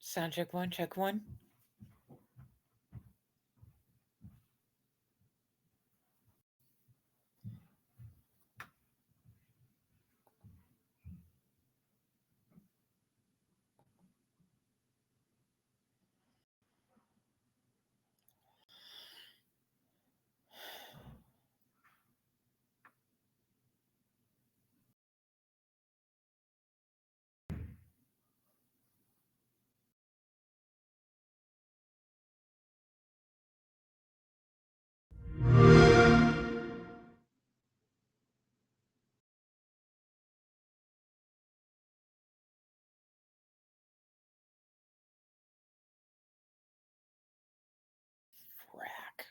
Sound check one, check one. Frack.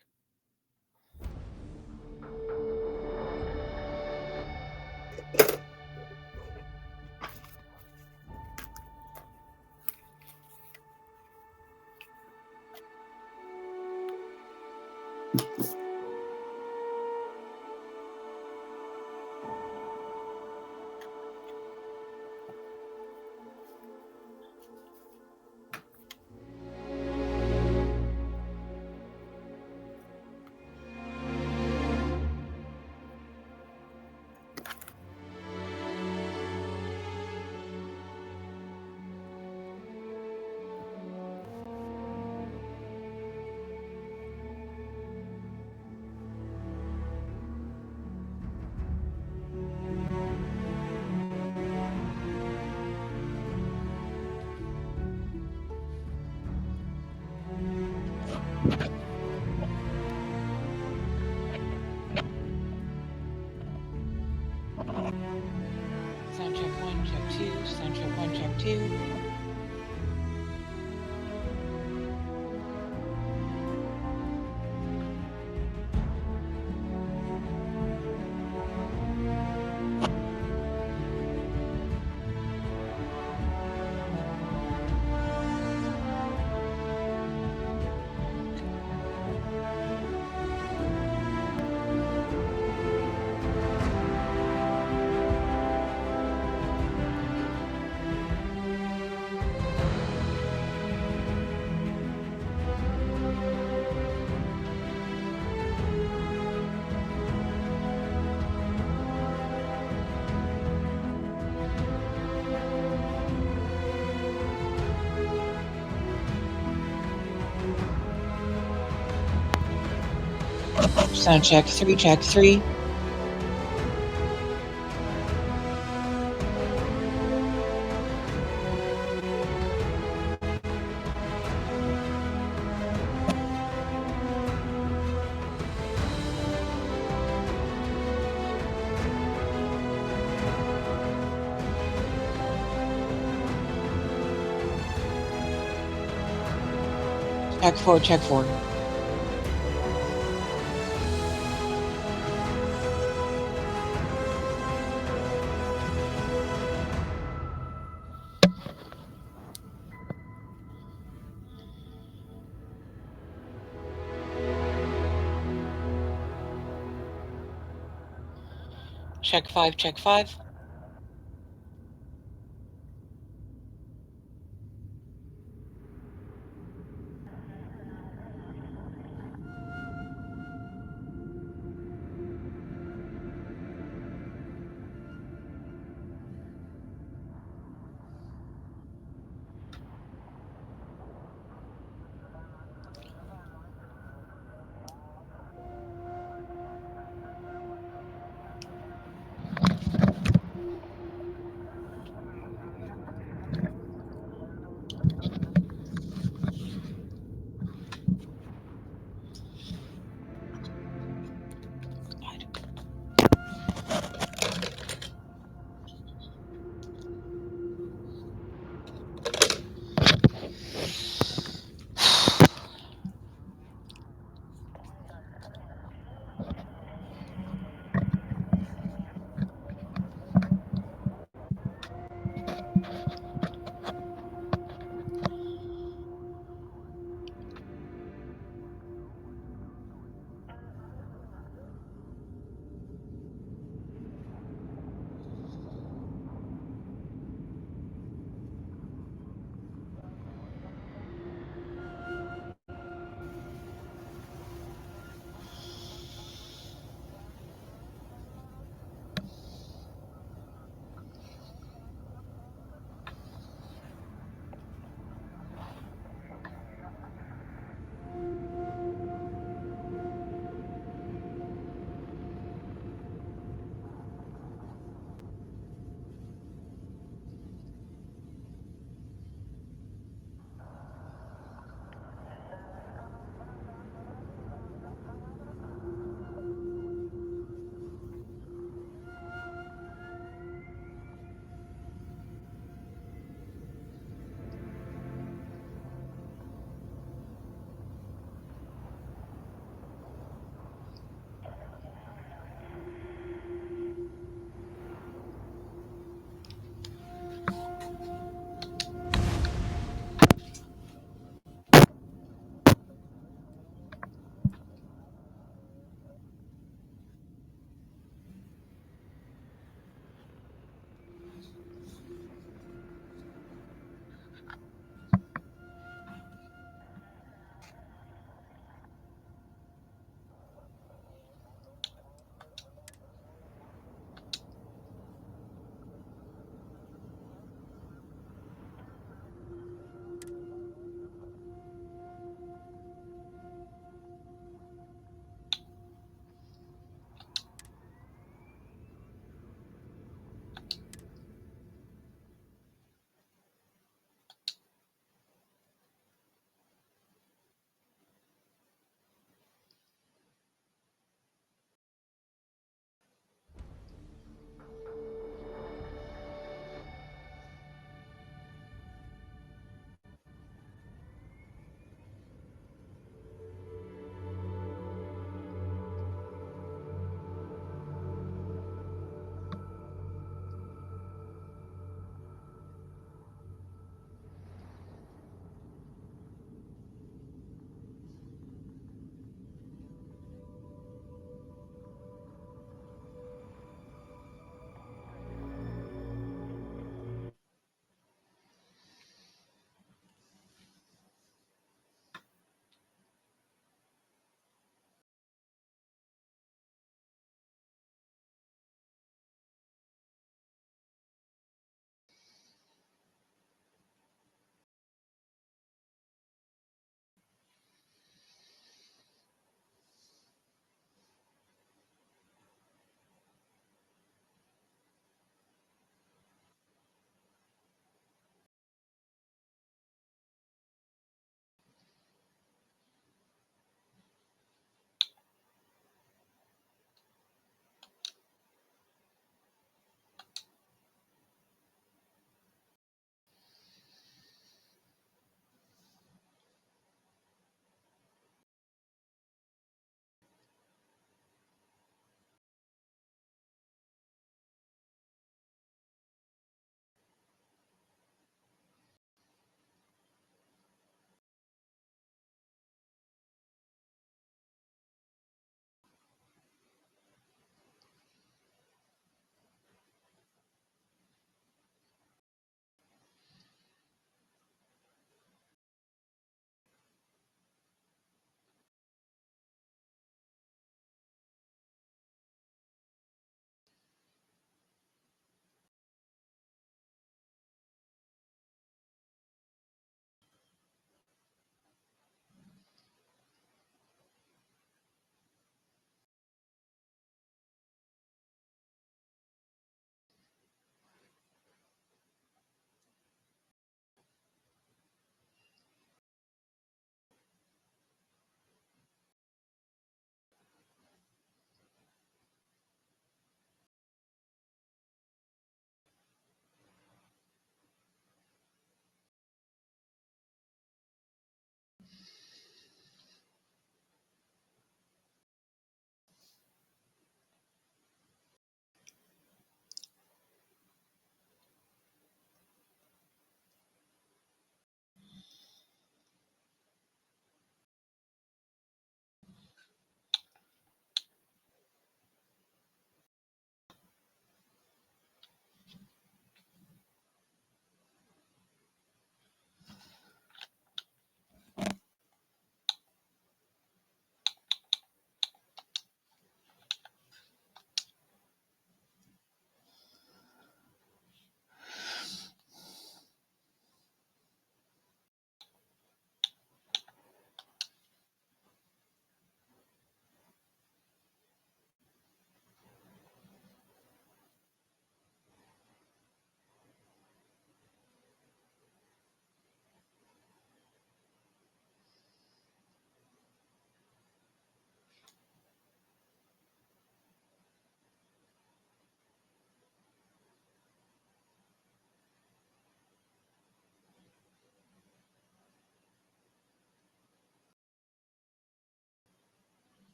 Sound check one, check two. Sound check one, check two. Sound check three, check three. Check four, check four. Check five, check five.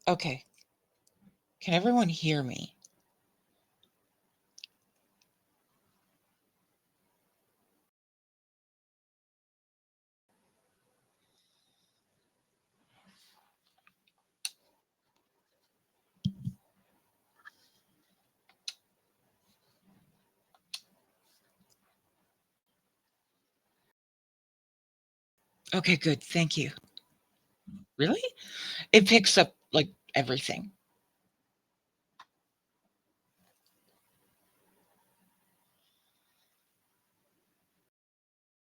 Okay. Can everyone hear me? Okay, good. Thank you. Really? It picks up like everything.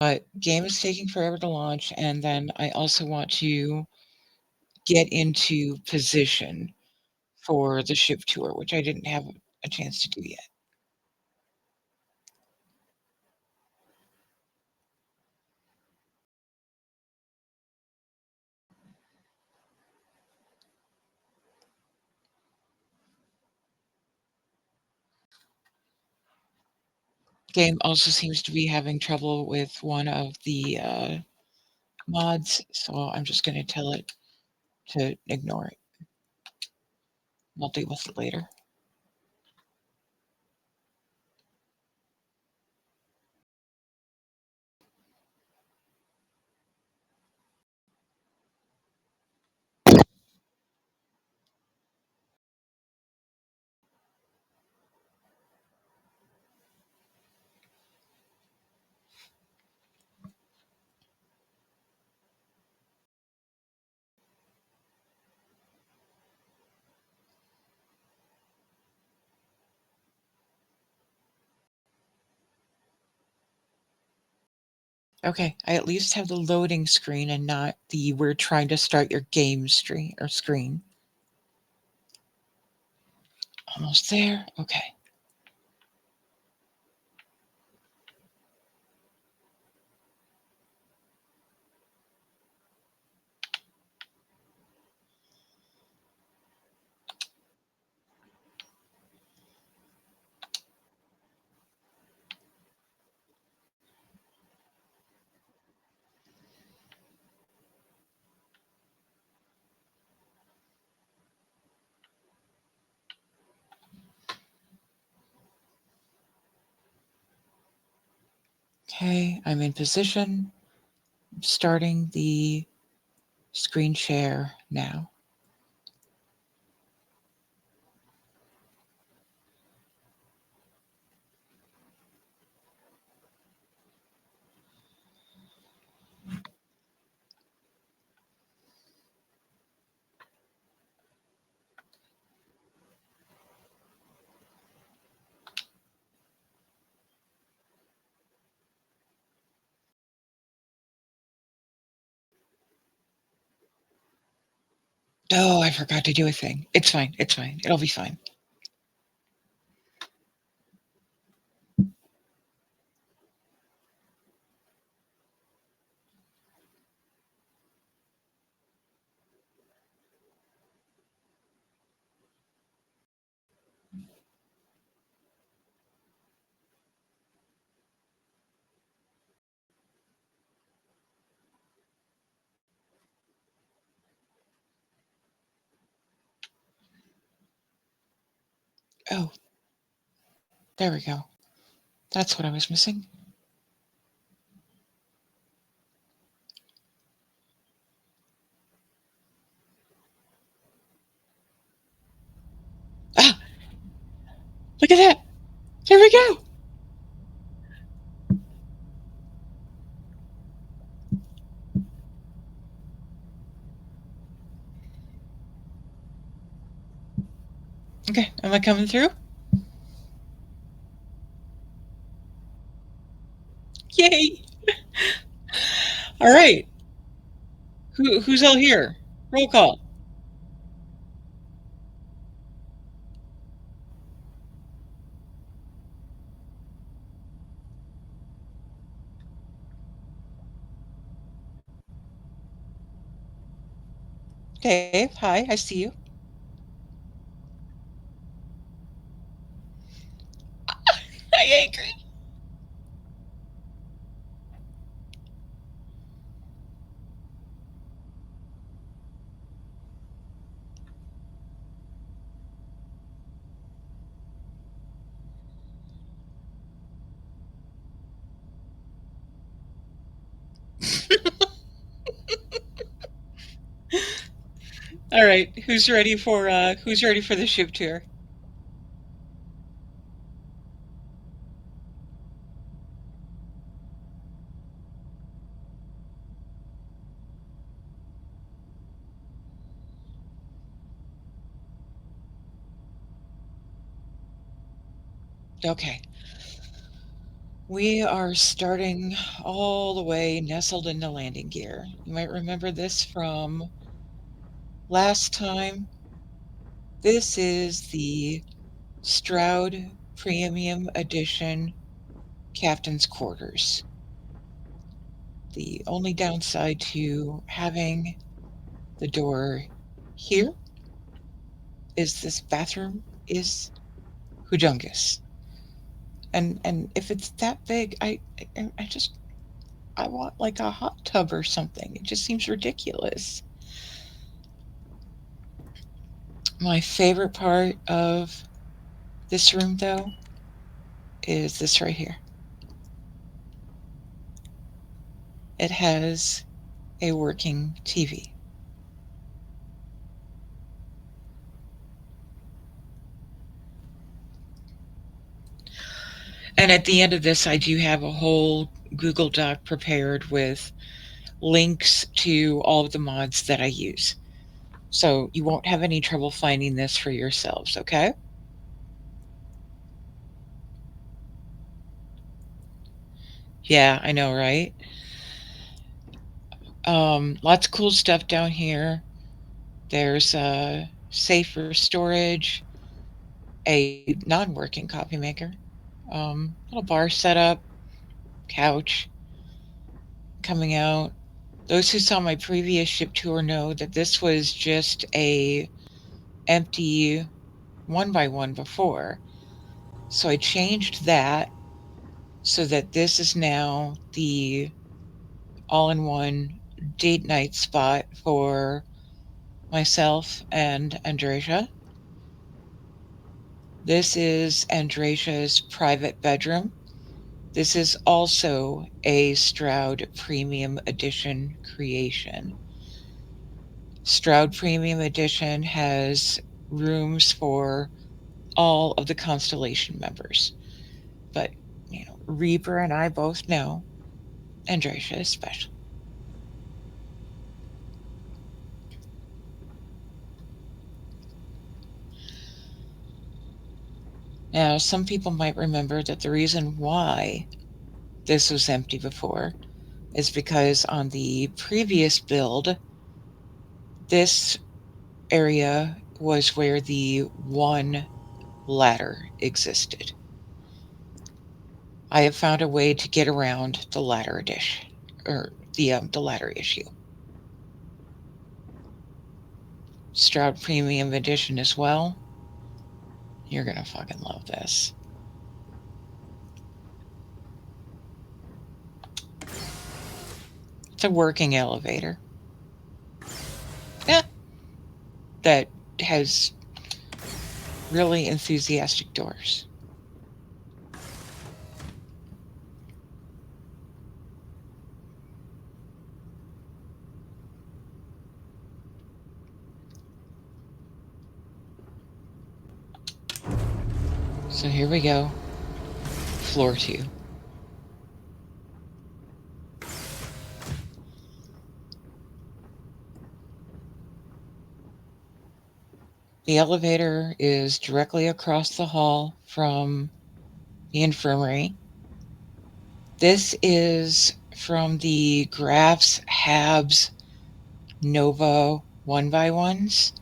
But game is taking forever to launch, and then I also want to get into position for the ship tour, which I didn't have a chance to do yet. Game also seems to be having trouble with one of the mods, so I'm just going to tell it to ignore it. I'll deal with it later. Okay, I at least have the loading screen and not the "we're trying to start your game" screen. Almost there. Okay. Okay, I'm in position. I'm starting the screen share now. Oh, I forgot to do a thing. It's fine. It's fine. It'll be fine. Oh, there we go. That's what I was missing. Ah, look at that. There we go. Okay, am I coming through? Yay! All right. Who's all here? Roll call. Dave, hi, I see you. I agree. All right, who's ready for the ship tour? Okay. We are starting all the way nestled in the landing gear. You might remember this from last time. This is the Stroud Premium Edition Captain's Quarters. The only downside to having the door here is this bathroom is hujungus. And if it's that big, I just I want like a hot tub or something. It just seems ridiculous. My favorite part of this room, though, is this right here. It has a working TV. And at the end of this, I do have a whole Google Doc prepared with links to all of the mods that I use. So you won't have any trouble finding this for yourselves, okay? Yeah, I know, right? Lots of cool stuff down here. There's a safer storage, a non-working coffee maker, little bar setup, couch coming out. Those who saw my previous ship tour know that this was just a empty one by one before. So I changed that so that this is now the all-in-one date night spot for myself and Andrasia. This is Andrasia's private bedroom. This is also a Stroud Premium Edition creation. Stroud Premium Edition has rooms for all of the Constellation members. But, Reaper and I both know Andrasia is special. Now, some people might remember that the reason why this was empty before is because on the previous build, this area was where the one ladder existed. I have found a way to get around the ladder edition, or the ladder issue. Stroud Premium Edition as well. You're gonna fucking love this. It's a working elevator. Yeah, that has really enthusiastic doors. So here we go. Floor 2. The elevator is directly across the hall from the infirmary. This is from the Graphs Habs Nova 1x1s.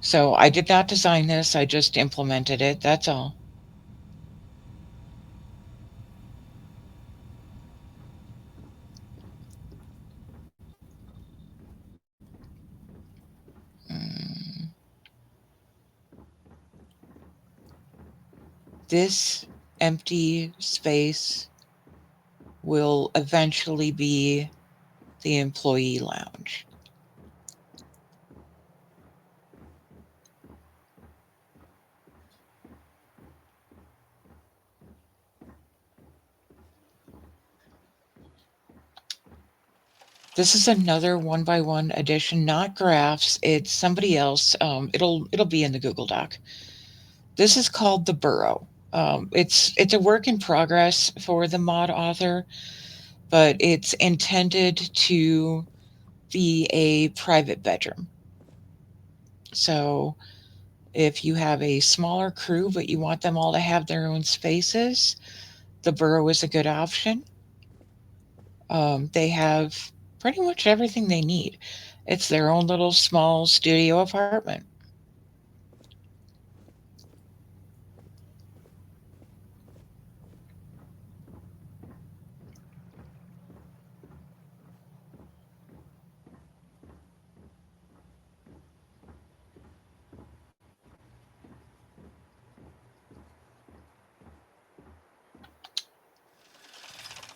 So I did not design this, I just implemented it, that's all. Mm. This empty space will eventually be the employee lounge. This is another one by one edition, not graphs. It's somebody else. It'll be in the Google Doc. This is called the Burrow. It's a work in progress for the mod author, but it's intended to be a private bedroom. So if you have a smaller crew but you want them all to have their own spaces, the Burrow is a good option. They have pretty much everything they need. It's their own little small studio apartment.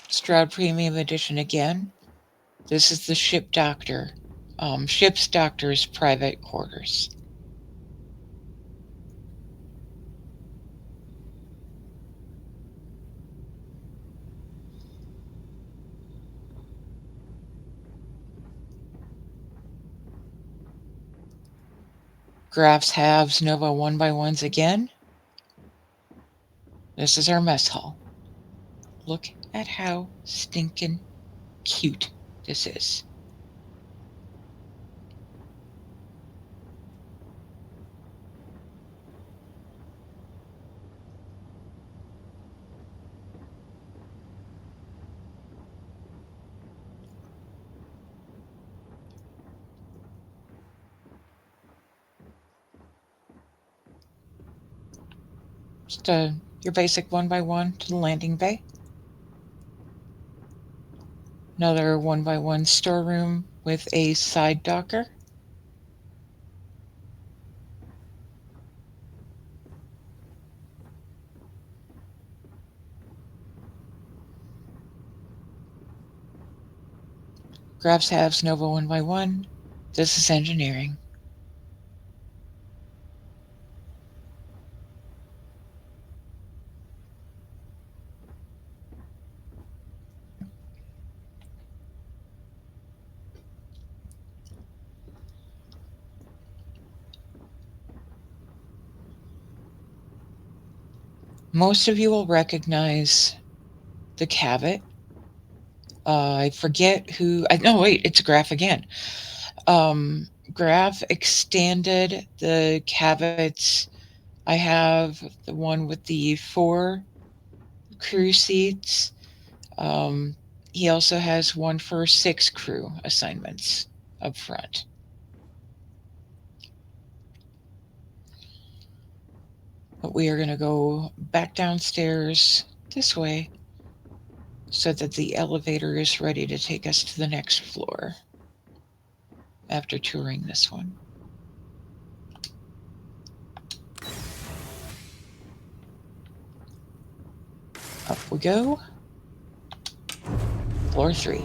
Stroud Premium Edition again. This is the ship doctor. Ship's doctor's private quarters. Graphs halves Nova 1x1s again. This is our mess hall. Look at how stinking cute this is. Just your basic 1x1 to the landing bay. Another 1x1 storeroom with a side docker. Graphs halves Nova 1x1. This is engineering. Most of you will recognize the Cavett. I forget who. No, wait, it's Graph again. Graph extended the Cavett's. I have the one with the 4 crew seats. Um, he also has one for 6 crew assignments up front. But we are going to go back downstairs this way so that the elevator is ready to take us to the next floor after touring this one. Up we go. Floor 3.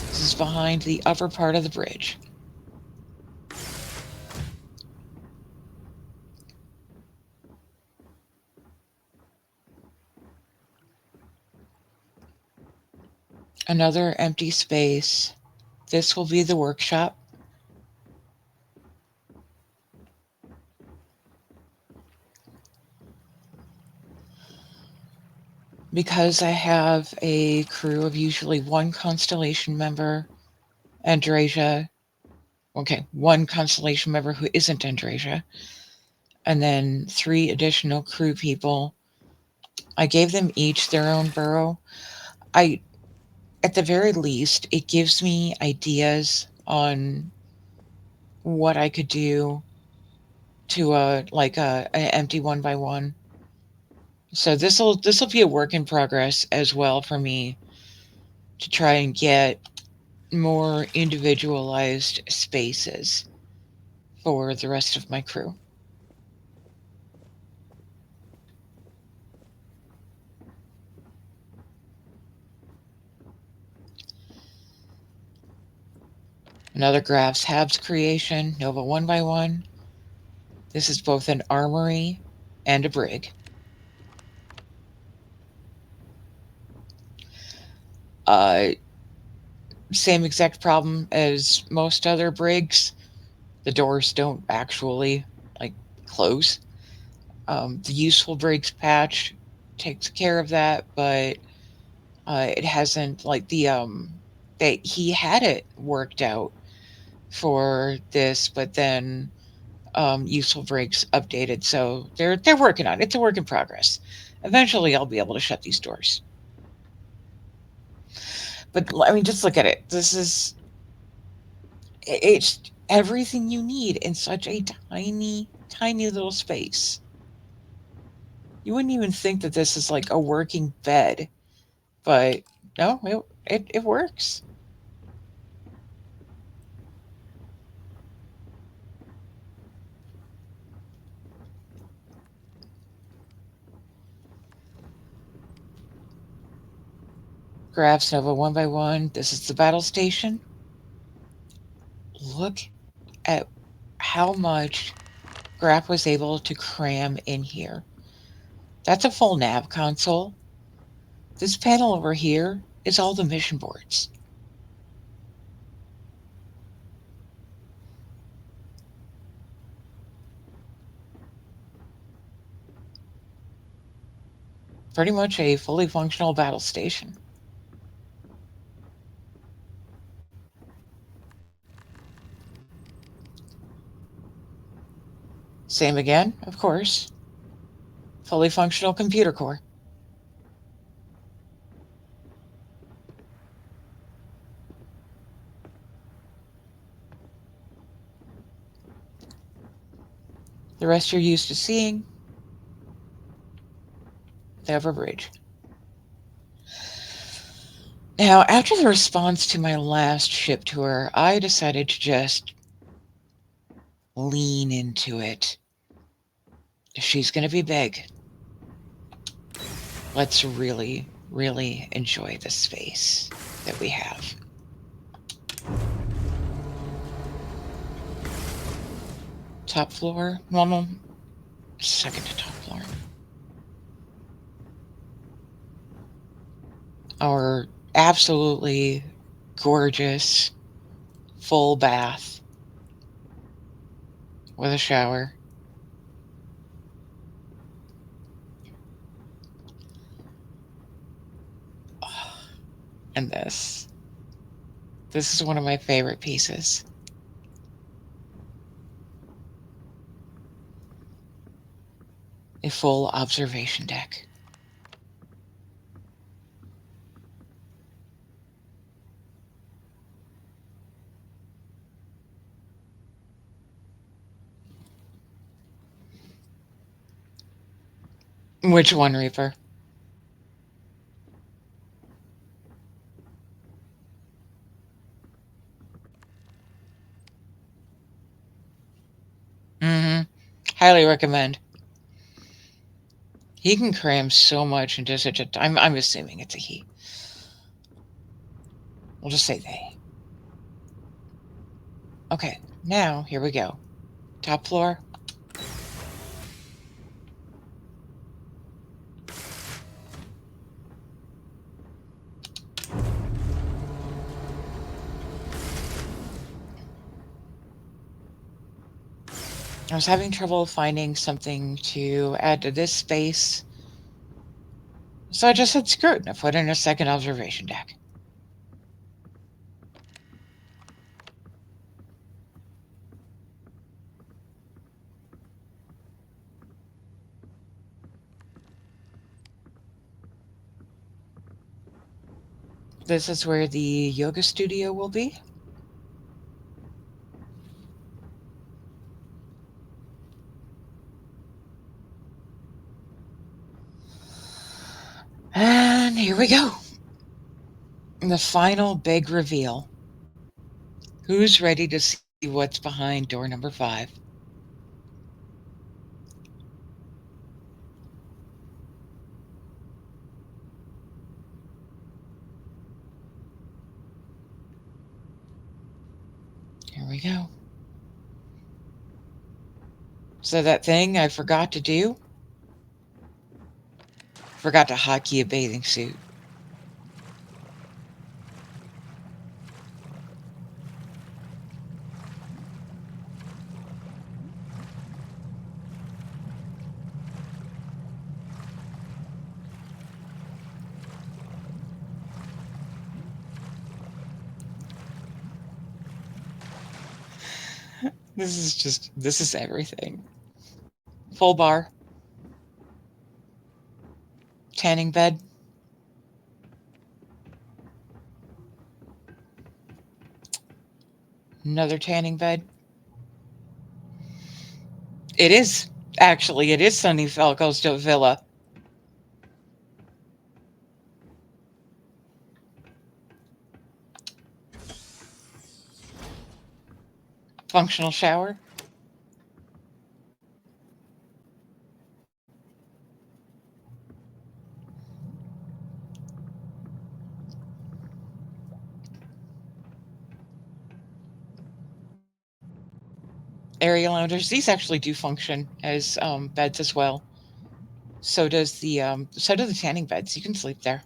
This is behind the upper part of the bridge. Another empty space. This will be the workshop. Because I have a crew of usually 1 Constellation member, Andrasia. Okay, 1 Constellation member who isn't Andrasia, and then 3 additional crew people. I gave them each their own burrow. At the very least, it gives me ideas on what I could do to an empty 1x1. So this'll be a work in progress as well for me to try and get more individualized spaces for the rest of my crew. Another Graphs Habs creation, Nova 1x1. This is both an armory and a brig. Uh, Same exact problem as most other brigs. The doors don't actually like close. The useful brigs patch takes care of that, but it hasn't like that he had it worked out for this, but then useful brigs updated, so they're working on it. It's a work in progress. Eventually, I'll be able to shut these doors. But I mean, just look at it. It's everything you need in such a tiny, tiny little space. You wouldn't even think that this is like a working bed, but no, it works. Graphs Nova one by one. This is the battle station. Look at how much Graph was able to cram in here. That's a full nav console. This panel over here is all the mission boards. Pretty much a fully functional battle station. Same again, of course. Fully functional computer core. The rest you're used to seeing. The Over Bridge. Now, after the response to my last ship tour, I decided to just lean into it. She's going to be big. Let's really, really enjoy the space that we have. Top floor? No, second to top floor. Our absolutely gorgeous full bath with a shower. And this. This is one of my favorite pieces. A full observation deck. Which one, Reaper? Mm-hmm. Highly recommend. He can cram so much into such a time. I'm assuming it's a he. We'll just say they. Okay, now here we go. Top floor. I was having trouble finding something to add to this space, so I just said screw it and I put in a second observation deck. This is where the yoga studio will be. And here we go. The final big reveal. Who's ready to see what's behind door number 5? Here we go. So that thing I forgot to do? Forgot to hotkey a bathing suit. This is everything. Full bar, tanning bed, another tanning bed. It is. Actually, it is Sunny Falco's villa. Functional shower. Area loungers. These actually do function as beds as well. So do the tanning beds. You can sleep there.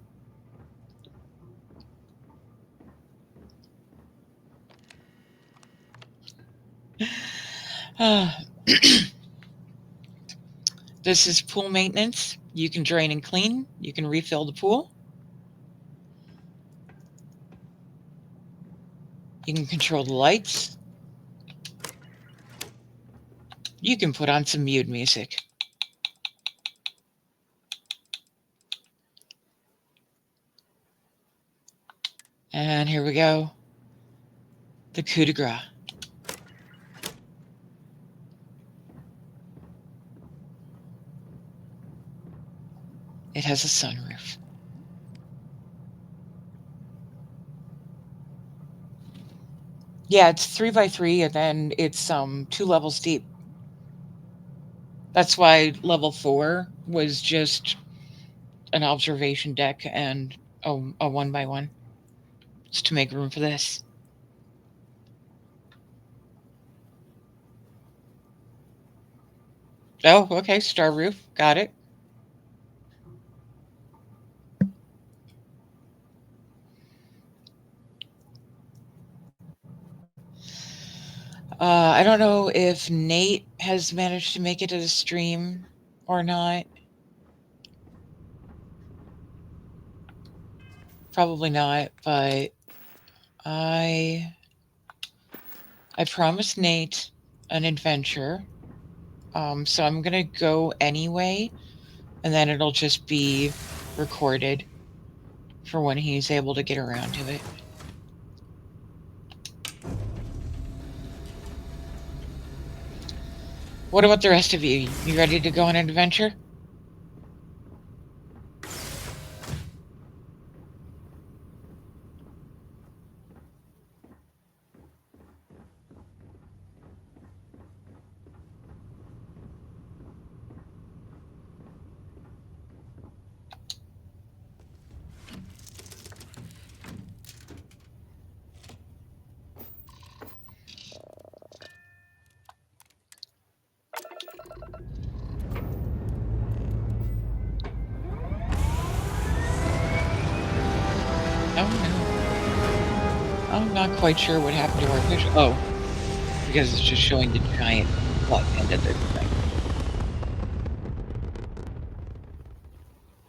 Ah, this is pool maintenance. You can drain and clean. You can refill the pool. You can control the lights. You can put on some mute music. And here we go. The coup de grace. It has a sunroof. Yeah, it's 3 by 3, and then it's 2 levels deep. That's why level 4 was just an observation deck and a 1 by 1. It's to make room for this. Oh, okay, star roof. Got it. I don't know if Nate has managed to make it to the stream or not. Probably not, but I promised Nate an adventure. So I'm gonna go anyway, and then it'll just be recorded for when he's able to get around to it. What about the rest of you? You ready to go on an adventure? Oh no. I'm not quite sure what happened to our picture. Oh, because it's just showing the giant butt end of the thing.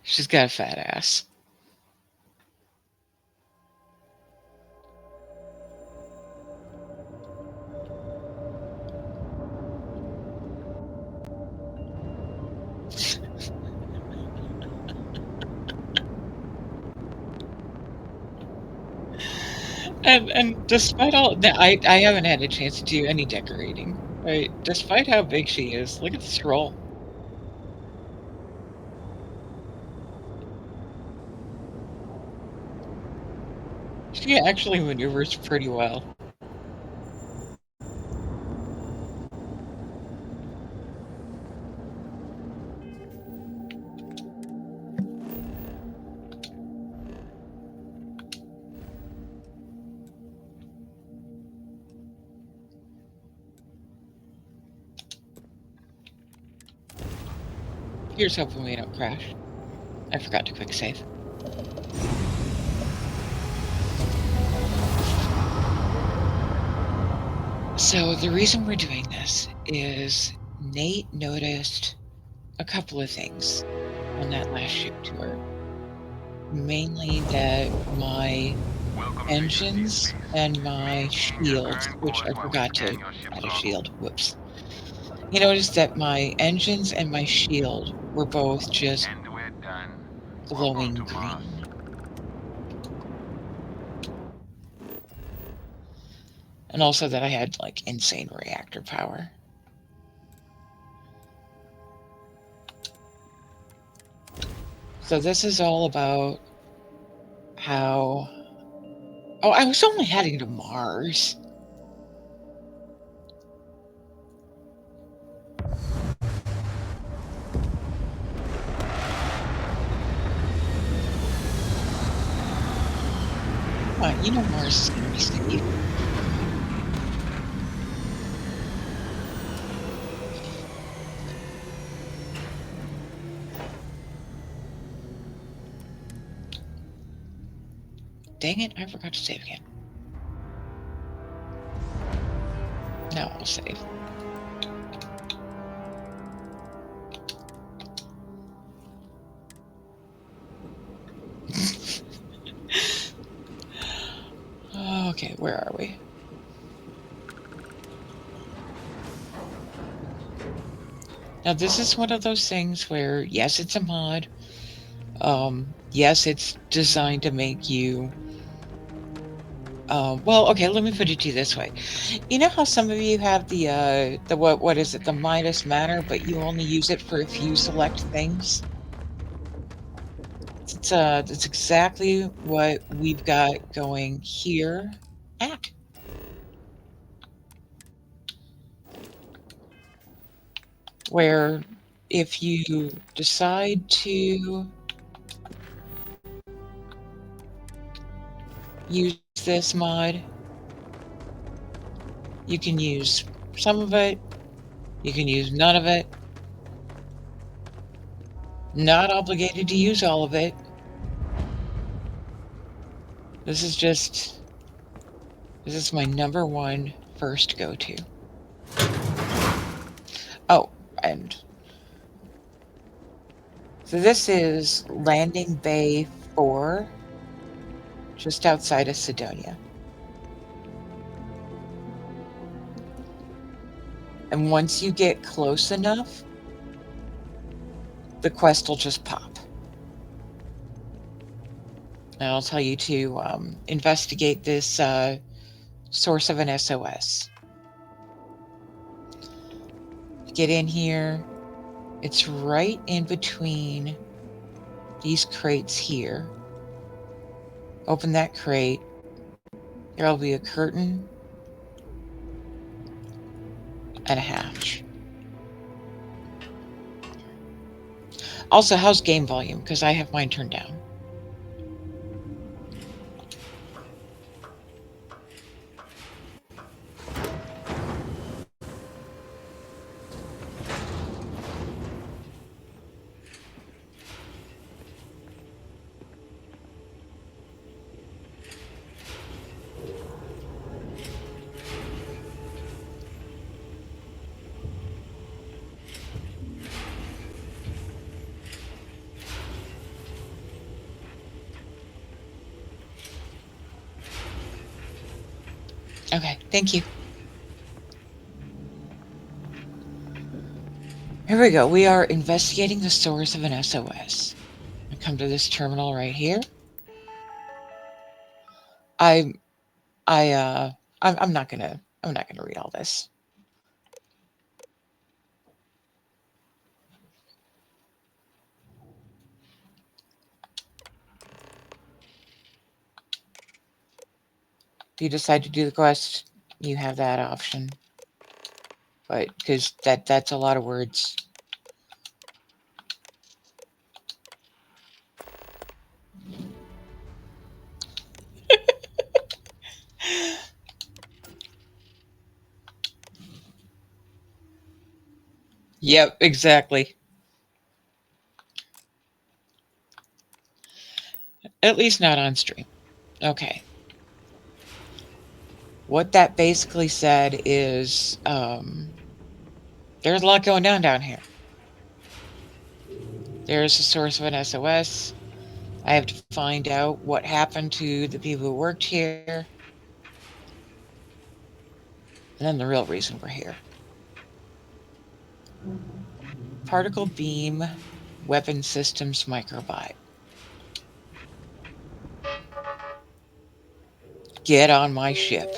She's got a fat ass. And despite all that, I haven't had a chance to do any decorating. Right? Despite how big she is, look at the scroll. She actually maneuvers pretty well. Here's hoping we don't crash. I forgot to quick save. So the reason we're doing this is Nate noticed a couple of things on that last ship tour. Mainly that my engines and my shields, which I forgot to add a shield. Whoops. You notice that my engines and my shield were both just glowing green. And also that I had, like, insane reactor power. So this is all about how... Oh, I was only heading to Mars. Come on, you know Mars is gonna be safe. Dang it, I forgot to save again. Now I'll save. Okay, where are we? Now this is one of those things where, yes, it's a mod. Yes, it's designed to make you... well, okay, let me put it to you this way. You know how some of you have the what is it, the Midas Manor, but you only use it for a few select things? That's exactly what we've got going here. Ah, where if you decide to use this mod, you can use some of it, you can use none of it. Not obligated to use all of it. This is my number one first go-to. Oh, and so this is Landing Bay 4, just outside of Sidonia. And once you get close enough, the quest will just pop. And I'll tell you to investigate this source of an SOS. Get in here. It's right in between these crates here. Open that crate. There'll be a curtain and a hatch. Also, how's game volume? Because I have mine turned down. Okay, thank you. Here we go. We are investigating the source of an SOS. I come to this terminal right here. I'm not gonna read all this. If you decide to do the quest, you have that option. But because that's a lot of words. Yep, exactly. At least not on stream. Okay. What that basically said is, there's a lot going down here. There's a source of an SOS. I have to find out what happened to the people who worked here, and then the real reason we're here. Particle beam weapon systems microbyte. Get on my ship.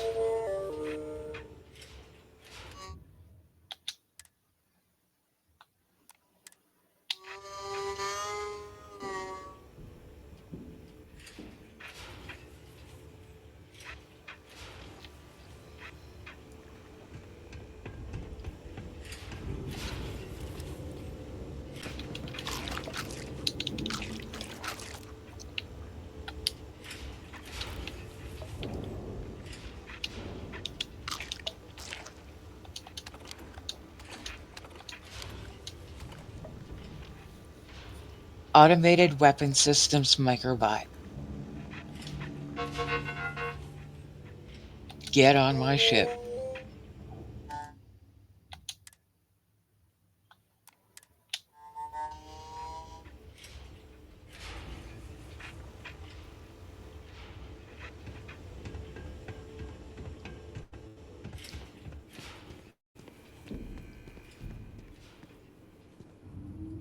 Automated weapon systems microbyte. Get on my ship.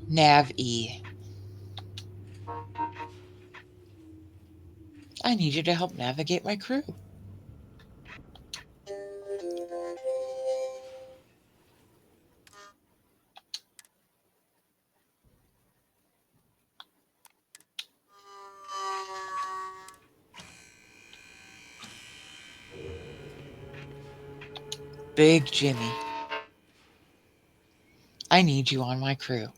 Nav E. I need you to help navigate my crew. Big Jimmy. I need you on my crew.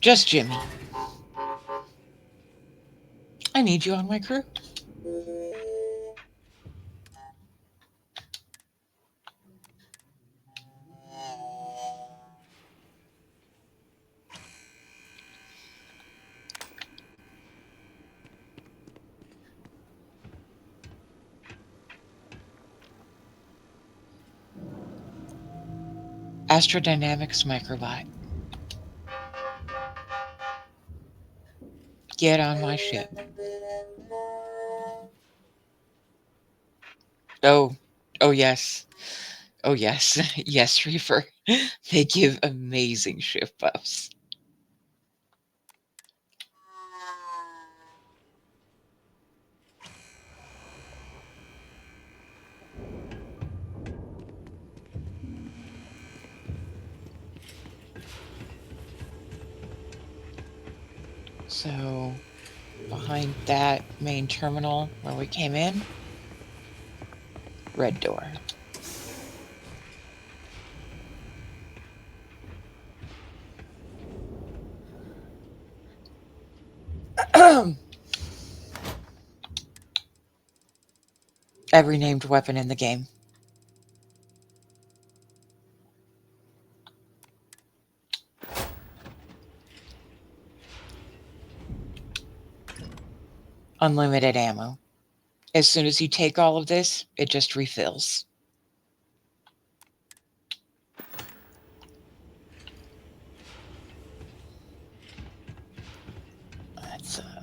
Just Jimmy. I need you on my crew. Astrodynamics microbyte. Get on my ship. Oh, oh yes. Oh yes. Yes, Reaper. They give amazing ship buffs. So, behind that main terminal where we came in, red door. Every named weapon in the game. Unlimited ammo. As soon as you take all of this, it just refills.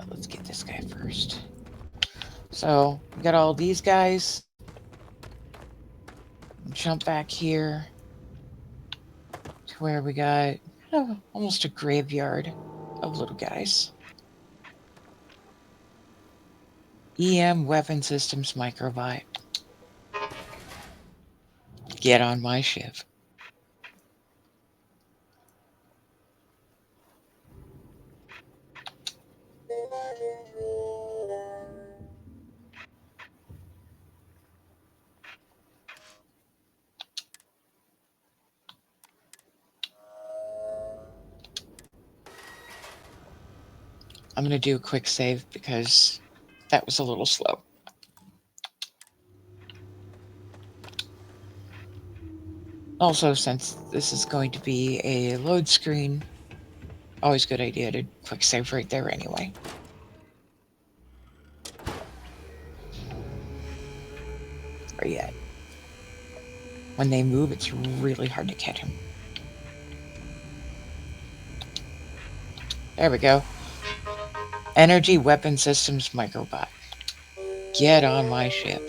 Let's get this guy first. So, we got all these guys. Jump back here to where we got almost a graveyard of little guys. EM weapon systems microbyte. Get on my ship. I'm going to do a quick save because that was a little slow. Also, since this is going to be a load screen, always good idea to quick save right there anyway. Where you at? When they move, it's really hard to catch them. There we go. Energy Weapon Systems Microbot. Get on my ship.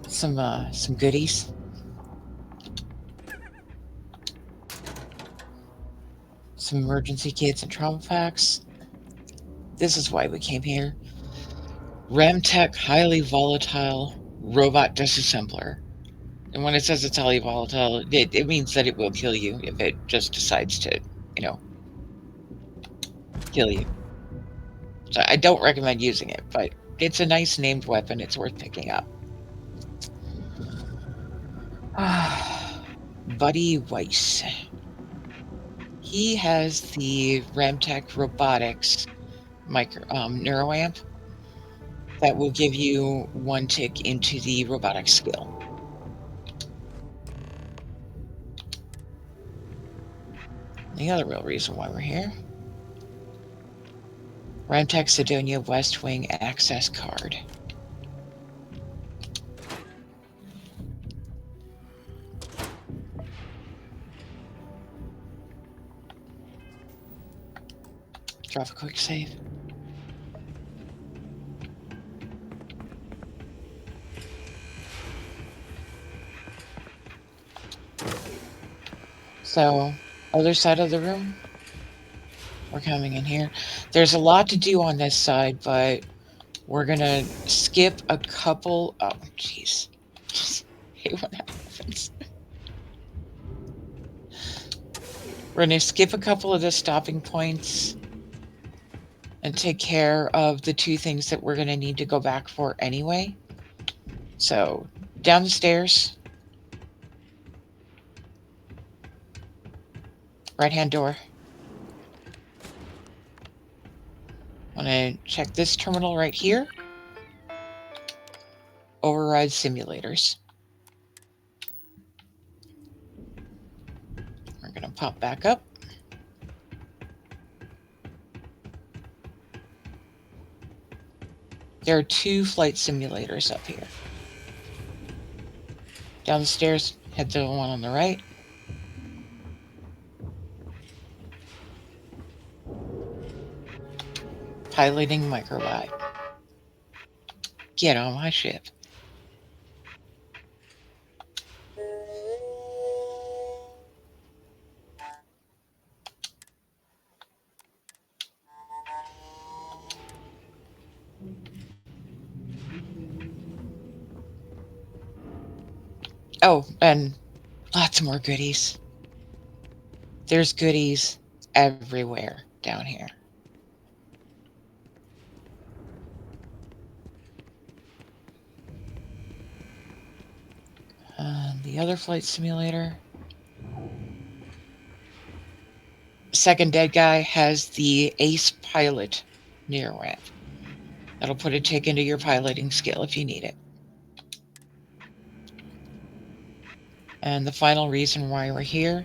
Some goodies. Some emergency kits and trauma packs. This is why we came here. Remtech Highly Volatile Robot Disassembler. And when it says it's highly volatile, it means that it will kill you if it just decides to, you know, kill you. So I don't recommend using it, but it's a nice named weapon. It's worth picking up. Buddy Weiss. He has the Remtech Robotics neuroamp that will give you 1 tick into the robotics skill. The other real reason why we're here. Remtech Sidonia West Wing Access Card. Drop a quick save. So, other side of the room. We're coming in here. There's a lot to do on this side, but we're gonna skip a couple. Oh, jeez. Hate when that happens. We're gonna skip a couple of the stopping points and take care of the 2 things that we're gonna need to go back for anyway. So, down the stairs. Right-hand door. I'm gonna check this terminal right here. Override simulators. We're gonna pop back up. There are 2 flight simulators up here. Down the stairs, head to the one on the right. Piloting microbot. Get on my ship. Oh, and lots more goodies. There's goodies everywhere down here. The other flight simulator. Second dead guy has the Ace Pilot neuroamp. That'll put a tick into your piloting skill if you need it. And the final reason why we're here,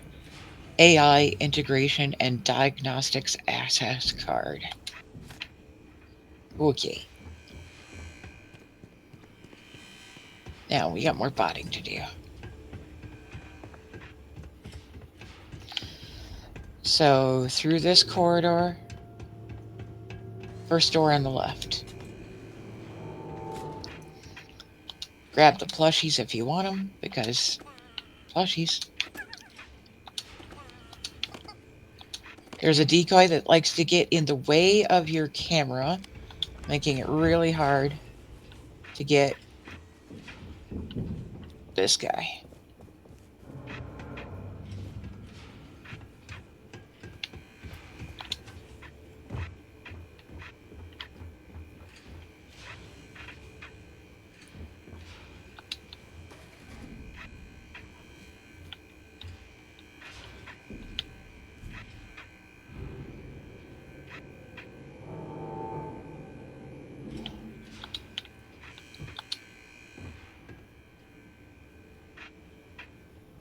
AI Integration and Diagnostics Access Card. Okay. Now we got more botting to do. So through this corridor, first door on the left. Grab the plushies if you want them, because plushies. There's a decoy that likes to get in the way of your camera, making it really hard to get this guy.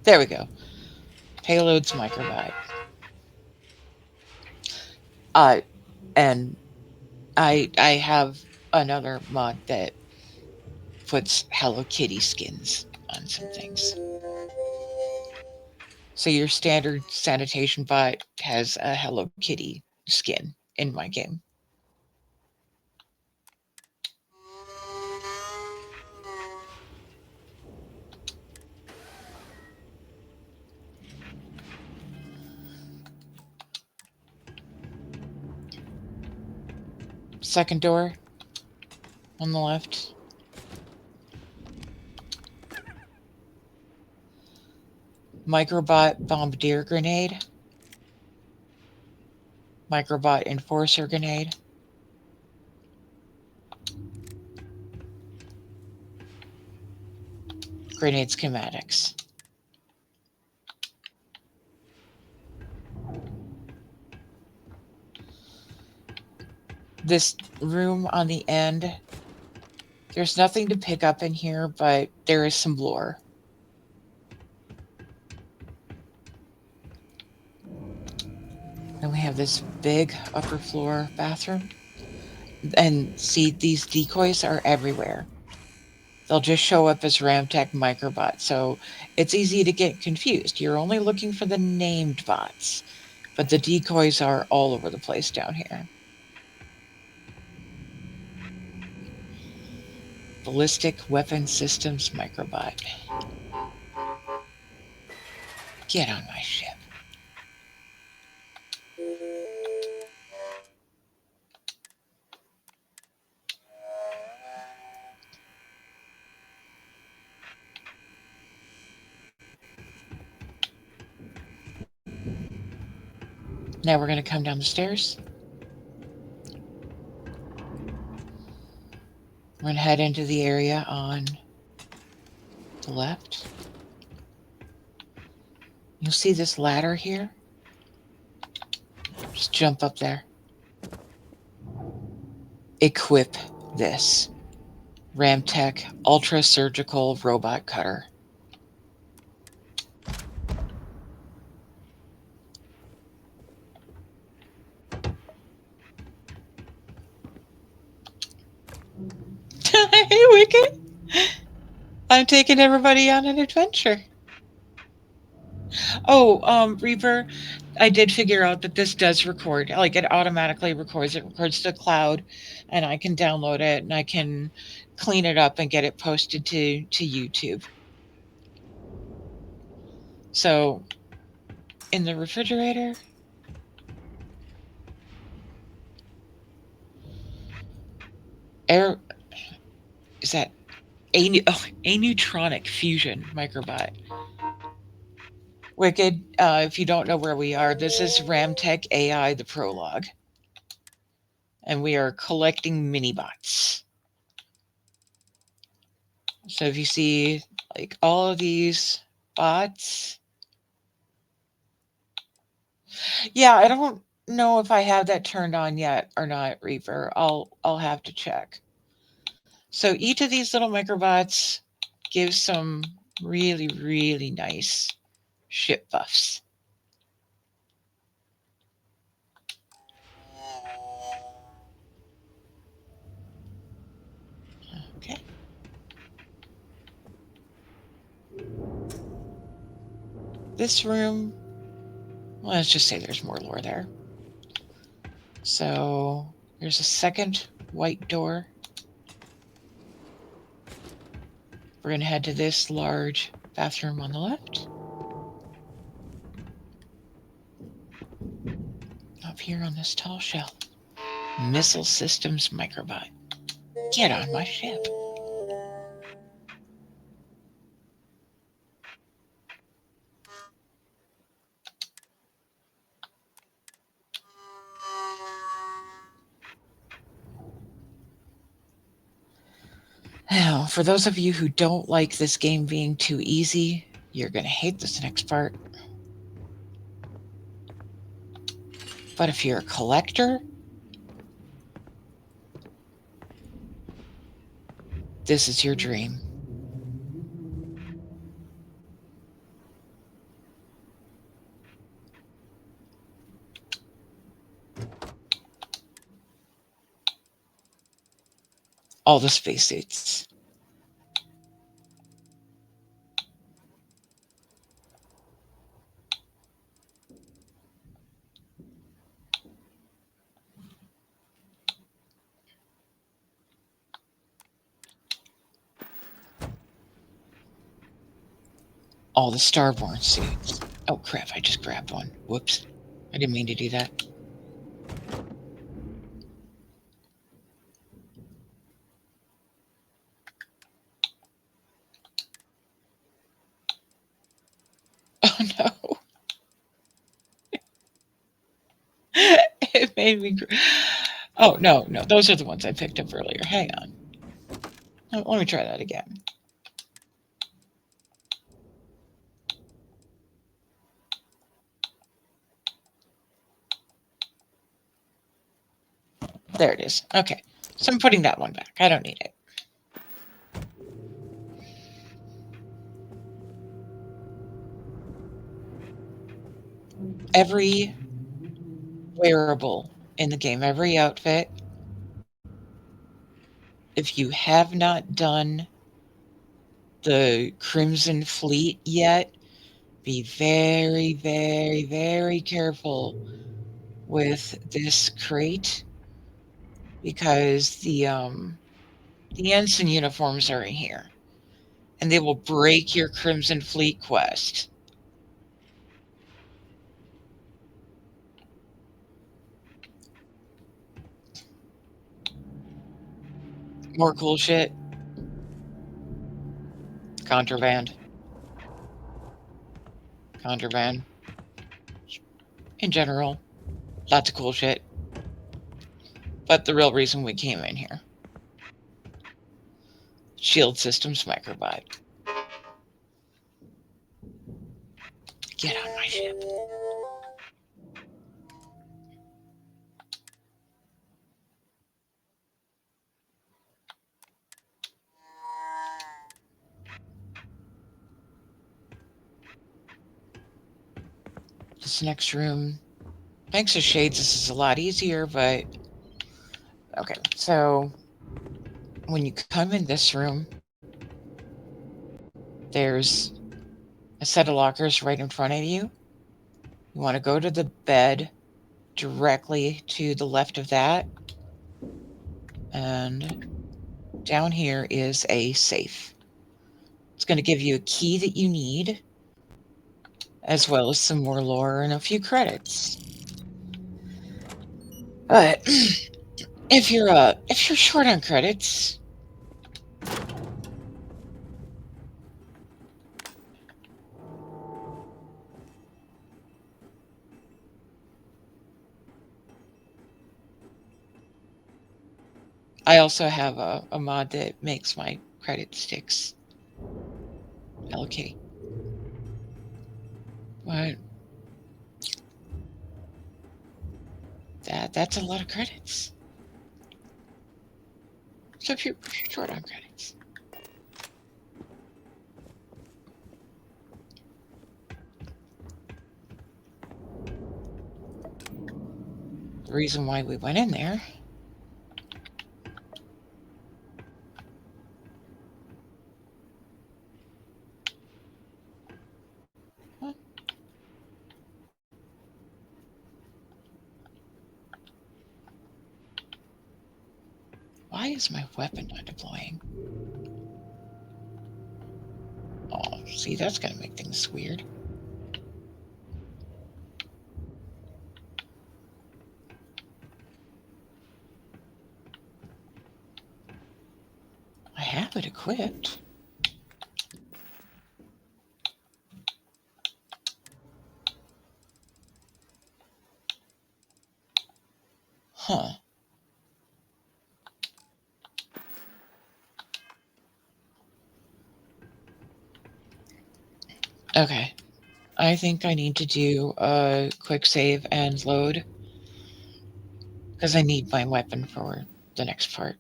There we go. Payload's microbot. Uh, and I have another mod that puts Hello Kitty skins on some things. So your standard sanitation bot has a Hello Kitty skin in my game. Second door on the left. Microbot Bombardier Grenade. Microbot Enforcer Grenade. Grenade schematics. This room on the end, there's nothing to pick up in here, but there is some lore. Then we have this big upper floor bathroom. And see, these decoys are everywhere. They'll just show up as Ramtech microbots, so it's easy to get confused. You're only looking for the named bots, but the decoys are all over the place down here. Ballistic Weapon Systems microbot. Get on my ship. Now we're going to come down the stairs. We're going to head into the area on the left. You'll see this ladder here. Just jump up there. Equip this Ramtech Ultra Surgical Robot Cutter. Hey, Wicked! I'm taking everybody on an adventure. Oh, Reaper, I did figure out that this does record. Like, it automatically records. It records to the cloud, and I can download it, and I can clean it up and get it posted to YouTube. So, in the refrigerator, air is that Anutronic Fusion microbot. Wicked, if you don't know where we are, this is Ramtech AI, the prologue. And we are collecting mini bots. So if you see like all of these bots, yeah, I don't know if I have that turned on yet or not, Reaper. I'll have to check. So each of these little microbots gives some really, really nice ship buffs. Okay. This room, well, let's just say there's more lore there. So there's a second white door. We're going to head to this large bathroom on the left. Up here on this tall shelf, Missile Systems microbot. Get on my ship. Now, for those of you who don't like this game being too easy, you're going to hate this next part. But if you're a collector, this is your dream. all the spacesuits. All the starborn suits. Oh crap, I just grabbed one. Whoops. I didn't mean to do that. Oh no. It made me. Oh no, no, those are the ones I picked up earlier. Hang on. Oh, let me try that again. There it is. Okay. So I'm putting that one back. I don't need it. Every wearable in the game, every outfit, if you have not done the Crimson Fleet yet, be very, very, very careful with this crate because the ensign uniforms are in here, and they will break your Crimson Fleet quest. More cool shit. Contraband. Contraband. In general, lots of cool shit. But the real reason we came in here. Shield systems microbot. Get on my ship. This next room. Thanks to shades, this is a lot easier, but... Okay, so... When you come in this room, there's a set of lockers right in front of you. You want to go to the bed directly to the left of that. And down here is a safe. It's going to give you a key that you need, as well as some more lore and a few credits. But if you're short on credits, I also have a mod that makes my credit sticks. Okay. But that's a lot of credits. So if you're short on credits. The reason why we went in there. Huh? Why is my weapon not deploying? Oh, see, that's going to make things weird. I have it equipped. Huh. Okay. I think I need to do a quick save and load because I need my weapon for the next part.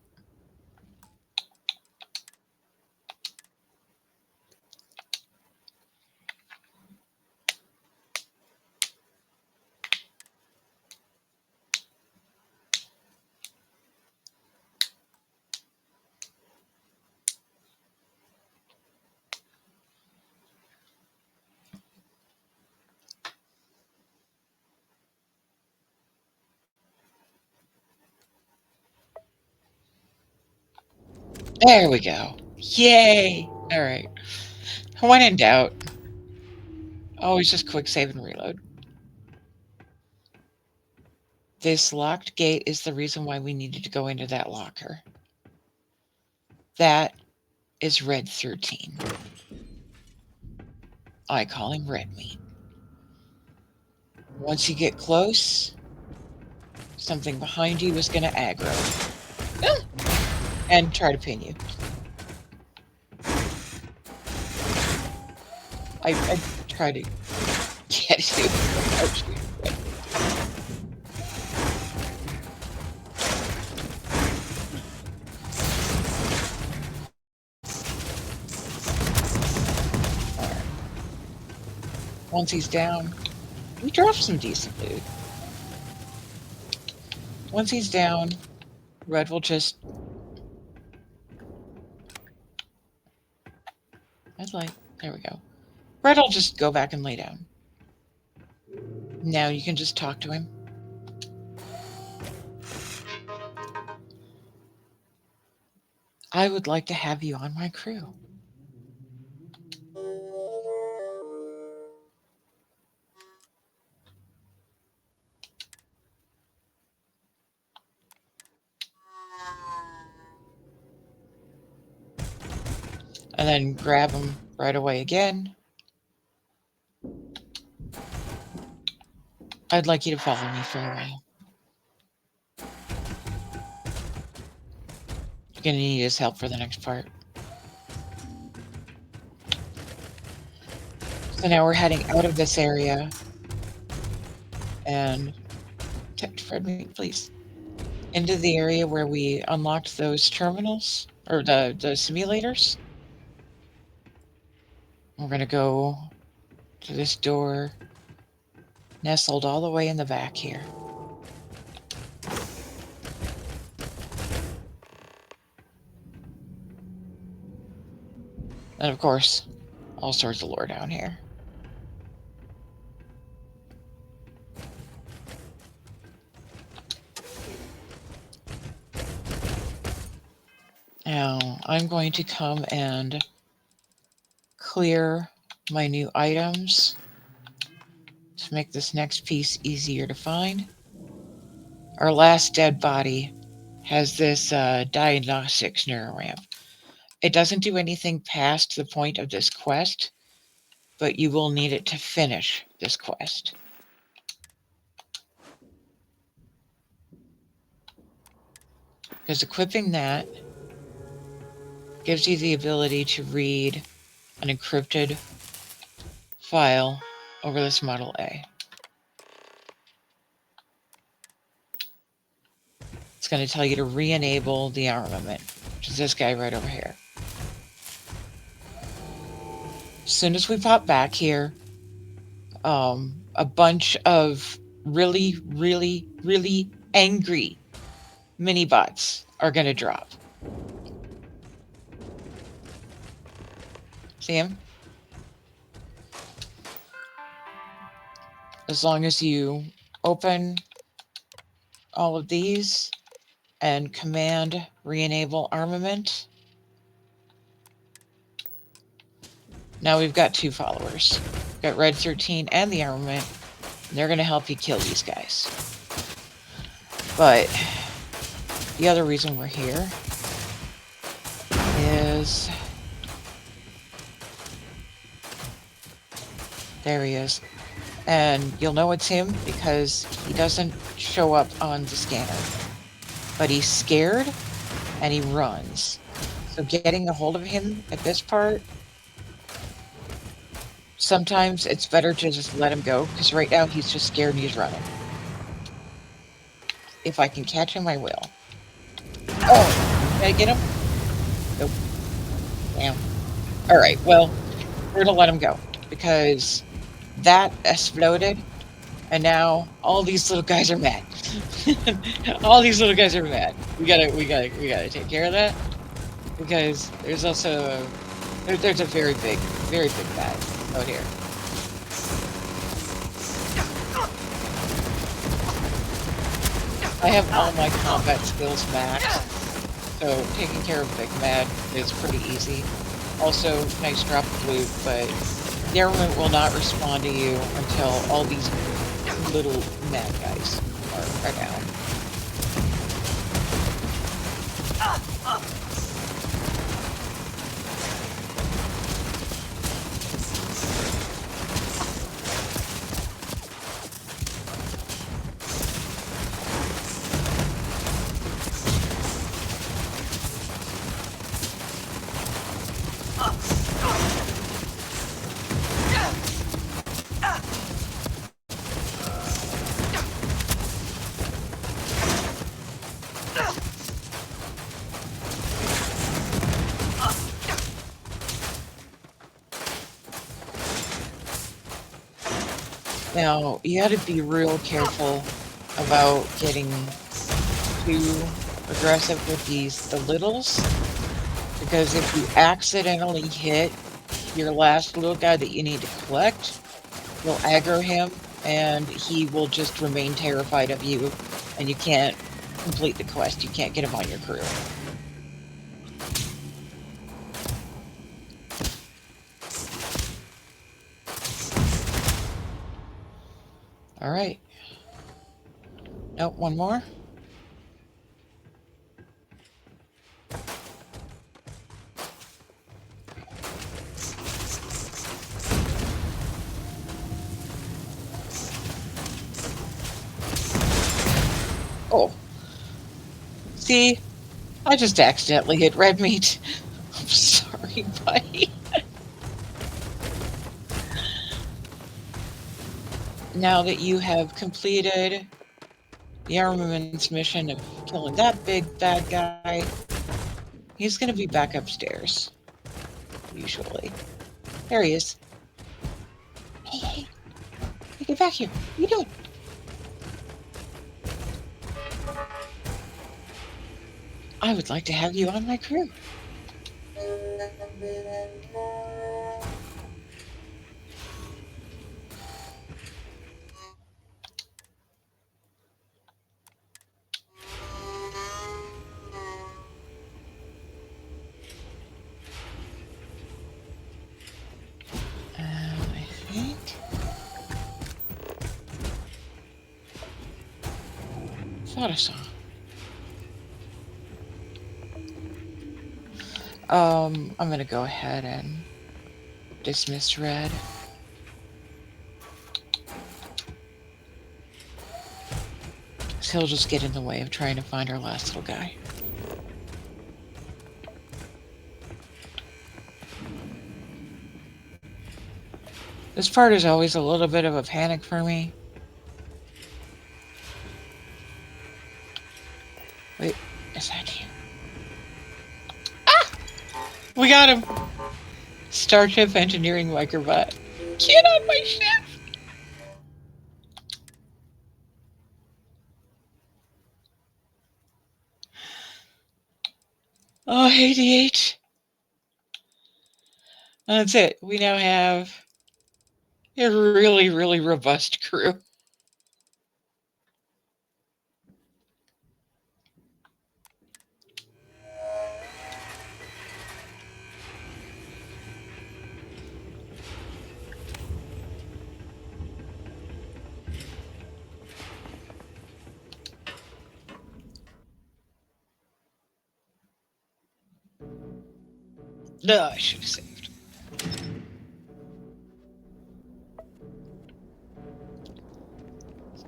There we go. Yay! Alright. When in doubt, always just quick save and reload. This locked gate is the reason why we needed to go into that locker. That is Red 13. I call him Red Meat. Once you get close, something behind you is going to aggro. And try to pin you. I try to get you. Oh, shoot. Alright. Once he's down, he drops some decent loot. Once he's down, Red will just... There we go. Red will just go back and lay down. Now you can just talk to him. I would like to have you on my crew. And then grab him right away again. I'd like you to follow me for a while. You're gonna need his help for the next part. So now we're heading out of this area. And... Fred me, please. Into the area where we unlocked those terminals. Or the simulators. We're gonna go to this door. Nestled all the way in the back here. And of course, all sorts of lore down here. Now, I'm going to come and clear my new items to make this next piece easier to find. Our last dead body has this diagnostics neuroramp. It doesn't do anything past the point of this quest, but you will need it to finish this quest. Because equipping that gives you the ability to read an encrypted file over this Model A. It's going to tell you to re-enable the armament, which is this guy right over here. As soon as we pop back here, a bunch of really, really, really angry mini-bots are going to drop. See him? As long as you open all of these and command re-enable armament. Now we've got 2 followers. We've got Red 13 and the armament. And they're going to help you kill these guys. But the other reason we're here is... There he is. And you'll know it's him because he doesn't show up on the scanner. But he's scared and he runs. So getting a hold of him at this part, sometimes it's better to just let him go, because right now he's just scared and he's running. If I can catch him, I will. Oh, did I get him? Nope. Damn. Alright, well, we're gonna let him go, because that exploded, and now all these little guys are mad. All these little guys are mad. We gotta take care of that, because there's also there's a very big bad out here. I have all my combat skills maxed, So taking care of Big Mad is pretty easy. Also, nice drop of loot, but the armament will not respond to you until all these little mad guys are down. Now, you gotta be real careful about getting too aggressive with the littles, because if you accidentally hit your last little guy that you need to collect, you'll aggro him, and he will just remain terrified of you, and you can't complete the quest. You can't get him on your crew. Alright. Nope, one more. Oh. See? I just accidentally hit red meat. I'm sorry, buddy. Now that you have completed the armaments mission of killing that big bad guy, he's gonna be back upstairs. Usually. There he is. Hey, get back here. What are you doing? I would like to have you on my crew. I think... thought I saw. I'm gonna go ahead and dismiss Red. So he'll just get in the way of trying to find our last little guy. This part is always a little bit of a panic for me. Wait, is that you? Ah! We got him! Starship Engineering Microbot. Get on my ship! Oh, 88. That's it. We now have a really, really robust crew. No, I should have saved.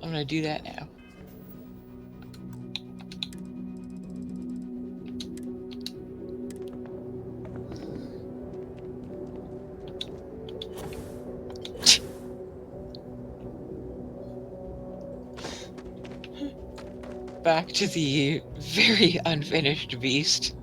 I'm gonna do that now. Back to the very unfinished beast.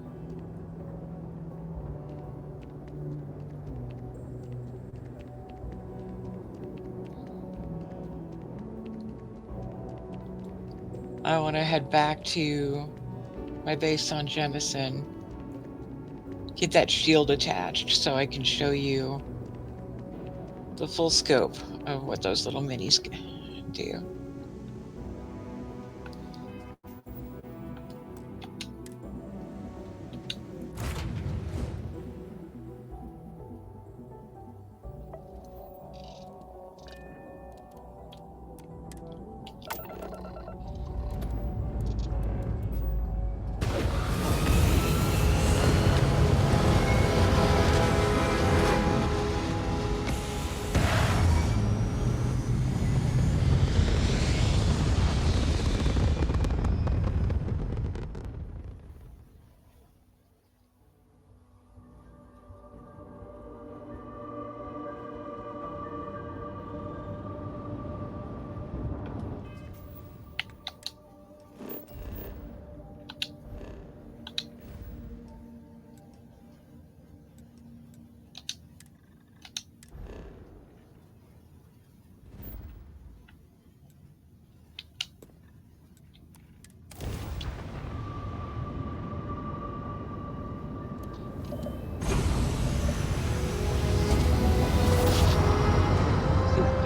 I want to head back to my base on Jemison, get that shield attached so I can show you the full scope of what those little minis do.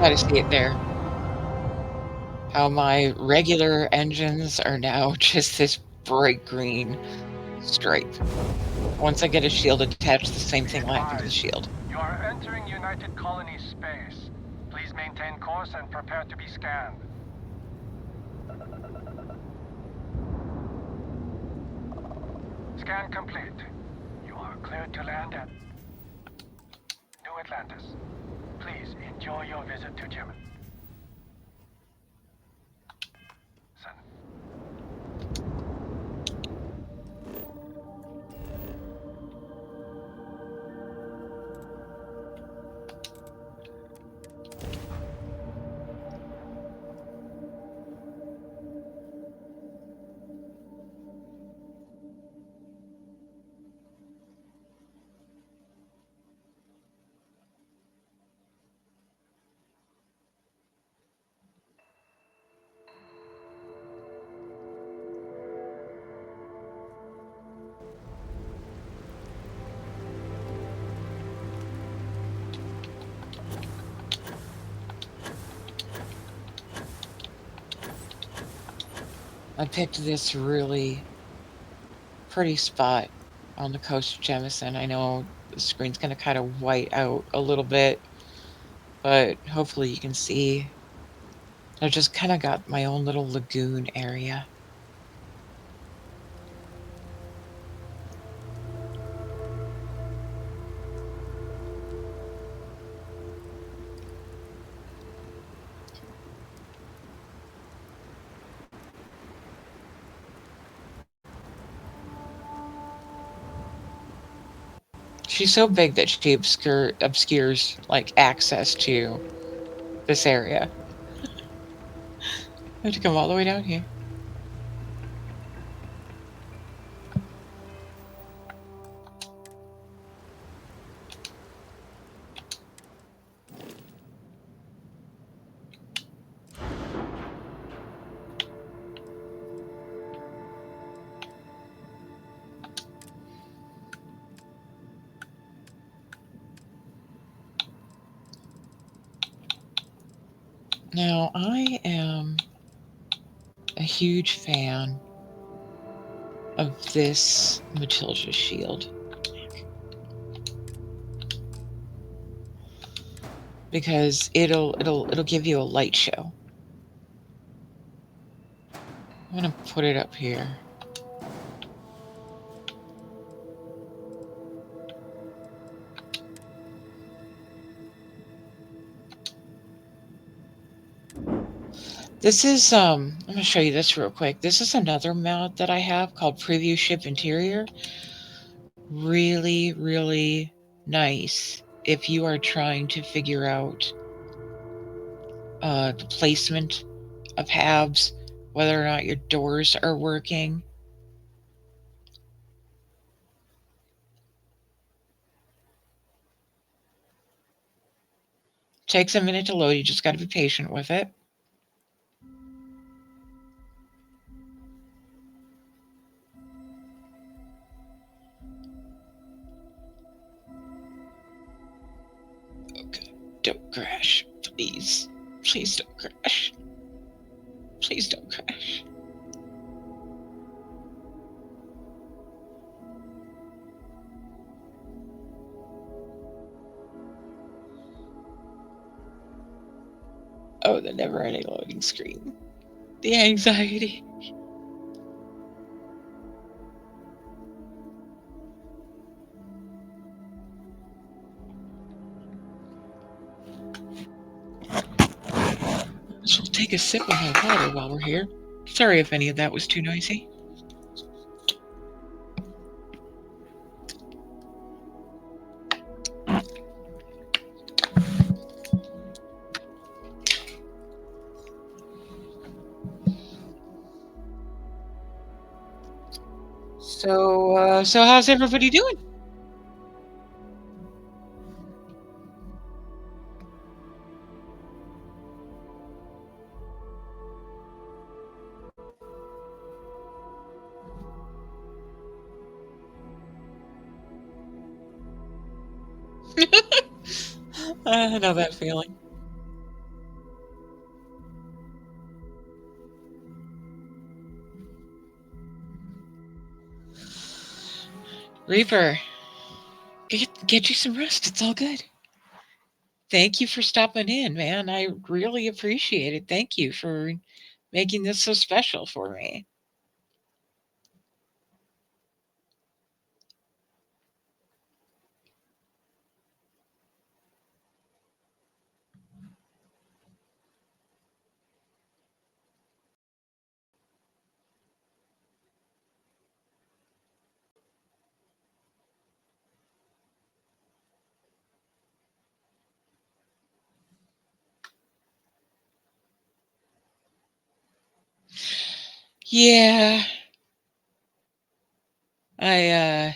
how to see it there. How my regular engines are now just this bright green stripe. Once I get a shield attached, the same thing will happen to the shield. You are entering United Colony space. Please maintain course and prepare to be scanned. Scan complete. You are cleared to land at New Atlantis. Please enjoy your visit to Jemison. I picked this really pretty spot on the coast of Jemison. I know the screen's going to kind of white out a little bit, but hopefully you can see. I just kind of got my own little lagoon area. She's so big that she obscures like access to this area. I have to come all the way down here. Now, I am a huge fan of this Matilda shield because it'll give you a light show. I'm gonna put it up here. This is I'm gonna show you this real quick. This is another mod that I have called Preview Ship Interior. Really, really nice if you are trying to figure out the placement of habs, whether or not your doors are working. Takes a minute to load, you just gotta be patient with it. Okay, don't crash, please. Please don't crash. Please don't crash. Oh, the never-ending loading screen. The anxiety. So we'll take a sip of my water while we're here. Sorry if any of that was too noisy. So how's everybody doing? I know that feeling. Reaper, get you some rest. It's all good. Thank you for stopping in, man. I really appreciate it. Thank you for making this so special for me. Yeah, I uh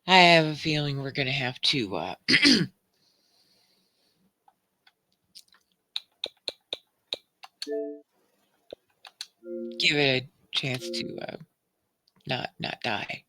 I have a feeling we're gonna have to give it a chance to not die.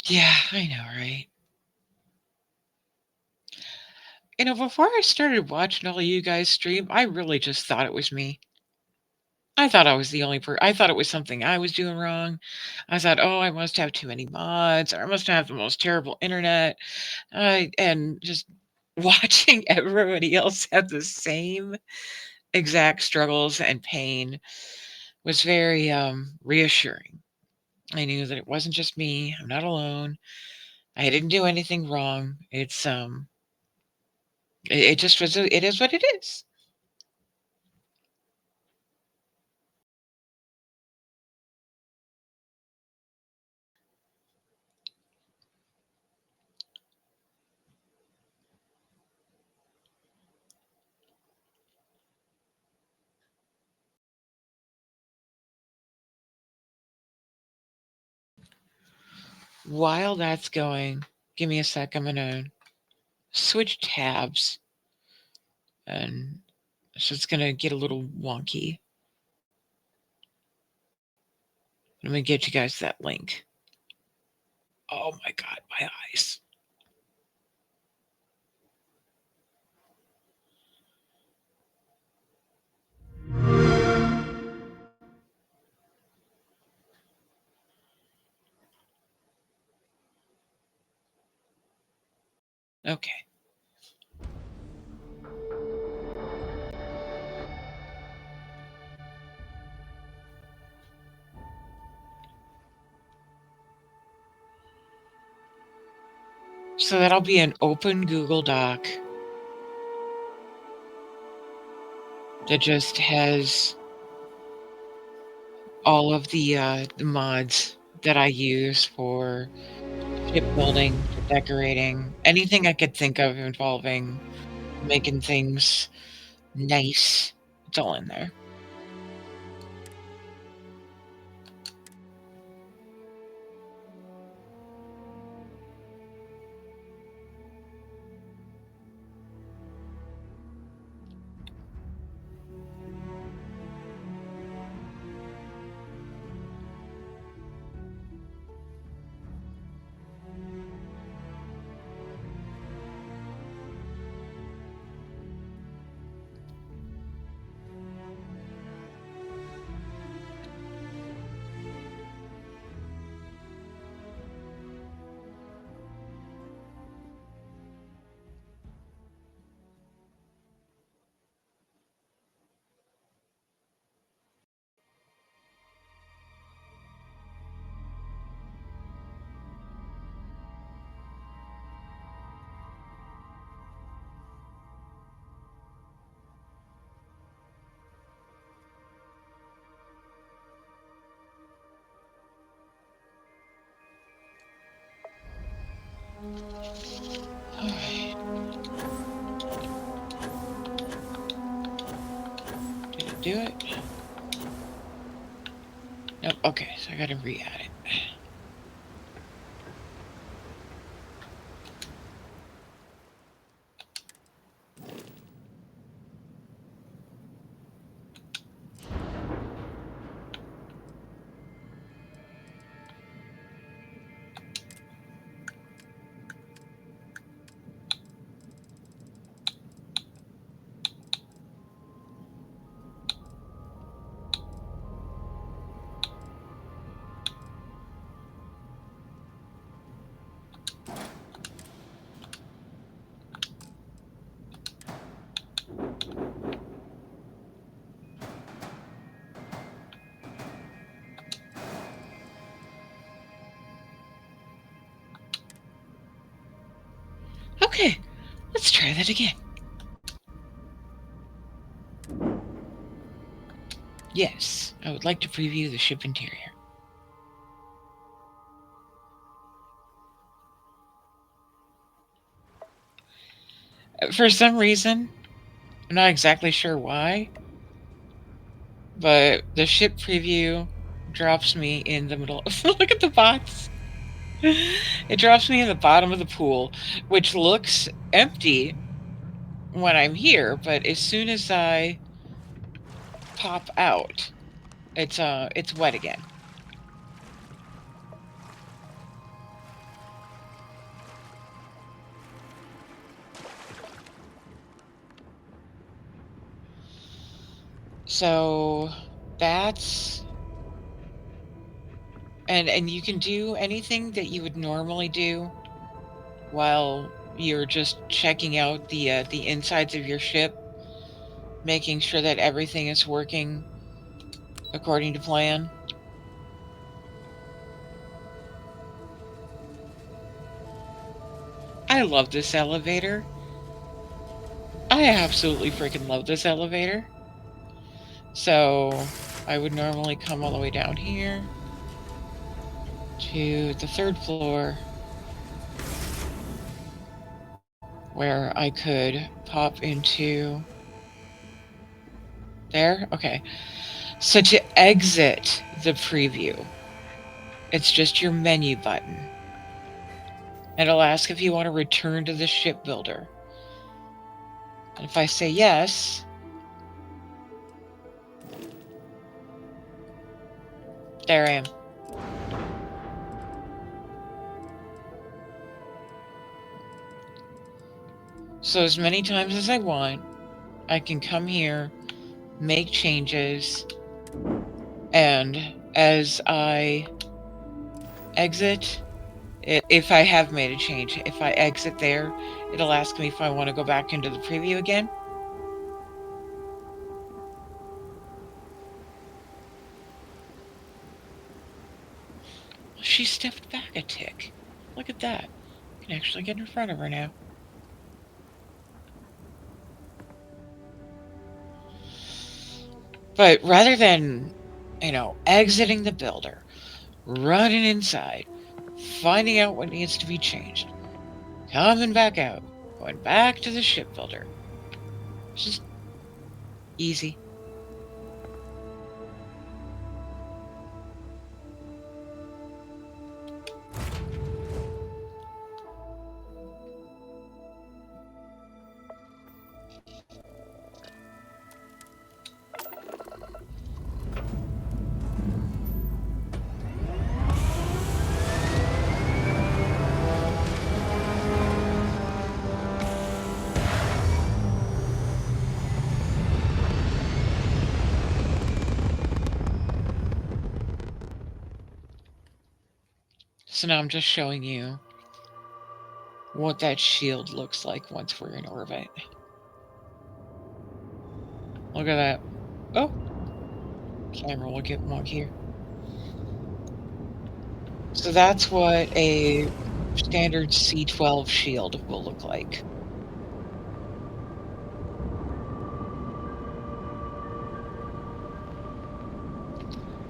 Yeah, I know, right? Before I started watching all of you guys stream, I really just thought it was me. I thought I was the only I thought it was something I was doing wrong. I thought, "Oh, I must have too many mods, or I must have the most terrible internet." And just watching everybody else have the same exact struggles and pain was very, reassuring. I knew that it wasn't just me, I'm not alone, I didn't do anything wrong. It just was it is what it is. While that's going, give me a sec, I'm gonna switch tabs, and so it's gonna get a little wonky. Let me get you guys that link. Oh my god, my eyes. Okay. So that'll be an open Google Doc that just has all of the mods that I use for shipbuilding, for decorating, anything I could think of involving making things nice. It's all in there. Alright. Nope, okay, so I gotta re-add it. Okay, let's try that again. Yes, I would like to preview the ship interior. For some reason, I'm not exactly sure why, but the ship preview drops me in the middle. Look at the bots. It drops me in the bottom of the pool, which looks empty when I'm here, but as soon as I pop out, it's wet again. So that's and you can do anything that you would normally do while you're just checking out the insides of your ship, making sure that everything is working according to plan. I love this elevator. I absolutely freaking love this elevator. So I would normally come all the way down here to the 3rd floor where I could pop into there. Okay. So to exit the preview, it's just your menu button. It'll ask if you want to return to the shipbuilder. And if I say yes, there I am. So as many times as I want, I can come here, make changes, and as I exit, if I have made a change, if I exit there, it'll ask me if I want to go back into the preview again. She stepped back a tick. Look at that. I can actually get in front of her now. But rather than, exiting the builder, running inside, finding out what needs to be changed, coming back out, going back to the shipbuilder. It's just easy. So now I'm just showing you what that shield looks like once we're in orbit. Look at that. Oh, camera will get wonkier. So that's what a standard C12 shield will look like.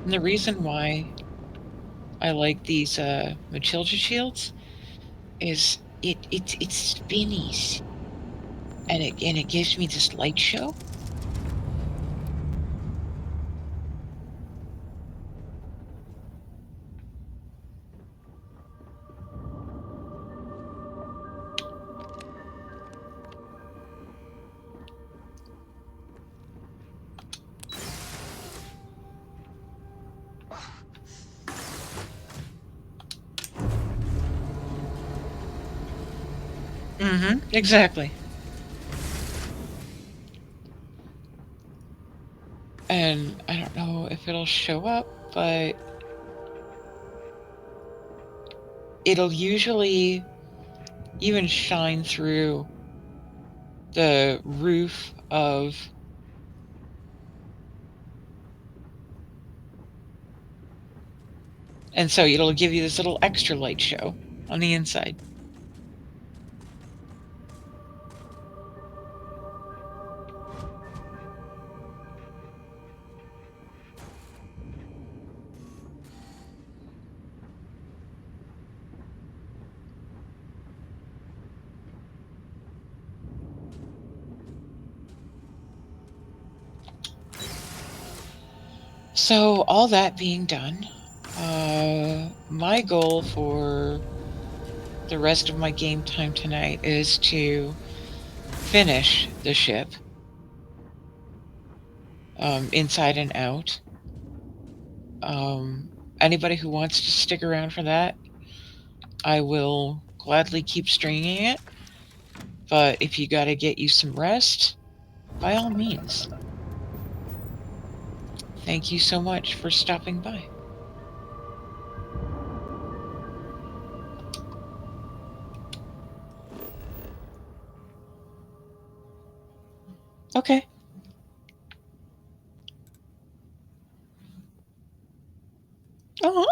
And the reason why I like these Matilda shields is it's spinnies, and it gives me this light show. Exactly. And I don't know if it'll show up, but it'll usually even shine through the roof of... And so it'll give you this little extra light show on the inside. So all that being done, my goal for the rest of my game time tonight is to finish the ship, inside and out. Anybody who wants to stick around for that, I will gladly keep stringing it. But if you gotta get you some rest, by all means. Thank you so much for stopping by. Okay. Uh-huh.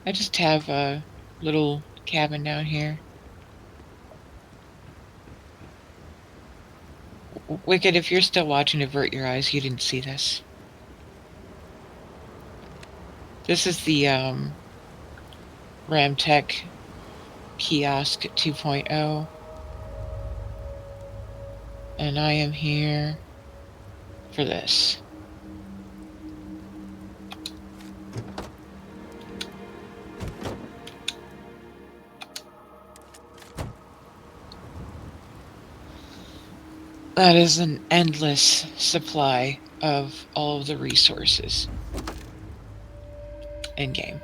I just have a little cabin down here. Wicked, if you're still watching, avert your eyes. You didn't see this. This is the Ramtech Kiosk 2.0. And I am here for this. That is an endless supply of all of the resources in-game.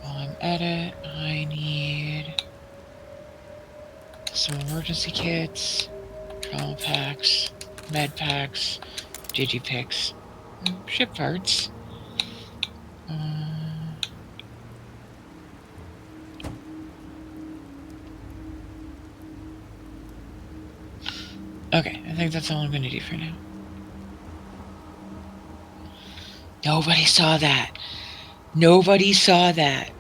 While I'm at it, I need some emergency kits, trauma packs, med packs, digipicks, ship parts. Okay, I think that's all I'm going to do for now. Nobody saw that. Nobody saw that.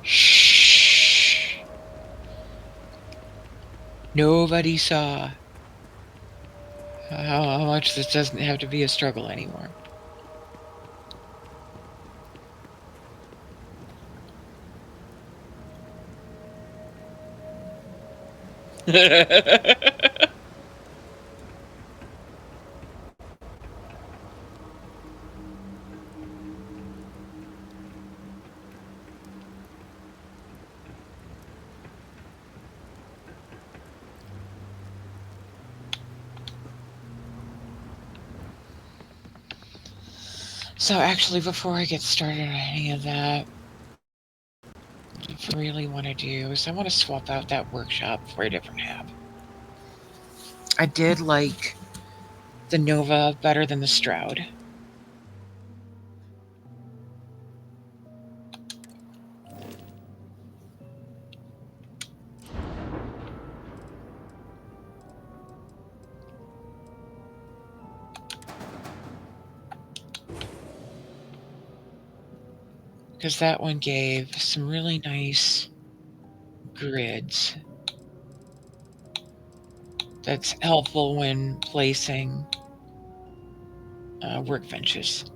Shh. Nobody saw how much this doesn't have to be a struggle anymore. So actually, before I get started on any of that, what I really want to do is I want to swap out that workshop for a different hab. I did like the Nova better than the Stroud. because that one gave some really nice grids. That's helpful when placing workbenches.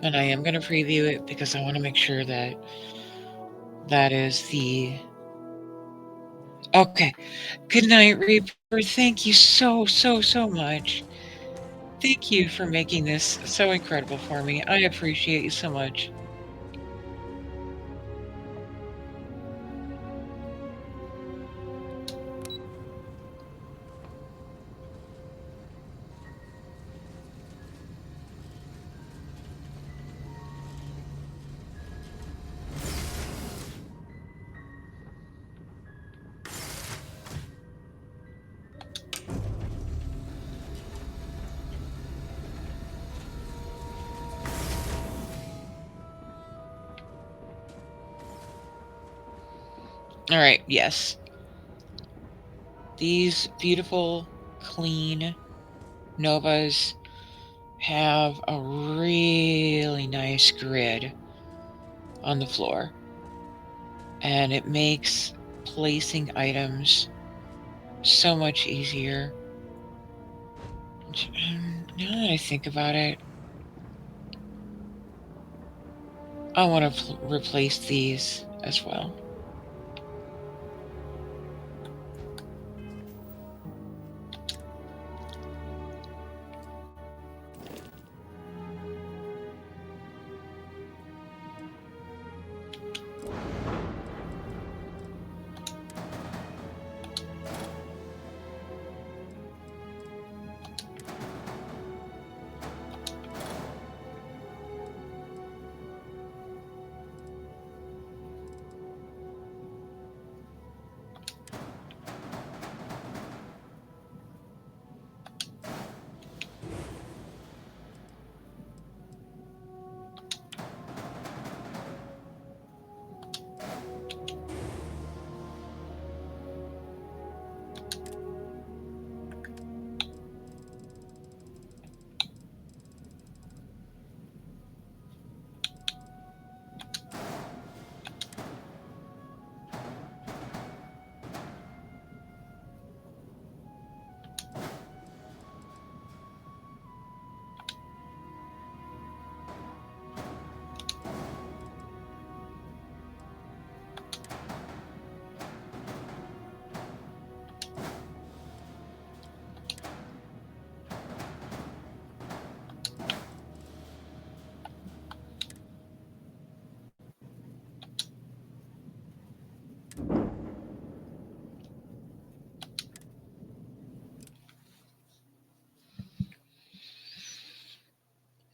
And I am going to preview it because I want to make sure that that is the... Okay. Good night, Reaper. Thank you so much. Thank you for making this so incredible for me. I appreciate you so much. All right, yes. These beautiful, clean Novas have a really nice grid on the floor, and it makes placing items so much easier. Now that I think about it, I want to replace these as well.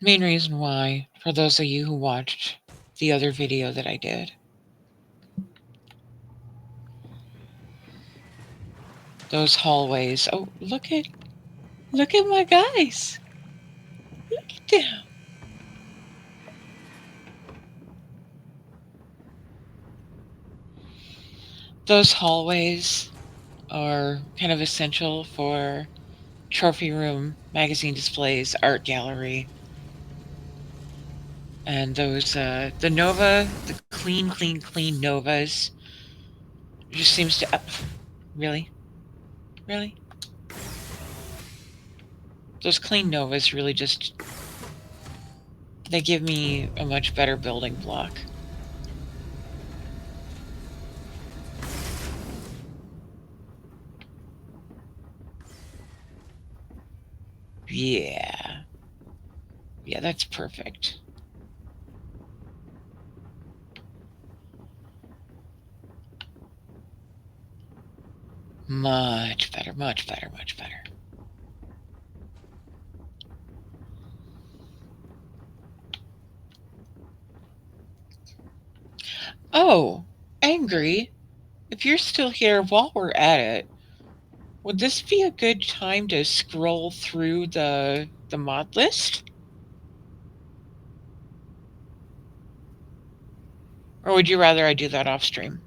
Main reason why, for those of you who watched the other video that I did, those hallways. Oh, look at my guys. Look at them. Those hallways are kind of essential for trophy room, magazine displays, art gallery, and those the Nova, the clean Novas just seems to really. Those clean Novas really just, they give me a much better building block. Yeah, that's perfect. Much better. Oh, Angry, if you're still here while we're at it, would this be a good time to scroll through the mod list? Or would you rather I do that off stream?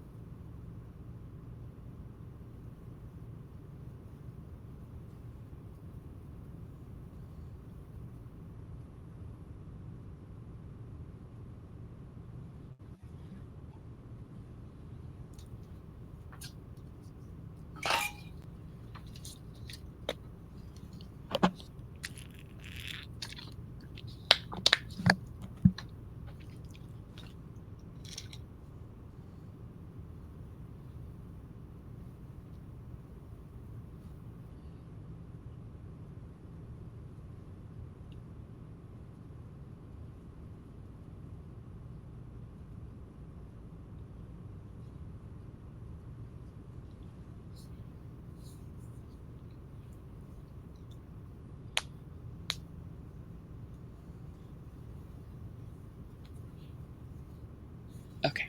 Okay.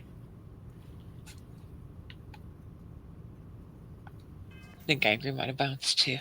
I think Angry might have bounced too.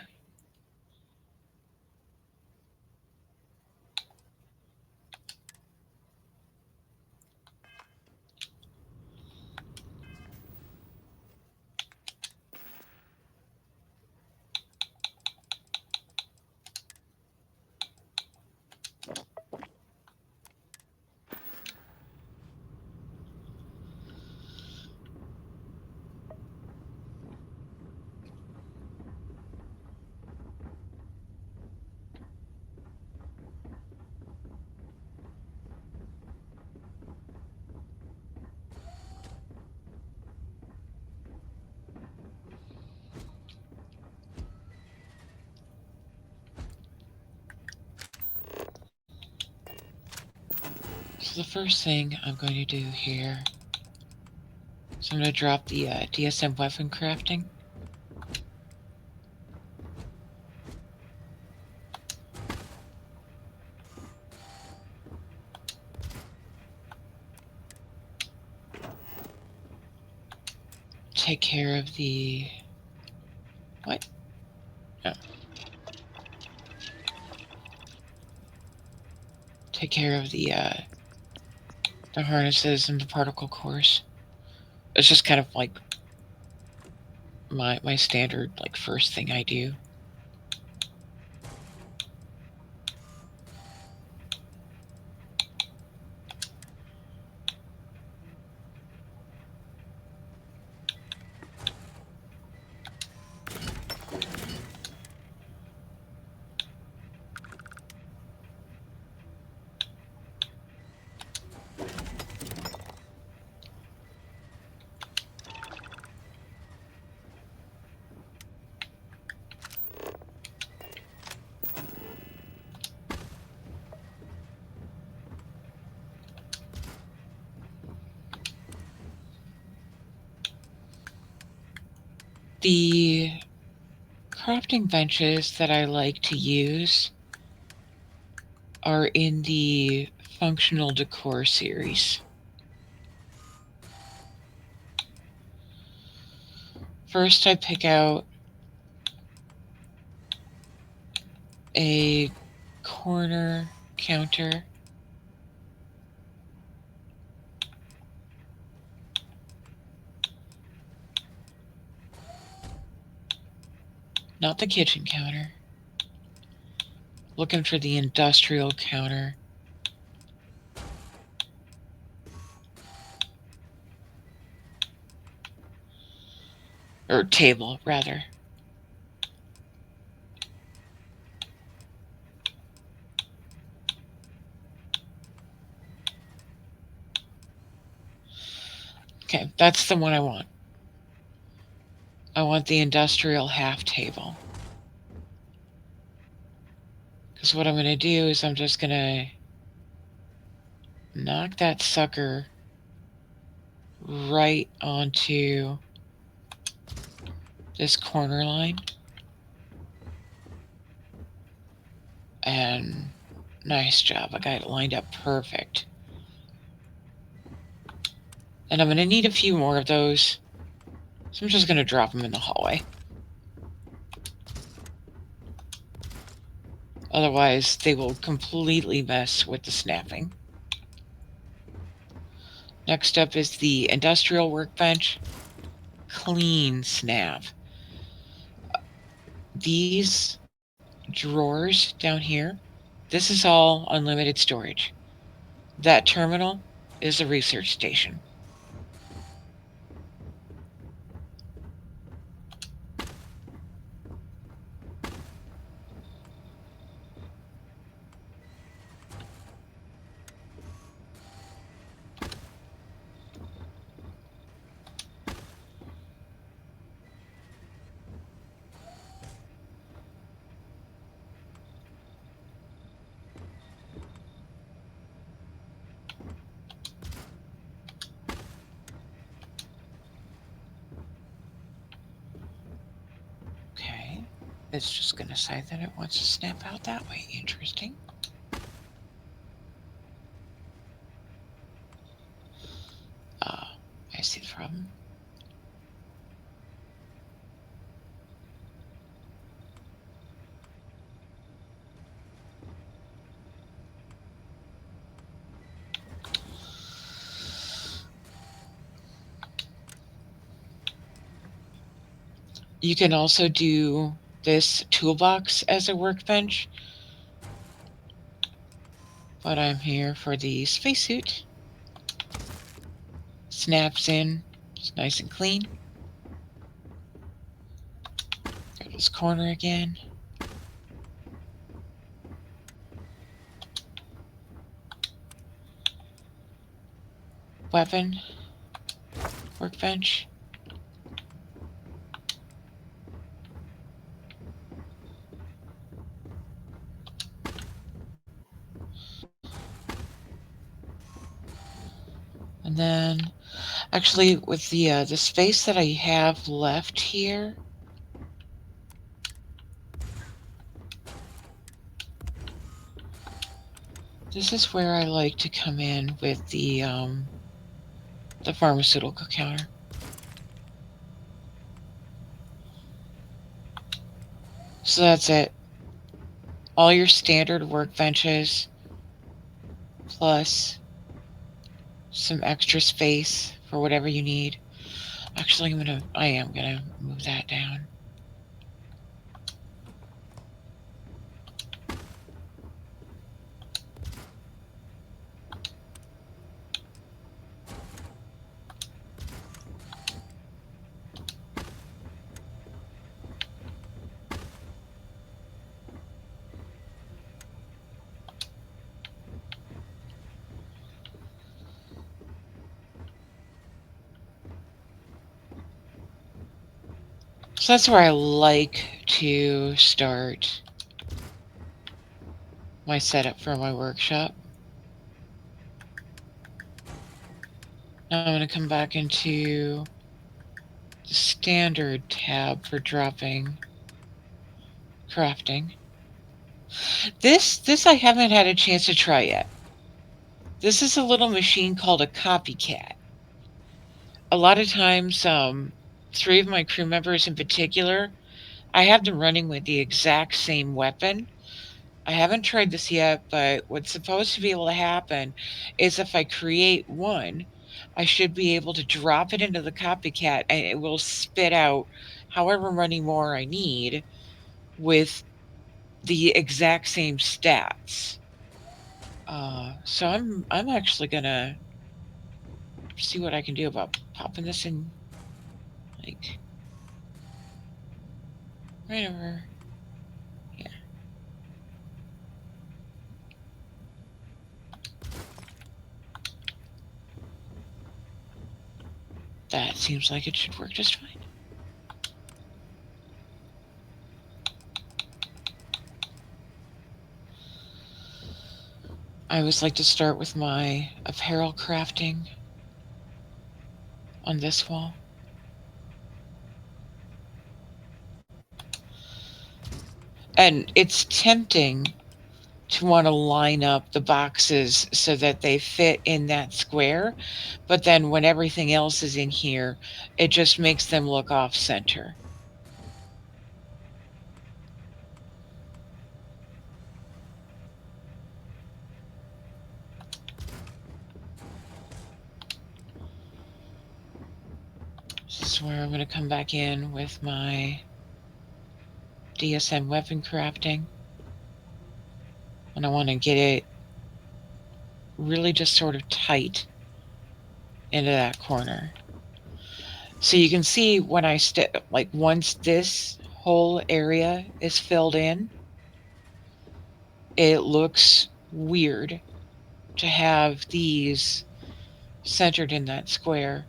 So the first thing I'm going to do here is I'm going to drop the DSM weapon crafting. Take care of the... What? No. Take care of the harnesses and the particle cores. It's just kind of like my standard like first thing I do. The crafting benches that I like to use are in the functional decor series. First, I pick out a corner counter. Not the kitchen counter. Looking for the industrial counter. Or table, rather. Okay, that's the one I want. I want the industrial half table. Because what I'm going to do is I'm just going to knock that sucker right onto this corner line. And nice job. I got it lined up perfect. And I'm going to need a few more of those. So I'm just going to drop them in the hallway. Otherwise, they will completely mess with the snapping. Next up is the industrial workbench. Clean snap. These drawers down here, this is all unlimited storage. That terminal is a research station. Okay, it's just going to say that it wants to snap out that way. Interesting. I see the problem. You can also do this toolbox as a workbench, but I'm here for the spacesuit. Snaps in, it's nice and clean. Go to this corner again. Weapon, workbench. And then, actually, with the space that I have left here, this is where I like to come in with the pharmaceutical counter. So that's it. All your standard workbenches, plus some extra space for whatever you need. Actually, I am gonna move that down. So that's where I like to start my setup for my workshop. Now I'm going to come back into the standard tab for dropping crafting. This I haven't had a chance to try yet. This is a little machine called a copycat. A lot of times, 3 of my crew members in particular, I have them running with the exact same weapon. I haven't tried this yet, but what's supposed to be able to happen is if I create one, I should be able to drop it into the copycat and it will spit out however many more I need with the exact same stats. So I'm actually gonna see what I can do about popping this in, like, right over here. That seems like it should work just fine. I always like to start with my apparel crafting on this wall. And it's tempting to want to line up the boxes so that they fit in that square. But then when everything else is in here, it just makes them look off center. This is where I'm going to come back in with my DSM weapon crafting. And I want to get it really just sort of tight into that corner. So you can see when I like once this whole area is filled in, it looks weird to have these centered in that square.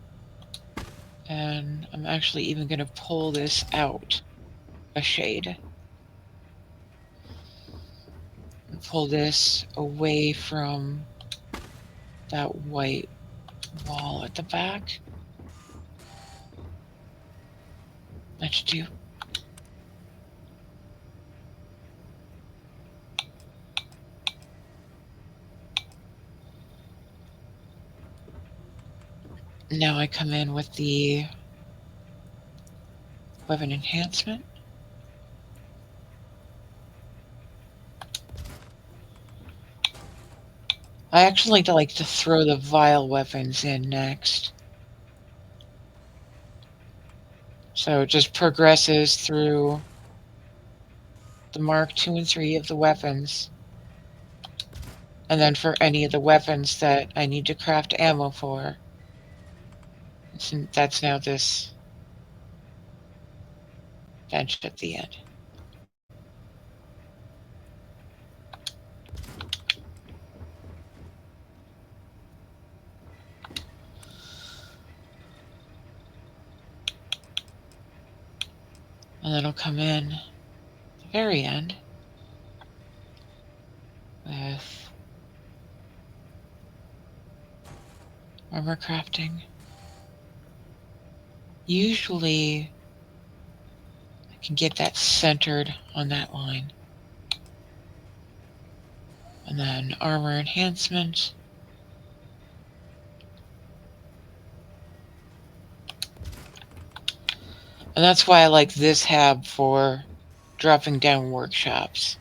And I'm actually even going to pull this out a shade. And pull this away from that white wall at the back. That should do. Now I come in with the weapon enhancement. I actually like to throw the vial weapons in next. So it just progresses through the Mark 2 and 3 of the weapons. And then for any of the weapons that I need to craft ammo for, that's now this bench at the end. And then I'll come in at the very end with armor crafting. Usually I can get that centered on that line. And then armor enhancement. And that's why I like this hab for dropping down workshops.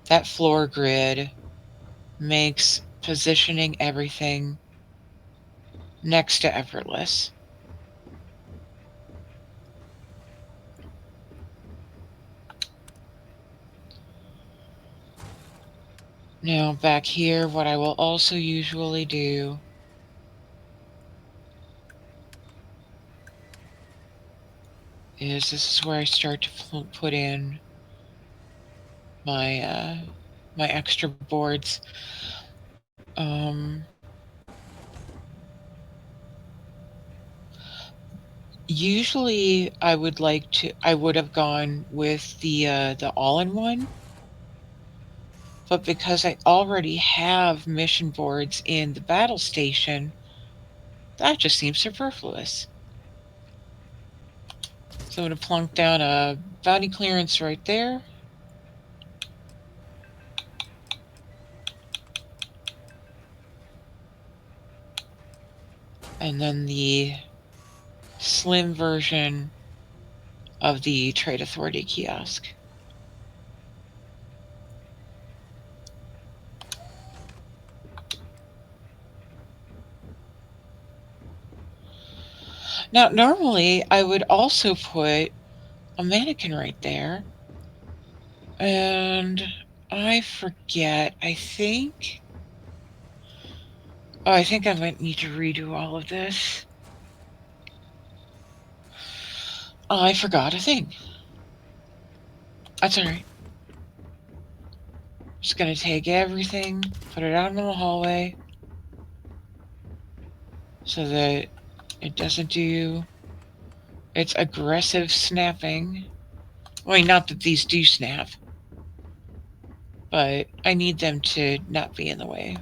That floor grid makes positioning everything next to effortless. Now back here, what I will also usually do is this is where I start to put in my my extra boards. Usually I would have gone with the all-in-one, but because I already have mission boards in the battle station, that just seems superfluous. So I'm going to plunk down a bounty clearance right there. And then the slim version of the Trade Authority kiosk. Now, normally I would also put a mannequin right there. And I forget, I think I might need to redo all of this. I forgot a thing. That's alright. Just gonna take everything, put it out in the hallway, so that it doesn't do its aggressive snapping. I mean, not that these do snap, but I need them to not be in the way.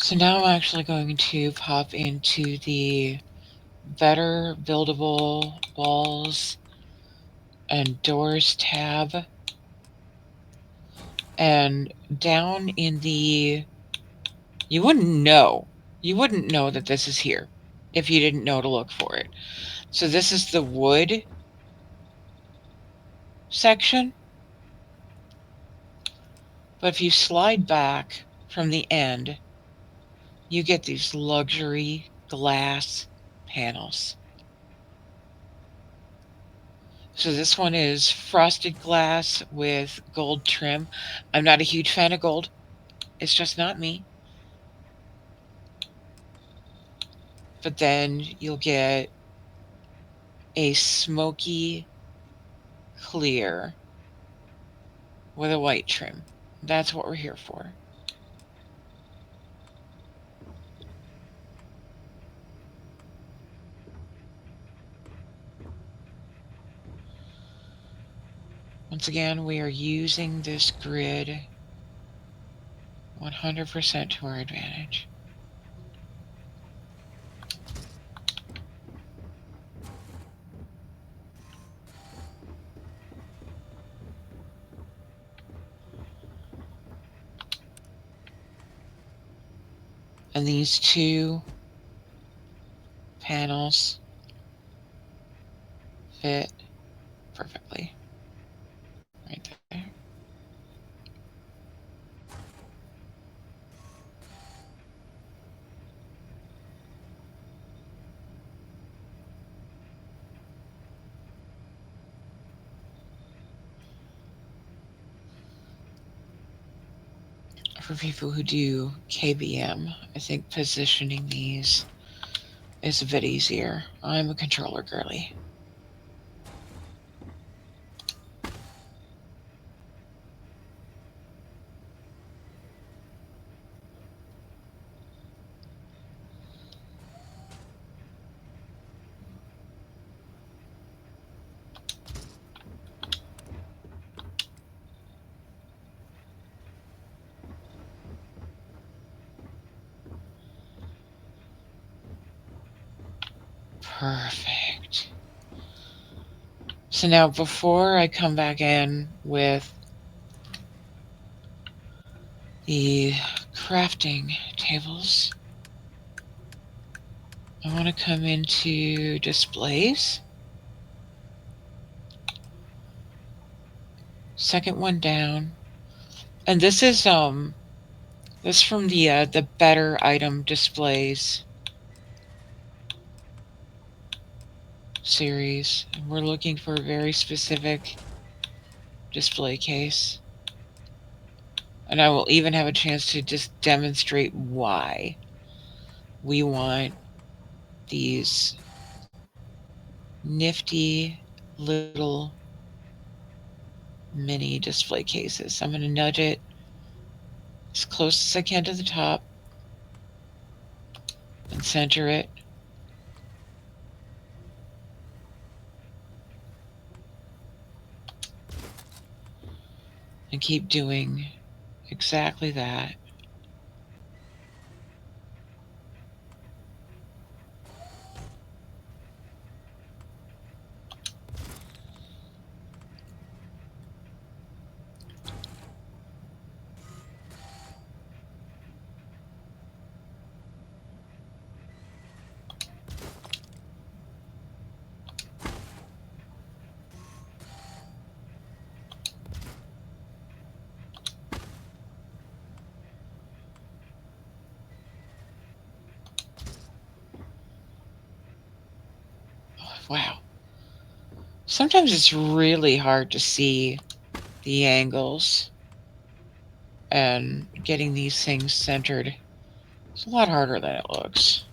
So now I'm actually going to pop into the better buildable walls and doors tab, and down in the, you wouldn't know that this is here if you didn't know to look for it. So this is the wood section, but if you slide back from the end, you get these luxury glass panels. So this one is frosted glass with gold trim. I'm not a huge fan of gold. It's just not me. But then you'll get a smoky clear with a white trim. That's what we're here for. Once again, we are using this grid 100% to our advantage. And these two panels fit perfectly right there. For people who do KBM, I think positioning these is a bit easier. I'm a controller girly. Perfect. So now before I come back in with the crafting tables, I want to come into displays. Second one down. And this is from the better item displays series. We're looking for a very specific display case. And I will even have a chance to just demonstrate why we want these nifty little mini display cases. I'm going to nudge it as close as I can to the top and center it. And keep doing exactly that. Wow. Sometimes it's really hard to see the angles, and getting these things centered is a lot harder than it looks.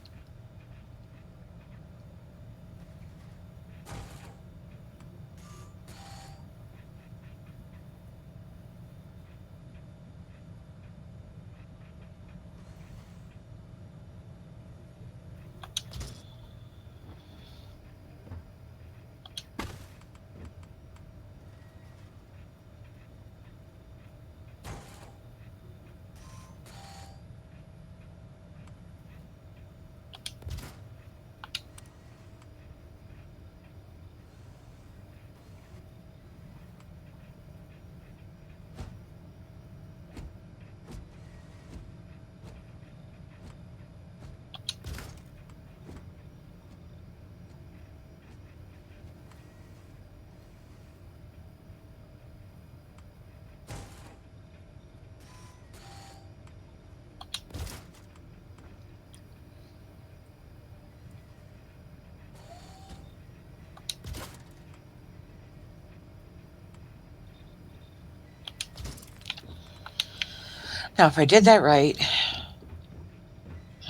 Now, if I did that right,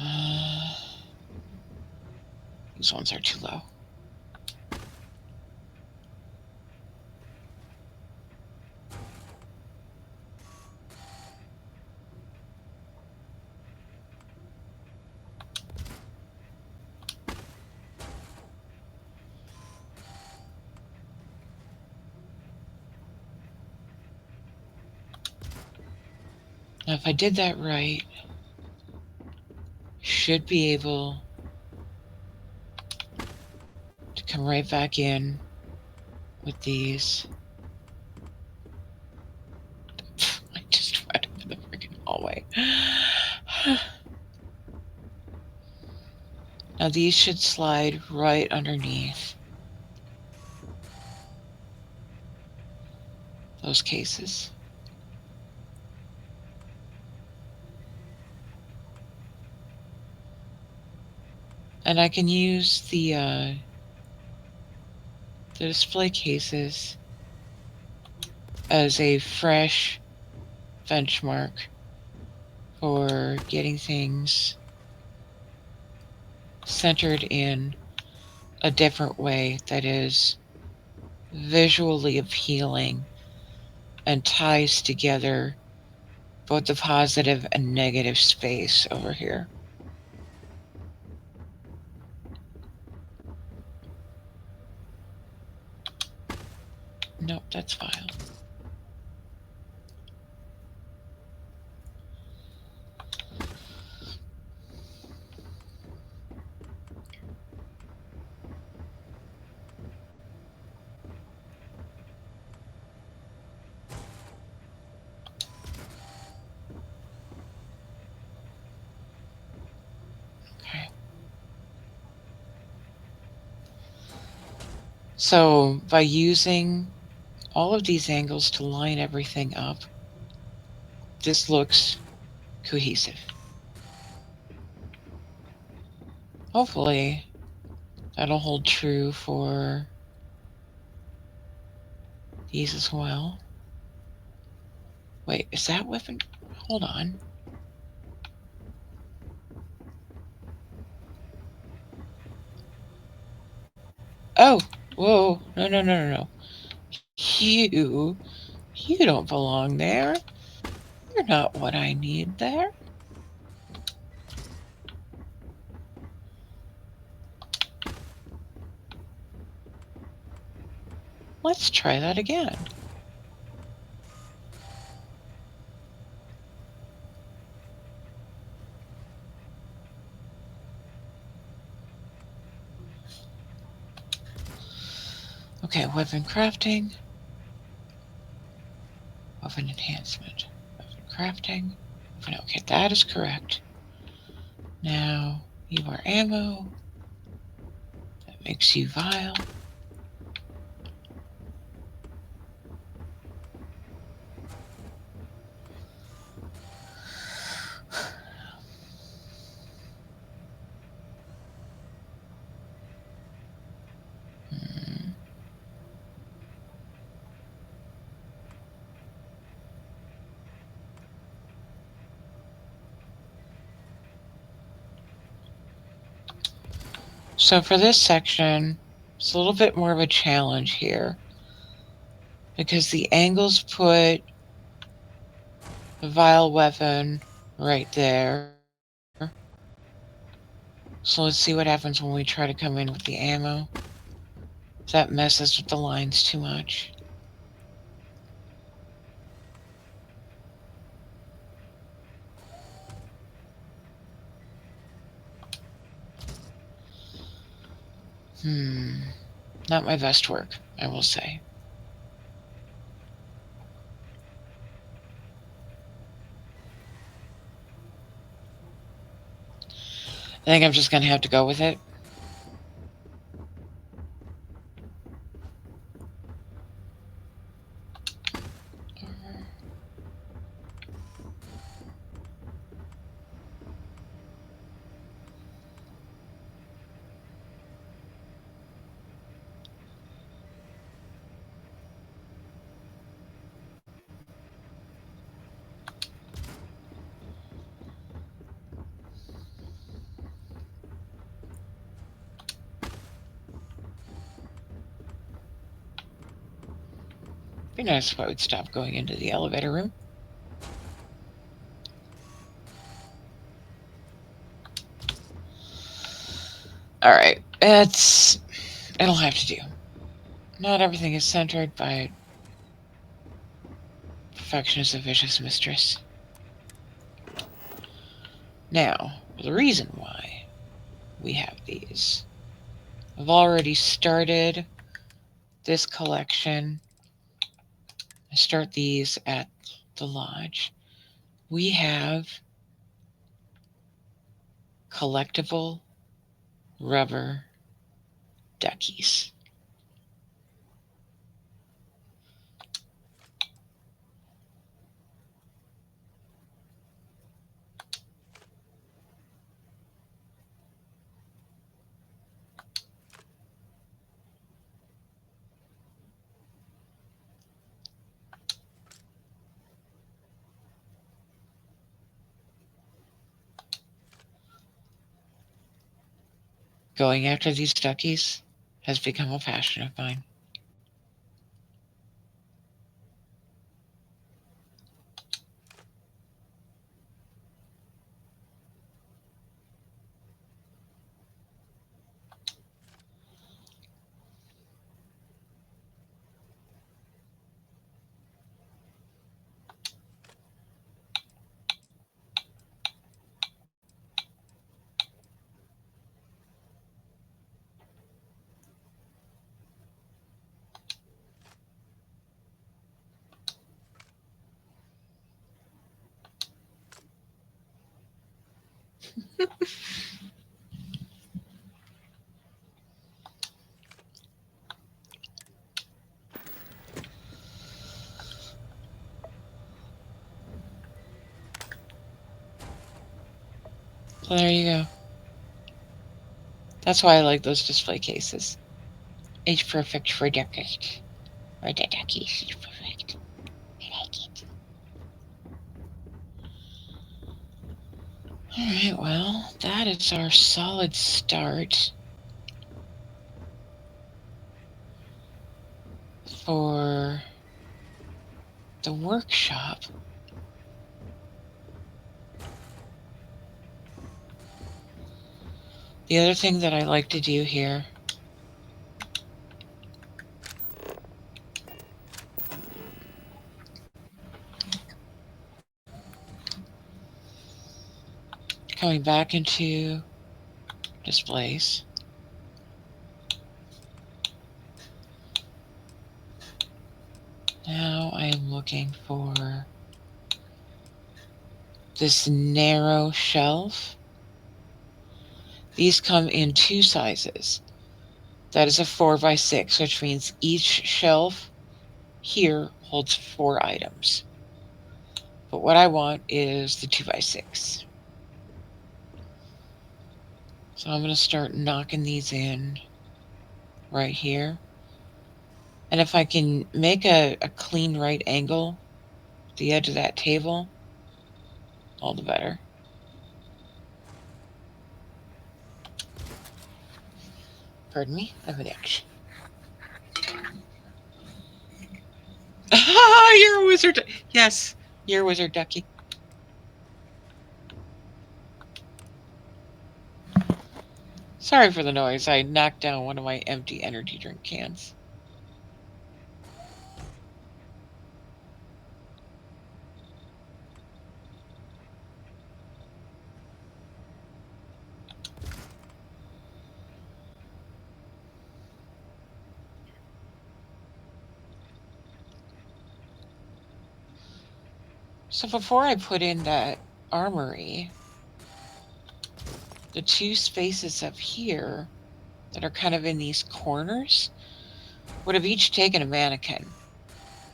uh, these ones are too low. Now, if I did that right, should be able to come right back in with these. I just went up in the freaking hallway. Now these should slide right underneath those cases. And I can use the display cases as a fresh benchmark for getting things centered in a different way that is visually appealing and ties together both the positive and negative space over here. Nope, that's file. Okay. So by using all of these angles to line everything up, this looks cohesive. Hopefully that'll hold true for these as well. Wait, is that weapon? Hold on. Oh, whoa, no. You, you don't belong there. You're not what I need there. Let's try that again. Okay, weapon crafting. Weapon enhancement. Weapon crafting. Okay, that is correct. Now, you are ammo. That makes you vile. So for this section, it's a little bit more of a challenge here because the angles put the vile weapon right there. So let's see what happens when we try to come in with the ammo. That messes with the lines too much. Not my best work, I will say. I think I'm just going to have to go with it. Be nice if I would stop going into the elevator room. Alright, it'll have to do. Not everything is centered, but perfection is a vicious mistress. Now, the reason why we have these. I've already started this collection. I start these at the lodge. We have collectible rubber duckies. Going after these duckies has become a passion of mine. So there you go. That's why I like those display cases. It's perfect for duckies. Or the duckies is perfect. I like it. Alright, well, that is our solid start for the workshop. The other thing that I like to do here coming back into displays. Now I am looking for this narrow shelf. These come in two sizes. That is a 4x6, which means each shelf here holds 4 items. But what I want is the 2x6. So I'm going to start knocking these in right here. And if I can make a clean right angle at the edge of that table, all the better. Pardon me, I have an itch. You're a wizard. Yes, you're a wizard, Ducky. Sorry for the noise. I knocked down one of my empty energy drink cans. So before I put in that armory, the 2 spaces up here that are kind of in these corners would have each taken a mannequin.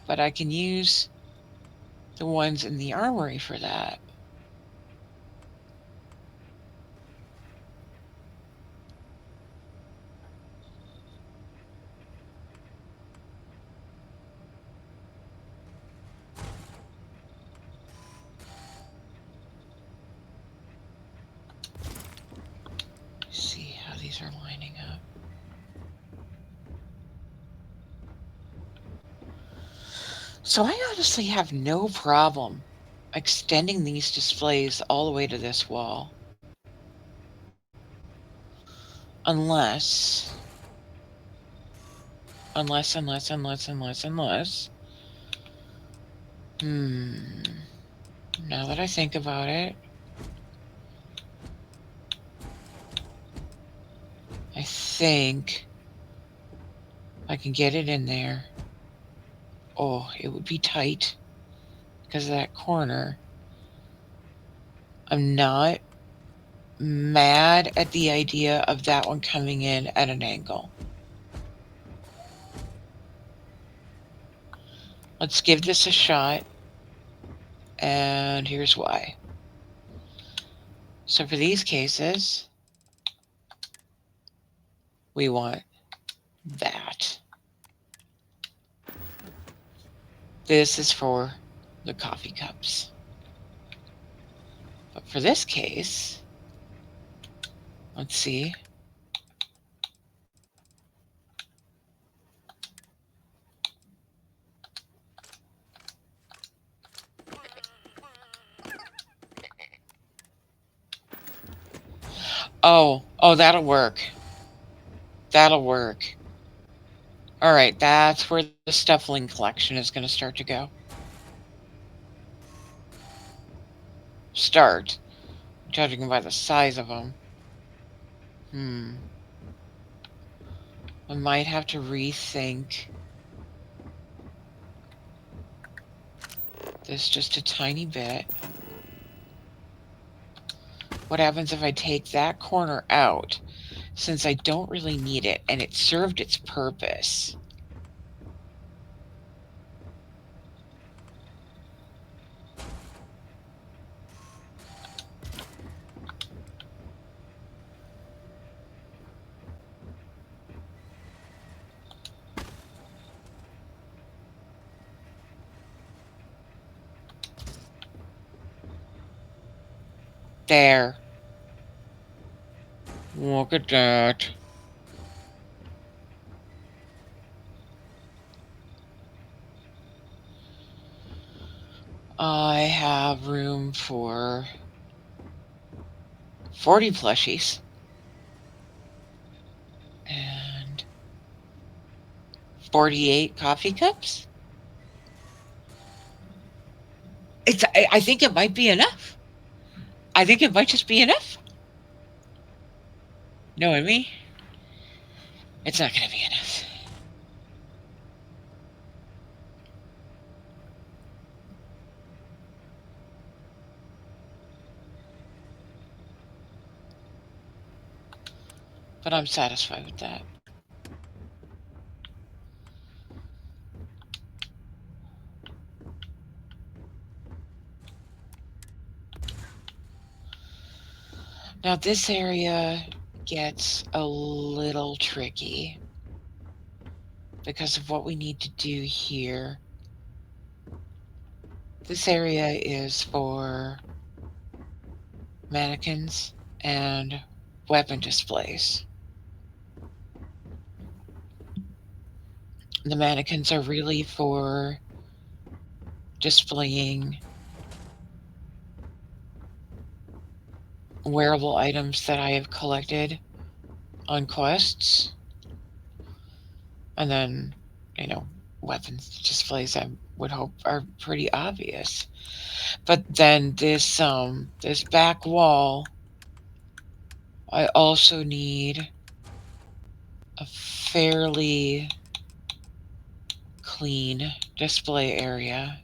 But I can use the ones in the armory for that. See how these are lining up. So I honestly have no problem extending these displays all the way to this wall. Unless, unless. Hmm. Now that I think about it, I think I can get it in there. Oh, it would be tight because of that corner. I'm not mad at the idea of that one coming in at an angle. Let's give this a shot, and here's why. So for these cases, we want that. This is for the coffee cups. But for this case, let's see. Oh, that'll work. That'll work. All right, that's where the stuffling collection is going to start to go. Start, judging by the size of them. I might have to rethink this just a tiny bit. What happens if I take that corner out, since I don't really need it and it served its purpose? There. Look at that. I have room for 40 plushies. And 48 coffee cups? I think it might be enough. I think it might just be enough. Knowing me, it's not going to be enough. But I'm satisfied with that. Now this area gets a little tricky because of what we need to do here. This area is for mannequins and weapon displays. The mannequins are really for displaying wearable items that I have collected on quests. And then, weapons displays I would hope are pretty obvious. But then this back wall, I also need a fairly clean display area.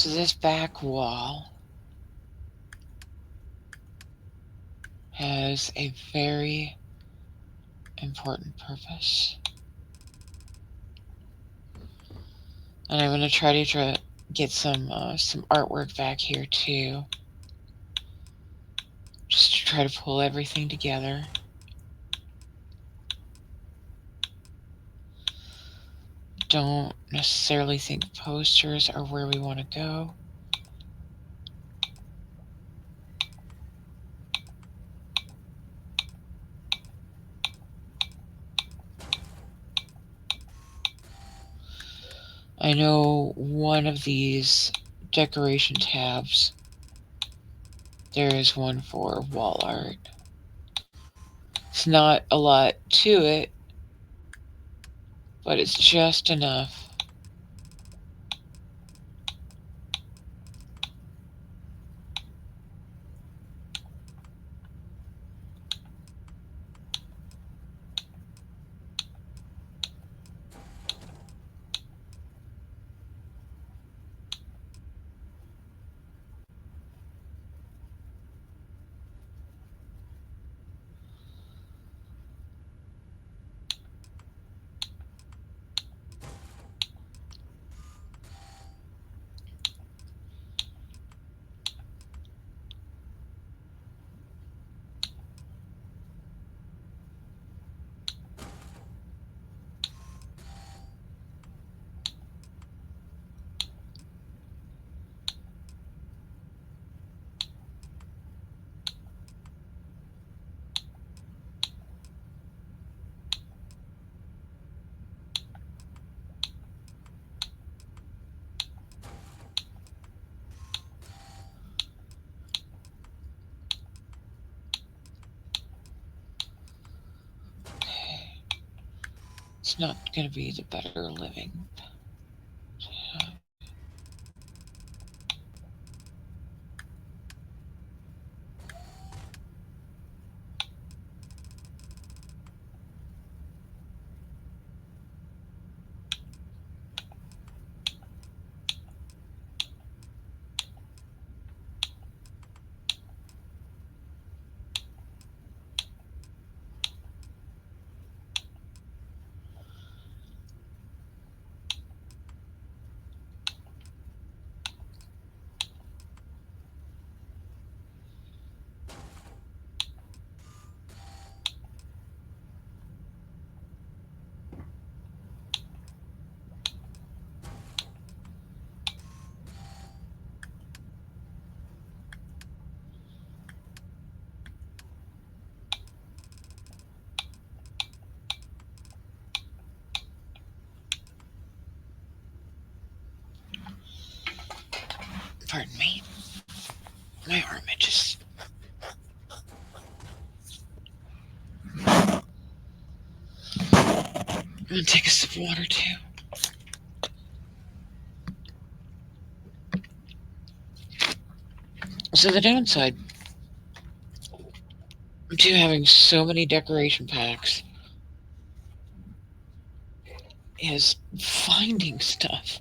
So this back wall has a very important purpose. And I'm going to try to get some artwork back here too, just to try to pull everything together. Don't necessarily think posters are where we want to go. I know one of these decoration tabs, there is one for wall art. It's not a lot to it, but it's just enough. It's not going to be the better living. Pardon me. My arm itches. I'm going to take a sip of water too. So the downside to having so many decoration packs is finding stuff.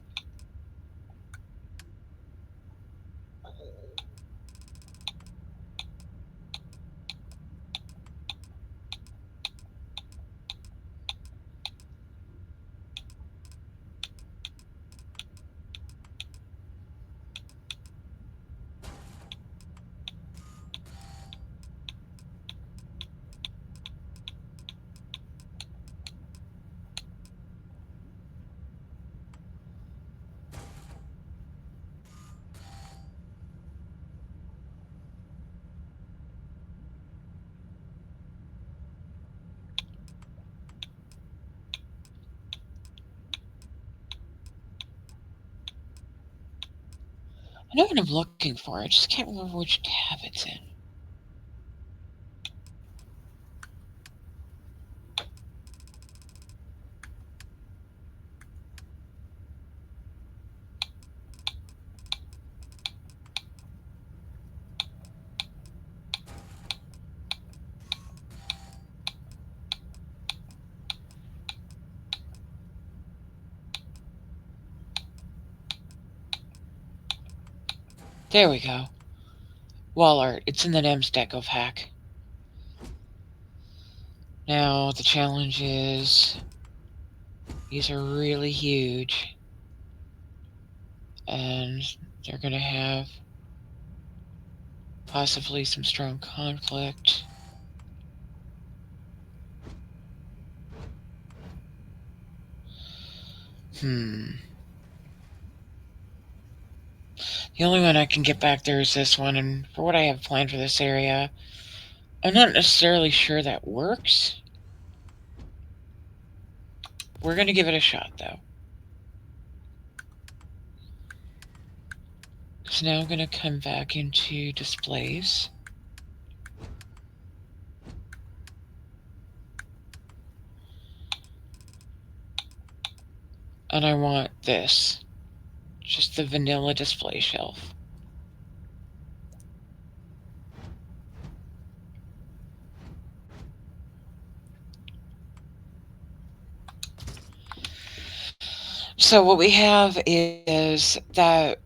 I know what I'm looking for. I just can't remember which tab it's in. There we go. Wall art. It's in the NEMS deco pack. Now the challenge is these are really huge, and they're going to have possibly some strong conflict. The only one I can get back there is this one, and for what I have planned for this area, I'm not necessarily sure that works. We're going to give it a shot, though. So now I'm going to come back into displays. And I want this. Just the vanilla display shelf. So what we have is that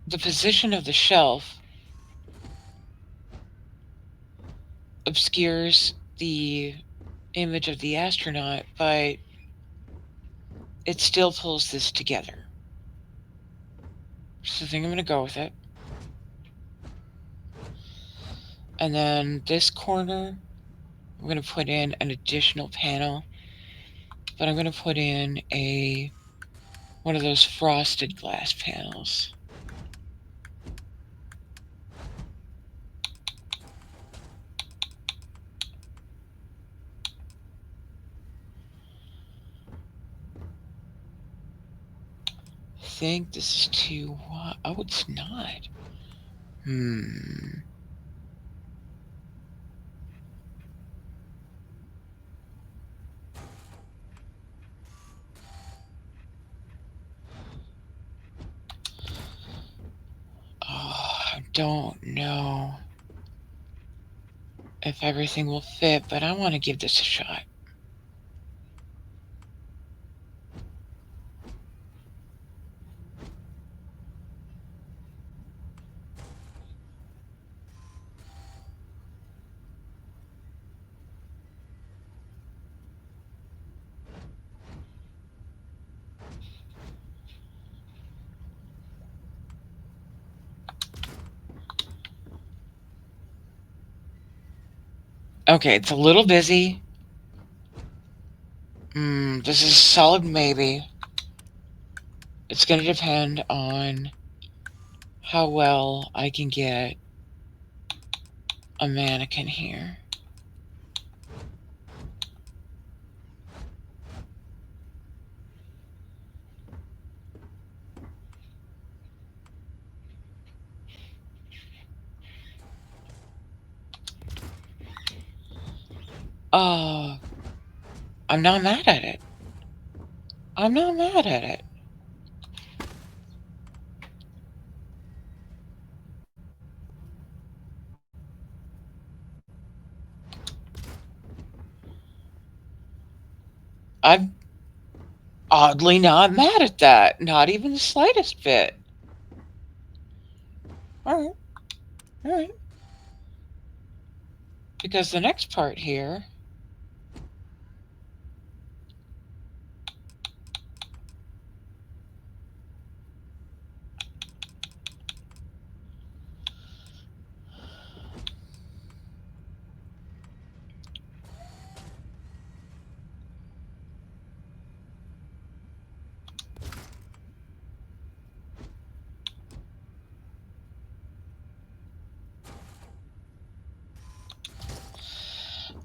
the position of the shelf obscures the image of the astronaut, but it still pulls this together. So I think I'm going to go with it. And then this corner, I'm going to put in an additional panel, but I'm going to put in one of those frosted glass panels. I think this is too wide. Oh, it's not. Oh, I don't know if everything will fit, but I want to give this a shot. Okay, it's a little busy. This is a solid maybe. It's going to depend on how well I can get a mannequin here. Oh, I'm not mad at it. I'm not mad at it. I'm oddly not mad at that. Not even the slightest bit. Alright. Alright. Because the next part here.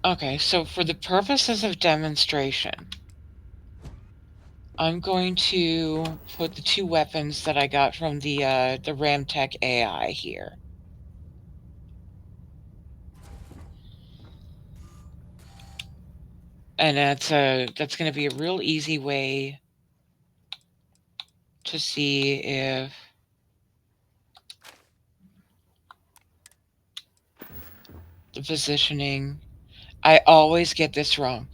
Okay, so for the purposes of demonstration, I'm going to put the two weapons that I got from the Ramtech AI here. And that's going to be a real easy way to see if the positioning. I always get this wrong.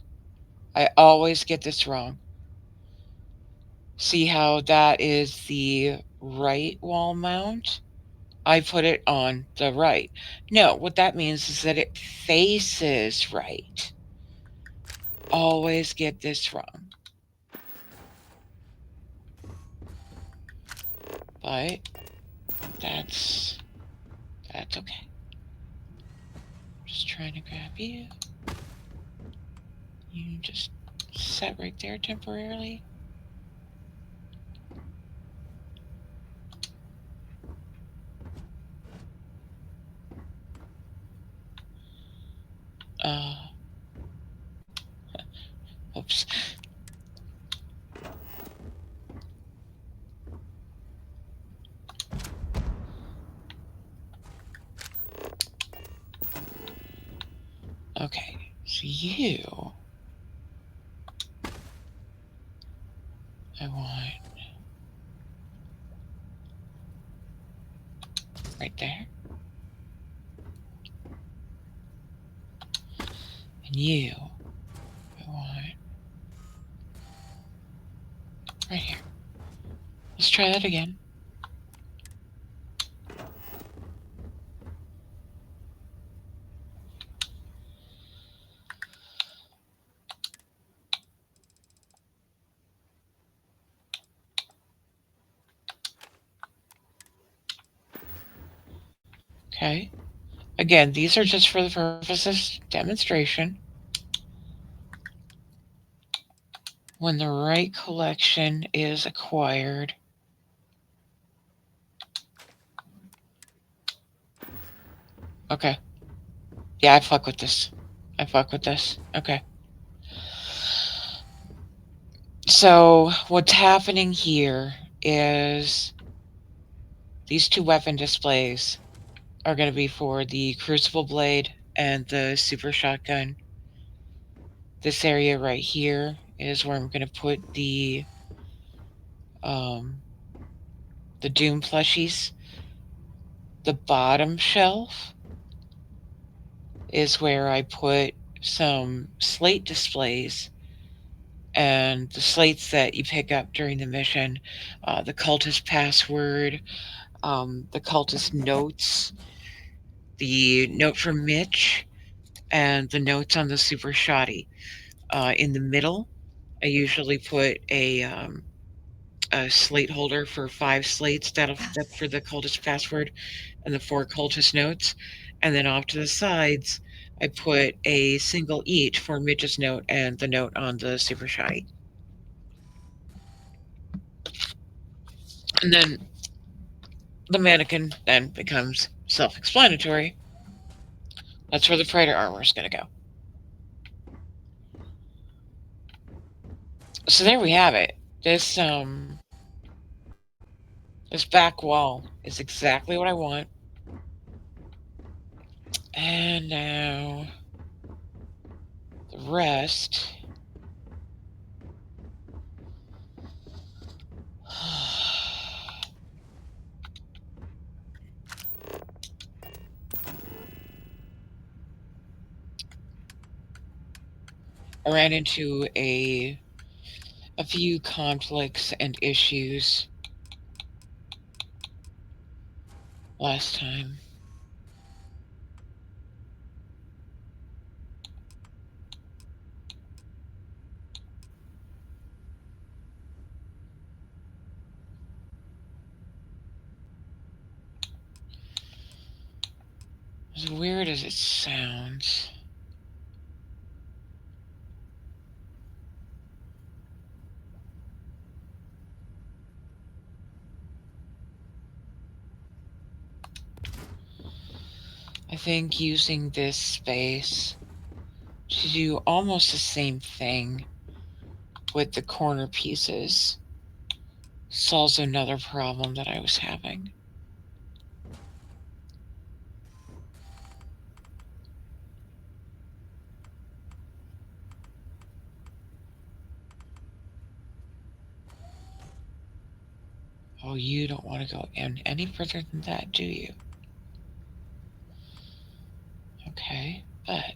See how that is the right wall mount? I put it on the right. No, what that means is that it faces right. Always get this wrong. But that's okay. Just trying to grab you. You just set right there temporarily. Uh, oops. Okay, so you, I want right there. And you, I want right here. Let's try that again. Okay. Again, these are just for the purposes of demonstration. When the right collection is acquired, okay. Yeah, I fuck with this. Okay. So what's happening here is these two weapon displays are going to be for the Crucible Blade and the Super Shotgun. This area right here is where I'm going to put the Doom plushies. The bottom shelf is where I put some slate displays and the slates that you pick up during the mission, the cultist password, the cultist notes, the note from Mitch, and the notes on the super shoddy. In the middle, I usually put a slate holder for 5 slates that's for the cultist password and the 4 cultist notes. And then off to the sides, I put a single each for Mitch's note and the note on the super shoddy. And then the mannequin then becomes self-explanatory. That's where the Praetor armor is going to go. So there we have it. This this back wall is exactly what I want. And now the rest. I ran into a few conflicts and issues last time. As weird as it sounds, I think using this space to do almost the same thing with the corner pieces solves another problem that I was having. Oh, you don't want to go any further than that, do you? Okay, but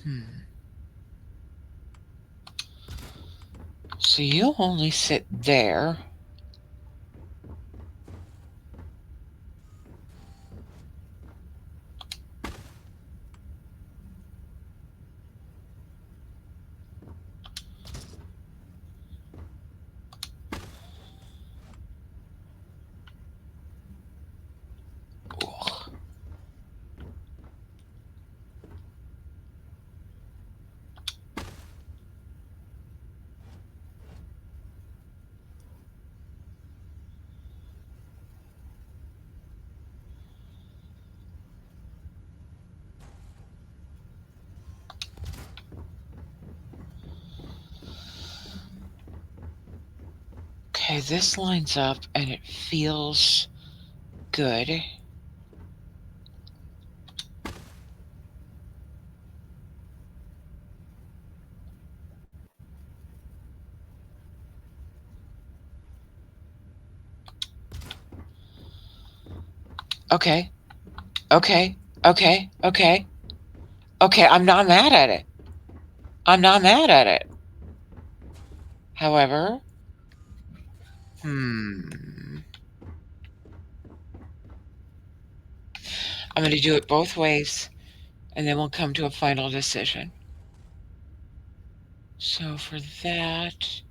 Hmm. So you'll only sit there. Ugh. Okay, this lines up and it feels good. Okay, okay, okay, okay, okay, I'm not mad at it. I'm not mad at it. However, I'm going to do it both ways, and then we'll come to a final decision. So for that,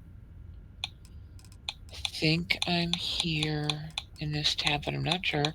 I think I'm here in this tab, but I'm not sure.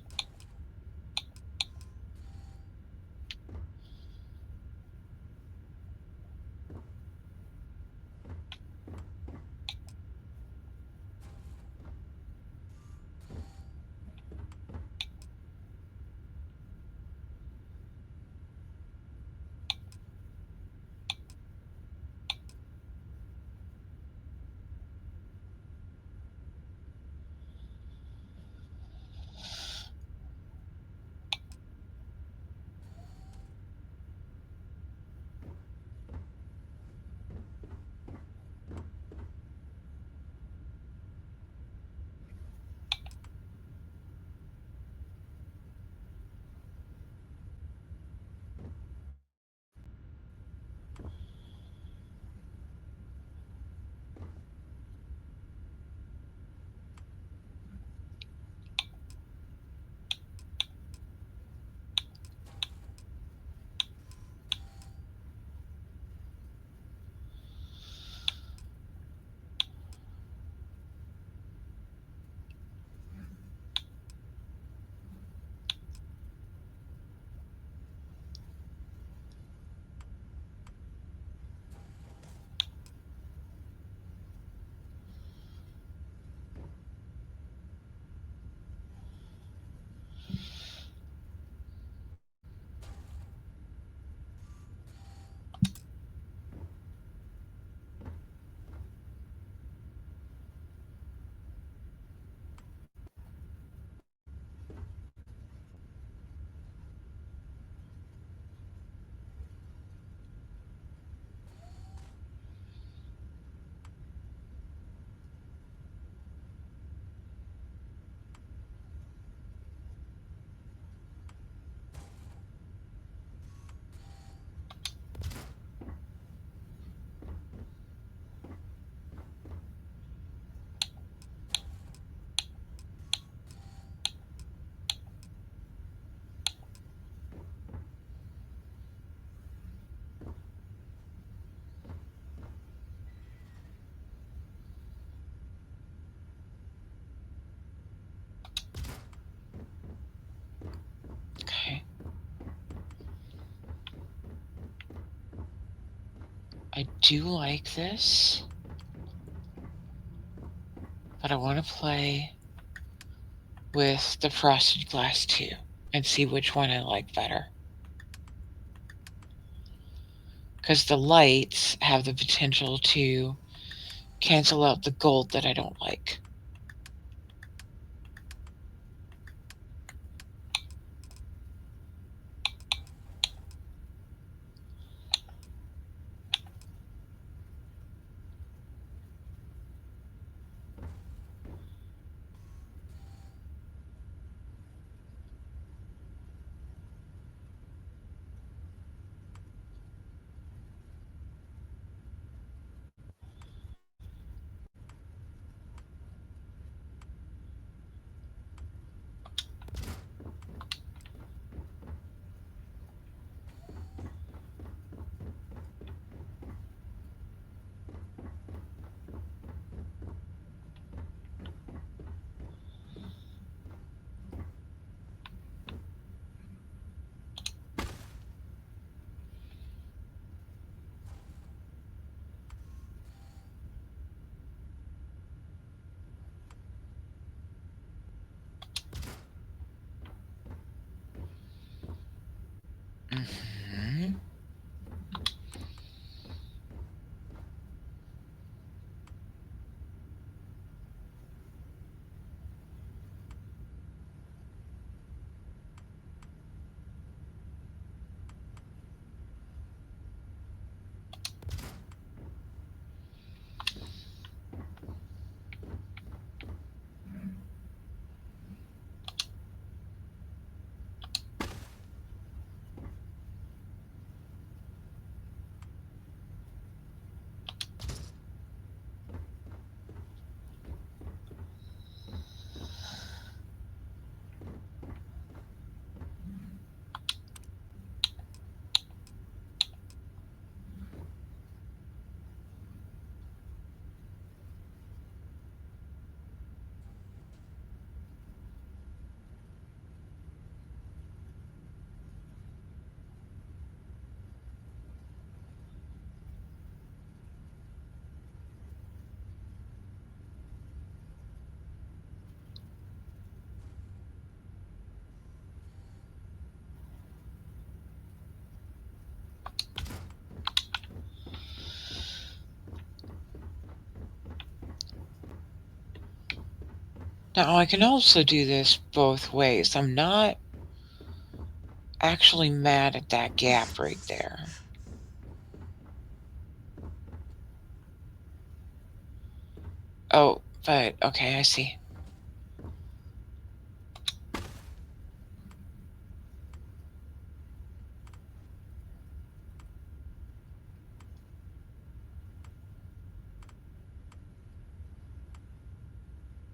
Okay. I do like this, but I want to play with the frosted glass too and see which one I like better. Because the lights have the potential to cancel out the gold that I don't like. Now I can also do this both ways. I'm not actually mad at that gap right there. Oh, but okay, I see.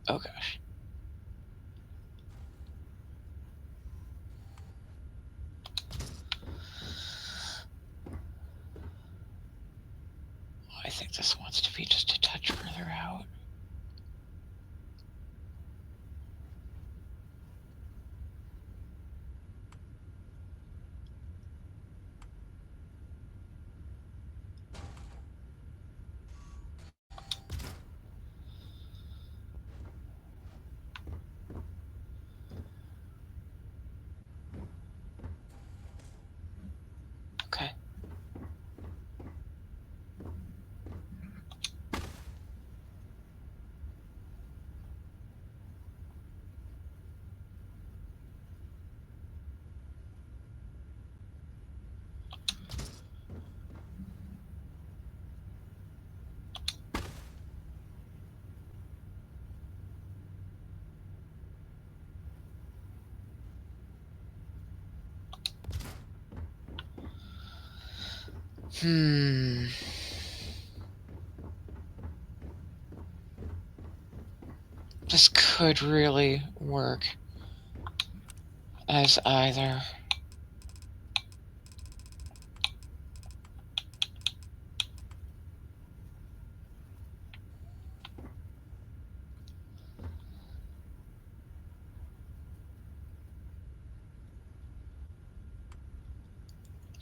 Oh gosh. I think this wants to be just a touch further out. Okay. Hmm. This could really work as either.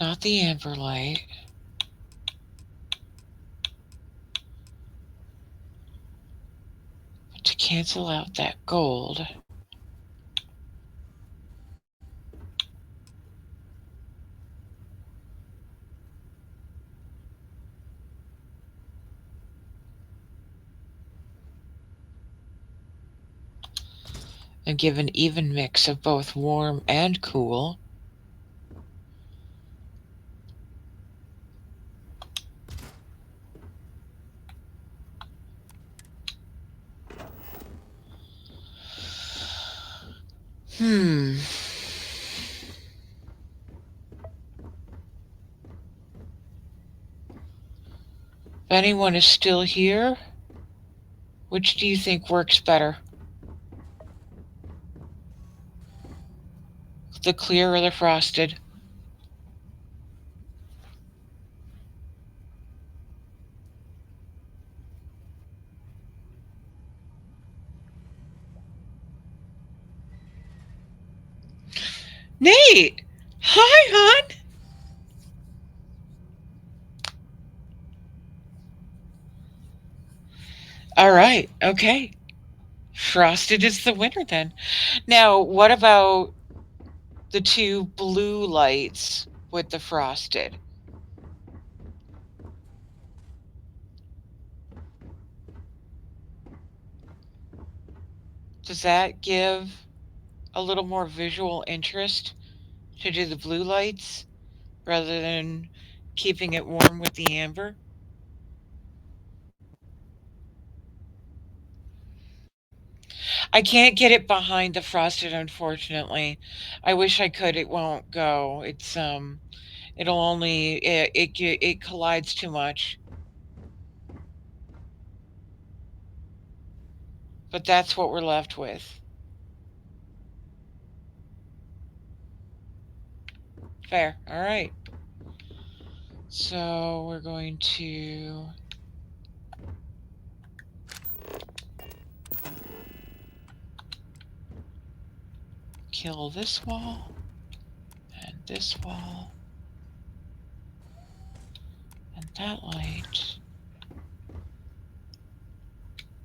Not the amber light. But to cancel out that gold. And give an even mix of both warm and cool. Hmm. If anyone is still here, which do you think works better? The clear or the frosted? Nate! Hi, hon! All right, okay. Frosted is the winner then. Now, what about the two blue lights with the frosted? Does that give a little more visual interest to do the blue lights rather than keeping it warm with the amber? I can't get it behind the frosted, unfortunately. I wish I could. It won't go. It'll only it collides too much. But that's what we're left with. Fair. All right. So we're going to kill this wall and this wall and that light.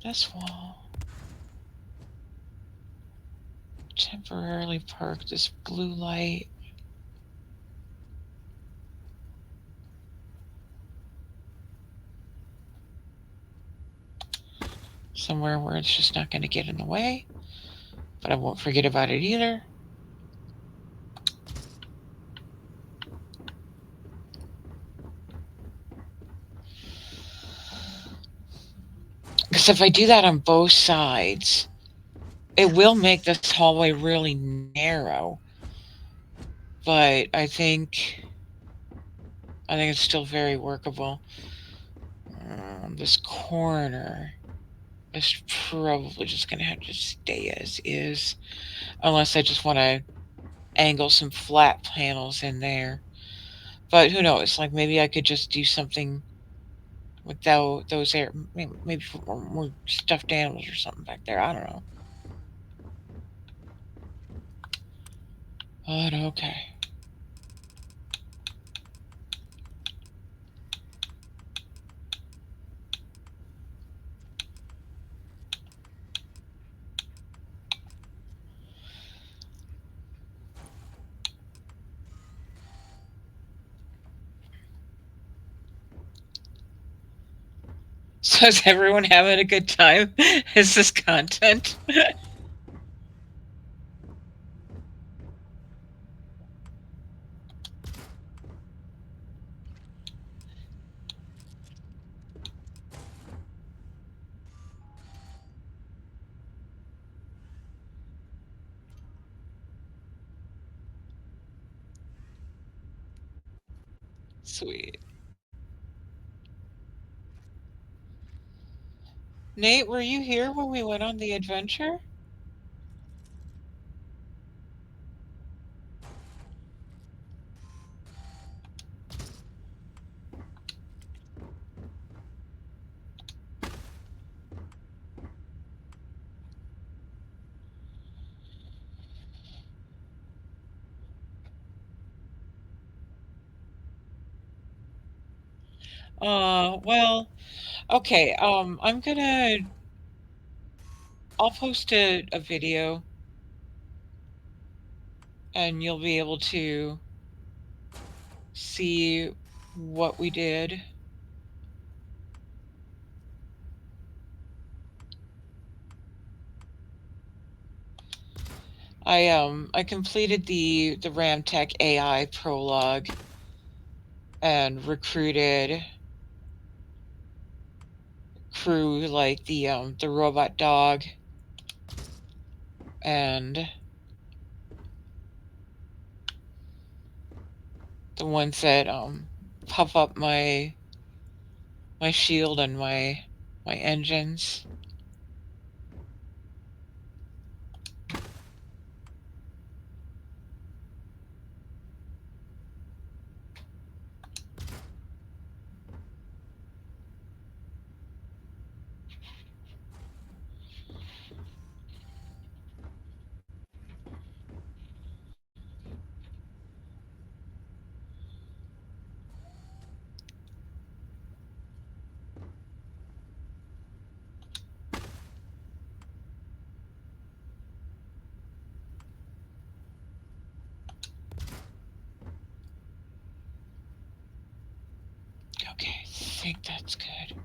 This wall. Temporarily perk this blue light. Somewhere where it's just not going to get in the way. but I won't forget about it either. Because if I do that on both sides, it will make this hallway really narrow. But I think it's still very workable. This corner is probably just going to have to stay as is, unless I just want to angle some flat panels in there. But who knows? Like maybe I could just do something without those air. Maybe put more stuffed animals or something back there. I don't know. But okay. So is everyone having a good time? Is this content? Sweet. Nate, were you here when we went on the adventure? Well, okay. I'll post a video and you'll be able to see what we did. I completed the Ramtech AI prologue and recruited crew like the robot dog and the ones that puff up my shield and my engines. Okay, I think that's good.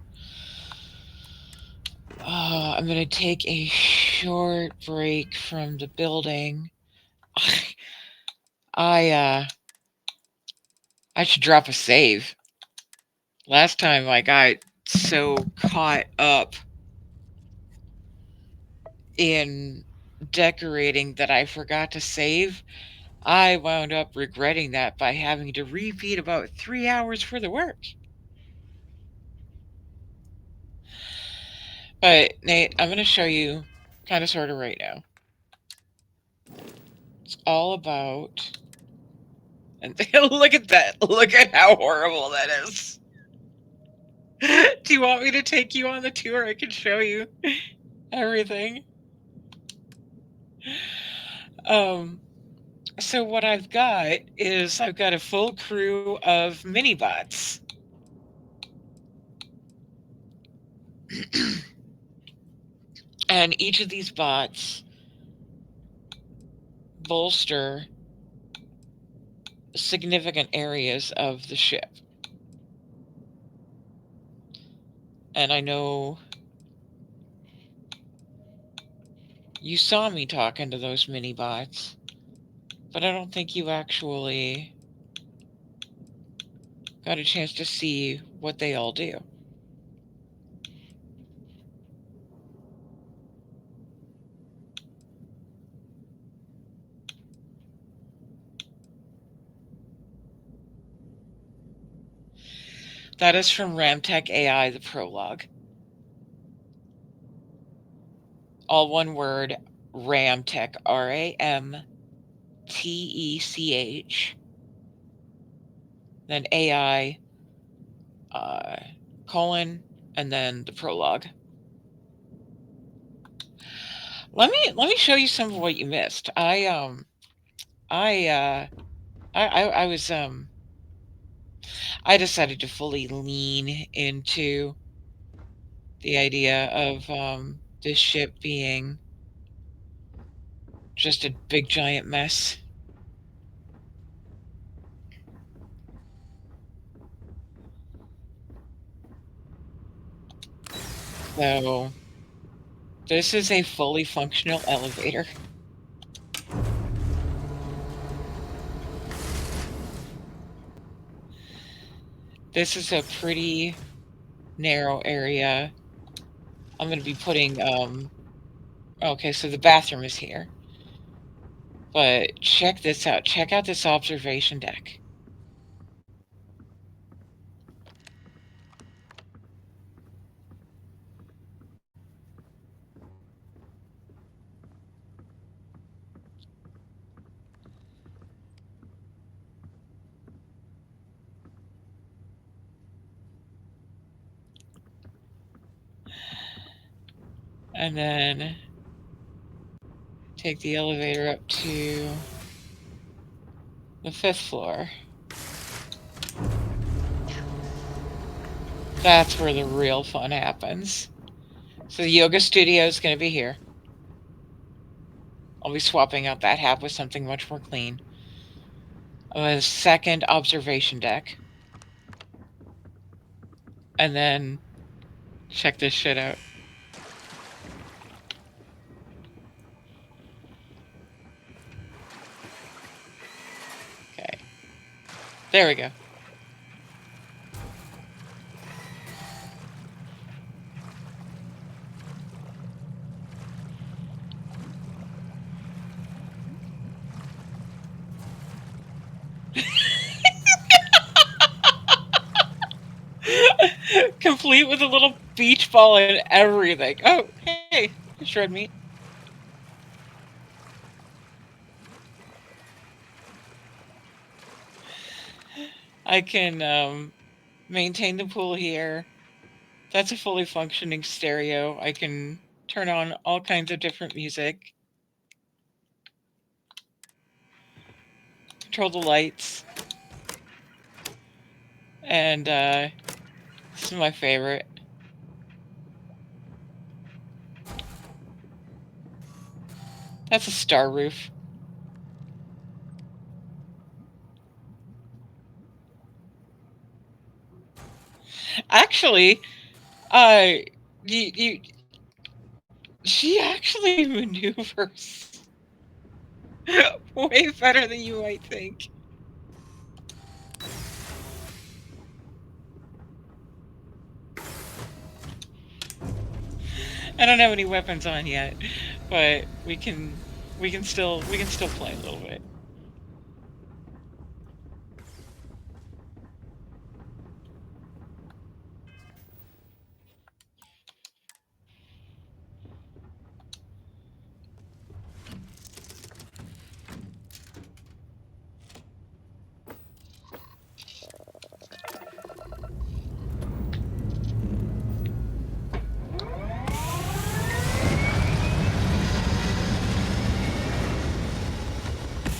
I'm gonna take a short break from the building. I I should drop a save. Last time I got so caught up in decorating that I forgot to save. I wound up regretting that by having to repeat about 3 hours for the work. But Nate, I'm gonna show you kind of sort of right now. It's all about and look at that. Look at how horrible that is. Do you want me to take you on the tour? I can show you everything. Um, so what I've got is I've got a full crew of mini bots. And each of these bots bolster significant areas of the ship. And I know You saw me talking to those mini bots, but I don't think you actually got a chance to see what they all do. That is from Ramtech AI, the prologue. All one word, Ramtech, Ramtech, then AI, colon, and then the prologue. Let me show you some of what you missed. I was I decided to fully lean into the idea of this ship being just a big giant mess. So this is a fully functional elevator. This is a pretty narrow area. I'm going to be putting, okay, so the bathroom is here. But check this out. Check out this observation deck. And then take the elevator up to the 5th floor. That's where the real fun happens. So the yoga studio is going to be here. I'll be swapping out that hab with something much more clean. A second observation deck. And then check this shit out. Okay. There we go. Complete with a little beach ball and everything. Oh, hey, shred meat. I can maintain the pool here. That's a fully functioning stereo. I can turn on all kinds of different music. Control the lights. And this is my favorite. That's a star roof. Actually, you she actually maneuvers way better than you might think. I don't have any weapons on yet, but we can still play a little bit.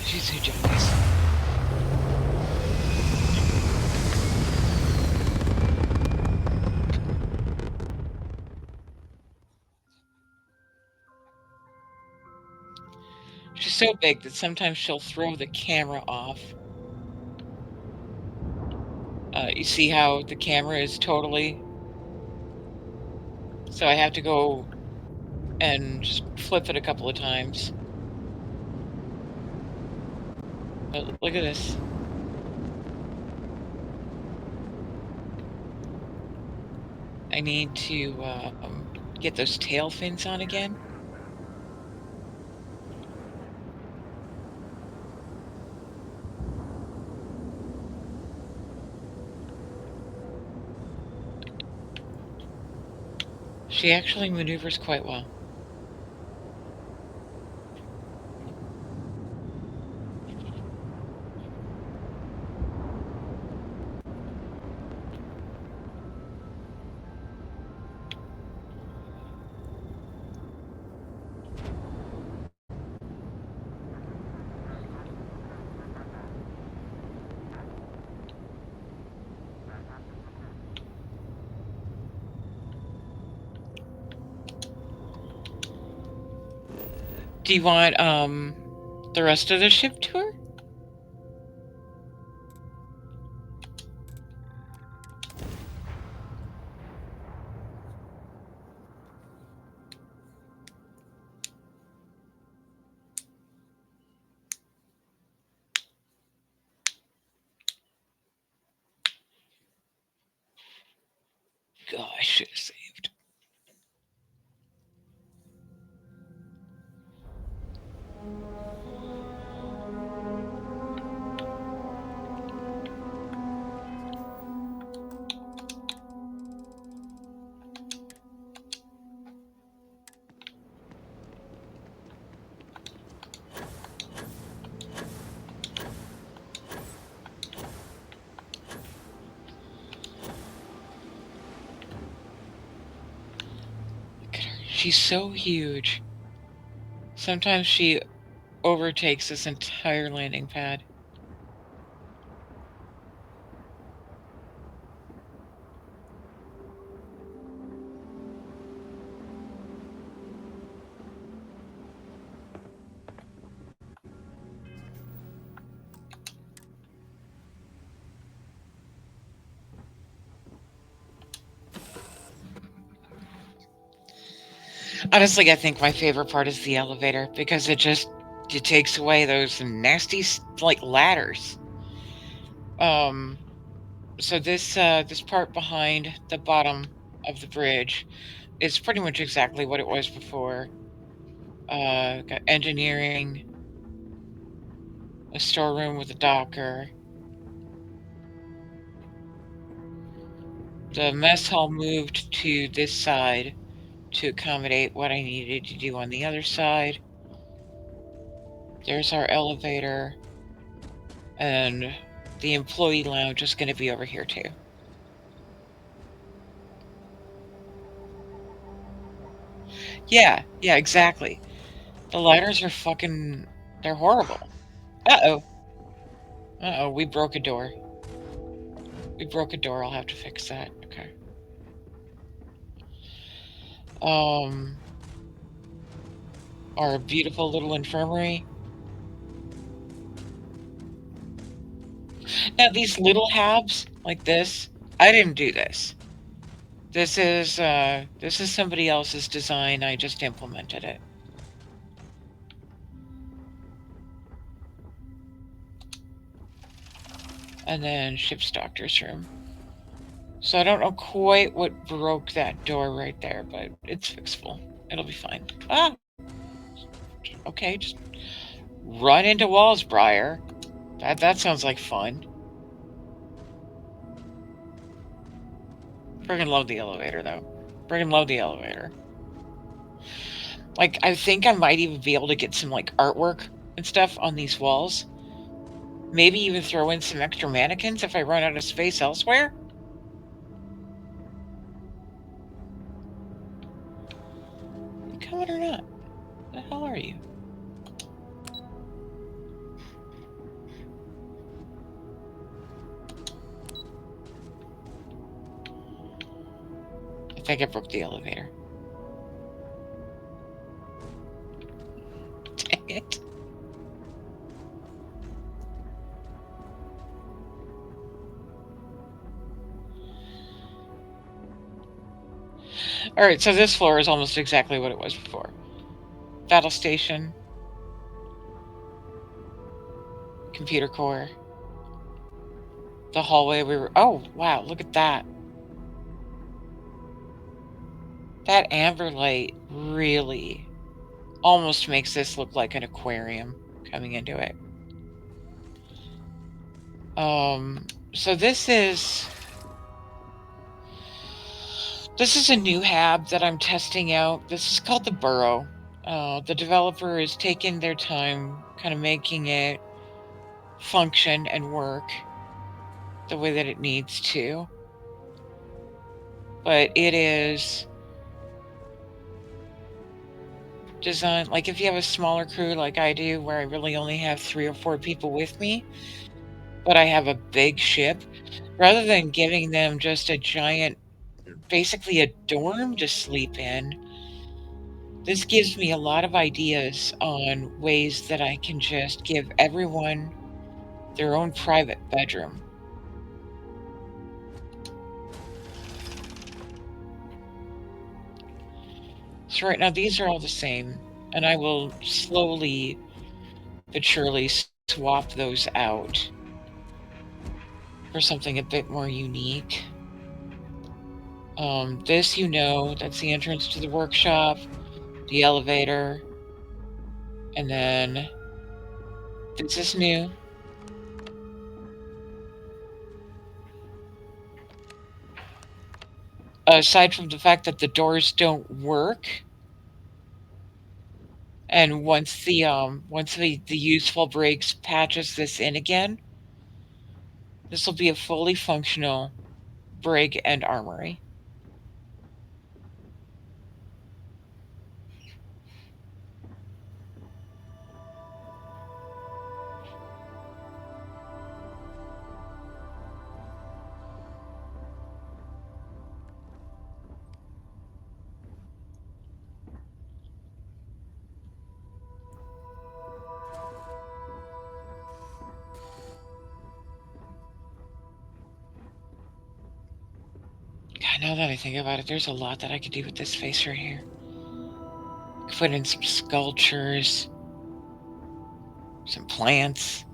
She's so jealous. She's so big that sometimes she'll throw the camera off. You see how the camera is totally... So I have to go and just flip it a couple of times. But look at this. I need to get those tail fins on again. She actually maneuvers quite well. Do you want the rest of the ship tour? God, I should have saved. Look at her. She's so huge. Sometimes she overtakes this entire landing pad. Honestly, I think my favorite part is the elevator because it takes away those nasty like ladders. So this part behind the bottom of the bridge is pretty much exactly what it was before. Got engineering, a storeroom with a docker. The mess hall moved to this side to accommodate what I needed to do on the other side. There's our elevator, and the employee lounge is going to be over here too. Yeah, exactly. The ladders are fucking, they're horrible. Uh-oh. Uh-oh, we broke a door. We broke a door, I'll have to fix that. Okay. Our beautiful little infirmary. Now these little habs, like this, I didn't do this. This is somebody else's design, I just implemented it. And then ship's doctor's room. So I don't know quite what broke that door right there, but it's fixable. It'll be fine. Ah! Okay, just run into walls, Briar. That sounds like fun. Friggin' love the elevator, though. Friggin' love the elevator. Like, I think I might even be able to get some, like, artwork and stuff on these walls. Maybe even throw in some extra mannequins if I run out of space elsewhere? You coming or not? The hell are you? I think I broke the elevator. Dang it. Alright, so this floor is almost exactly what it was before. Battle station. Computer core. The hallway we were... Oh, wow, look at that. That amber light really almost makes this look like an aquarium coming into it. So this is a new hab that I'm testing out. This is called the Burrow. The developer is taking their time kind of making it function and work the way that it needs to. But it is designed, like if you have a smaller crew like I do, where I really only have 3 or 4 people with me, but I have a big ship, rather than giving them just a giant, basically a dorm to sleep in, this gives me a lot of ideas on ways that I can just give everyone their own private bedroom. So right now these are all the same, and I will slowly but surely swap those out for something a bit more unique. This, that's the entrance to the workshop, the elevator, and then this is new. Aside from the fact that the doors don't work, and once the useful breaks patches this in again, this will be a fully functional brig and armory. God, now that I think about it, there's a lot that I could do with this space right here. Could put in some sculptures, some plants.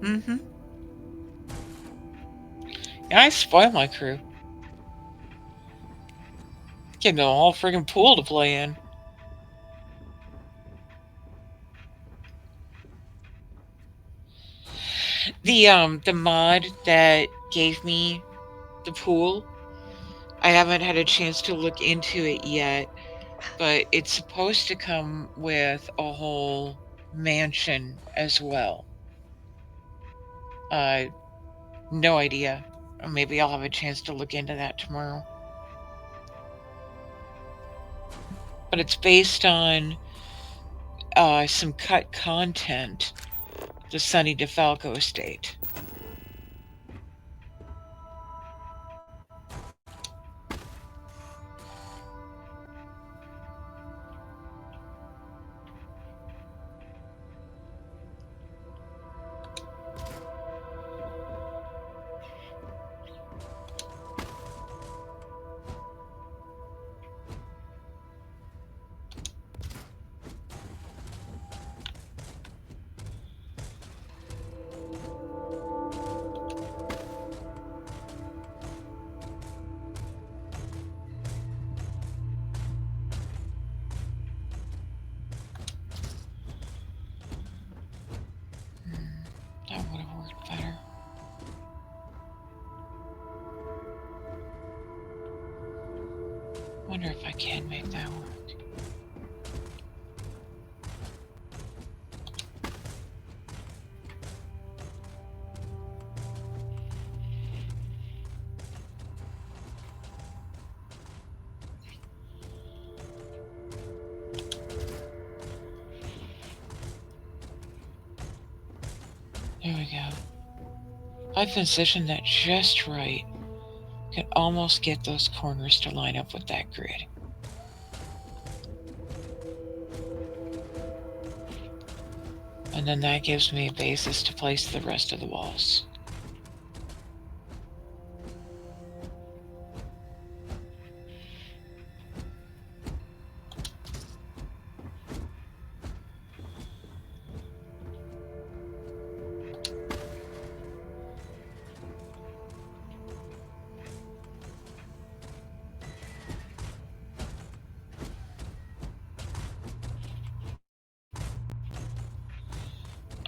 Mm-hmm. Yeah, I spoil my crew. Give them a whole friggin' pool to play in. The mod that gave me the pool, I haven't had a chance to look into it yet, but it's supposed to come with a whole mansion as well. No idea. Maybe I'll have a chance to look into that tomorrow. But it's based on some cut content, the Sonny DeFalco estate. That would have worked better. Wonder if I can make that work. There we go. I positioned that just right. Can almost get those corners to line up with that grid. And then that gives me a basis to place the rest of the walls.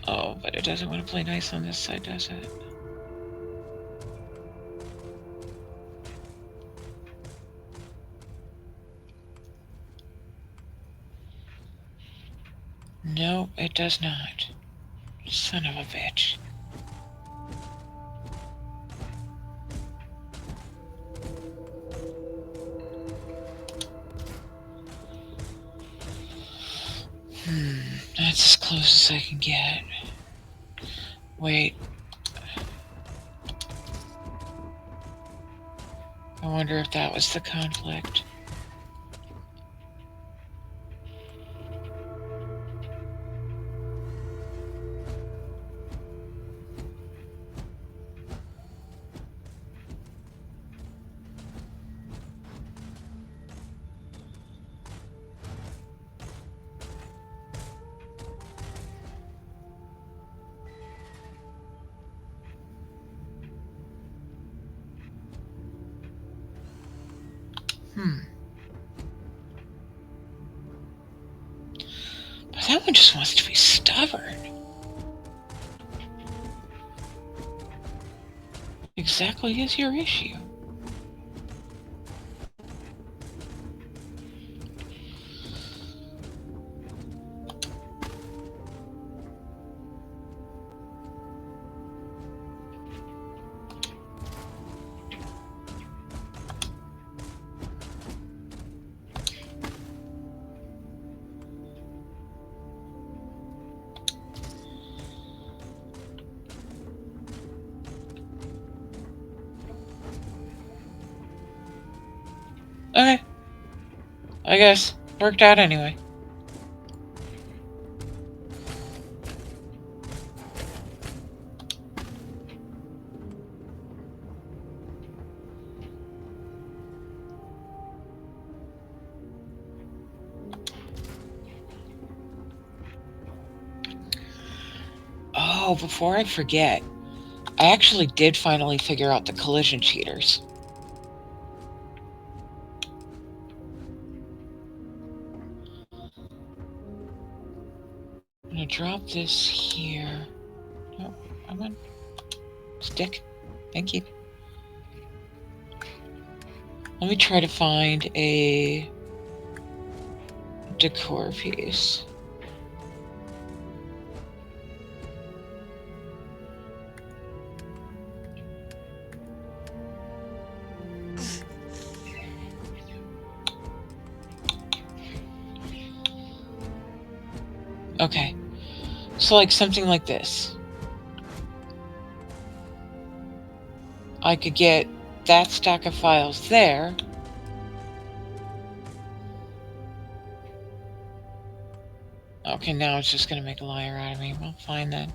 Oh, but it doesn't want to play nice on this side, does it? No, it does not. Son of a bitch. That's as close as I can get. Wait. I wonder if that was the conflict. But that one just wants to be stubborn. Exactly is your issue. Okay. I guess. Worked out anyway. Oh, before I forget, I actually did finally figure out the collision cheaters. I'm gonna drop this here. Oh, come on. Stick. Thank you. Let me try to find a decor piece. Okay. So like something like this. I could get that stack of files there. Okay, now it's just going to make a liar out of me. Well, fine then.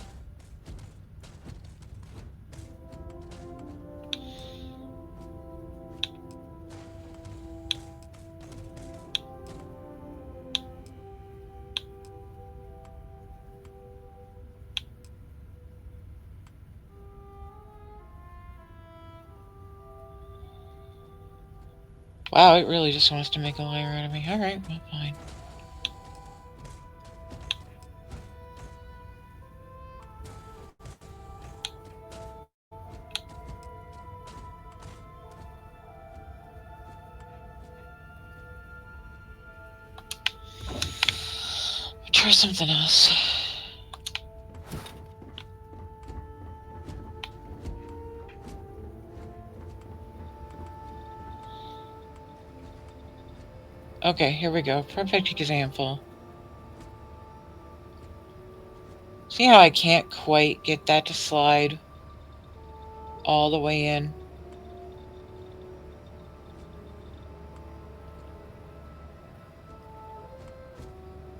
Wow, it really just wants to make a liar out of me. Alright, well, fine. Try something else. Okay, here we go. Perfect example. See how I can't quite get that to slide all the way in?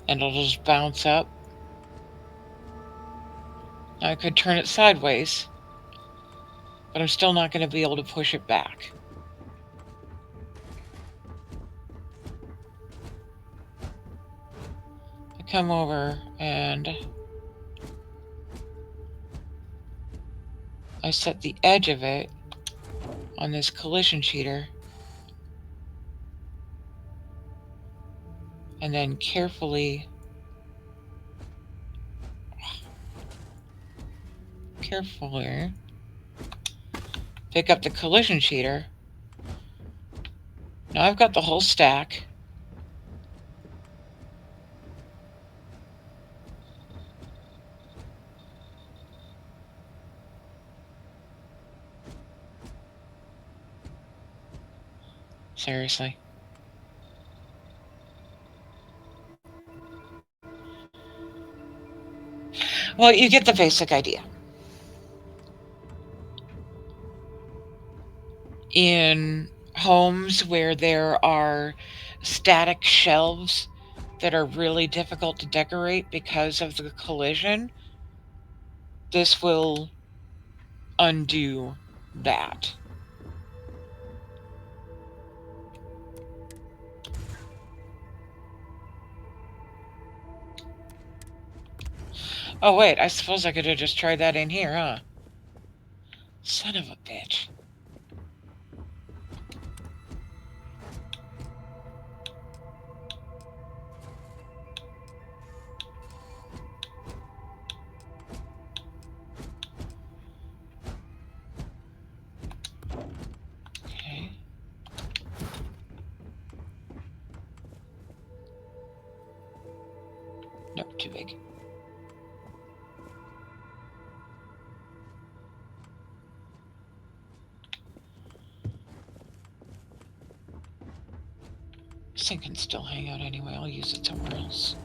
And it'll just bounce up. I could turn it sideways, but I'm still not going to be able to push it back. I come over and I set the edge of it on this collision cheater, and then carefully pick up the collision cheater. Now I've got the whole stack. Seriously. Well, you get the basic idea. In homes where there are static shelves that are really difficult to decorate because of the collision, this will undo that. Oh wait, I suppose I could have just tried that in here, huh? Son of a bitch. Okay. Nope, too big. This thing can still hang out anyway. I'll use it somewhere else.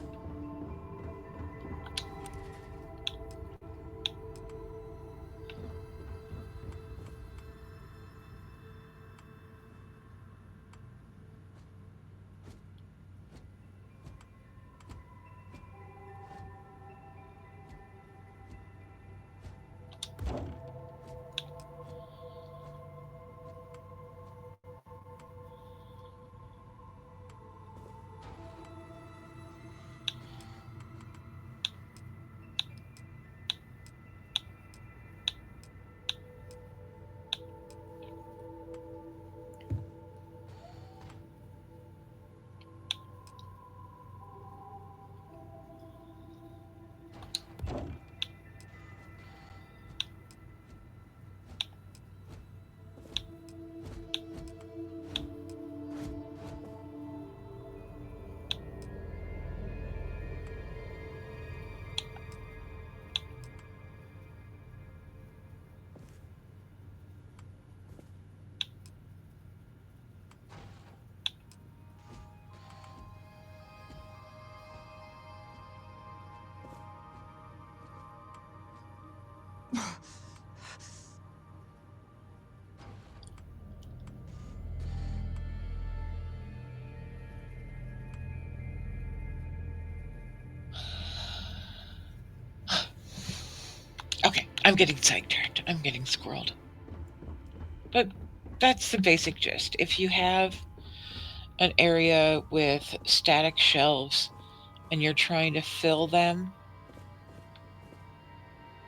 Okay, I'm getting sidetracked. I'm getting squirreled. But that's the basic gist. If you have an area with static shelves and you're trying to fill them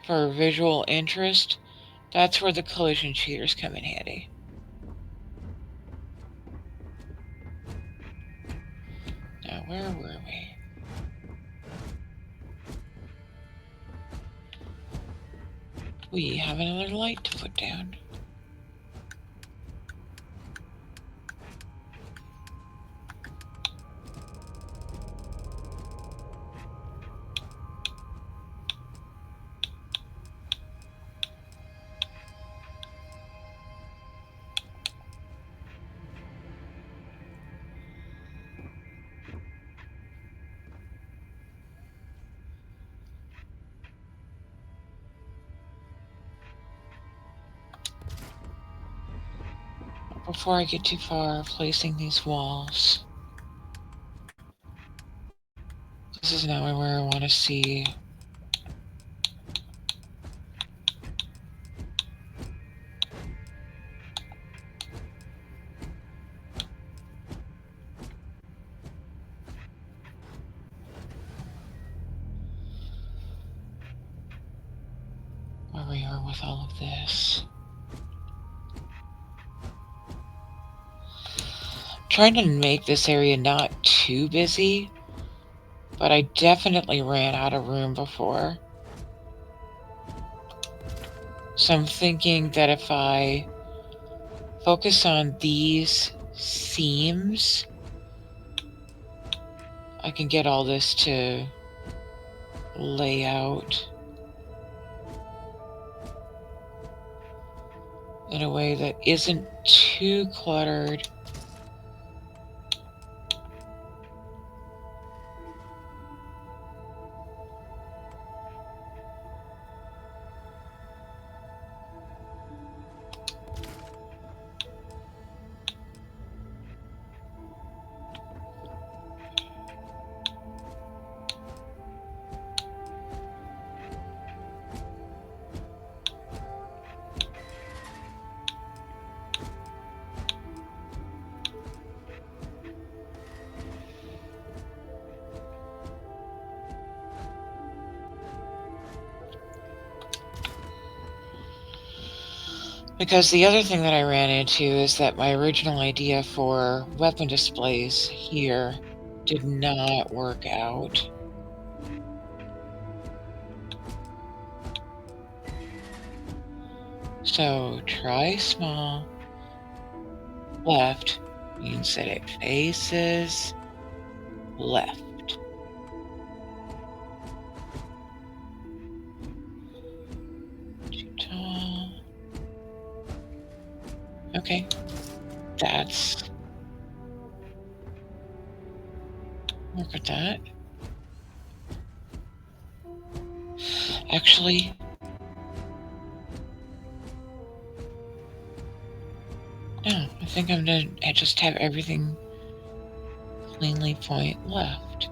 for visual interest, that's where the collision cheaters come in handy. Now, where were we? We have another light to put down. before I get too far placing these walls, this is now where I want to see where we are with all of this. Trying to make this area not too busy, but I definitely ran out of room before. So I'm thinking that if I focus on these seams, I can get all this to lay out in a way that isn't too cluttered. Because the other thing that I ran into is that my original idea for weapon displays here did not work out. So try small. Left means that it faces left. Too tall. Okay, that's work with that. Actually, no, I think I'm gonna just have everything cleanly point left.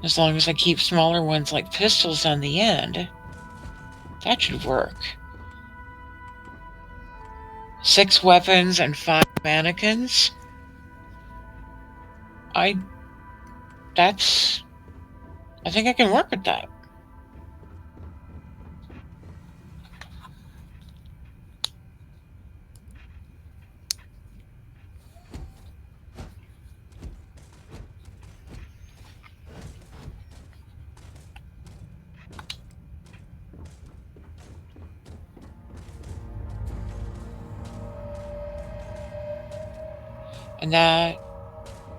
As long as I keep smaller ones like pistols on the end, that should work. 6 weapons and 5 mannequins. I think I can work with that. And that,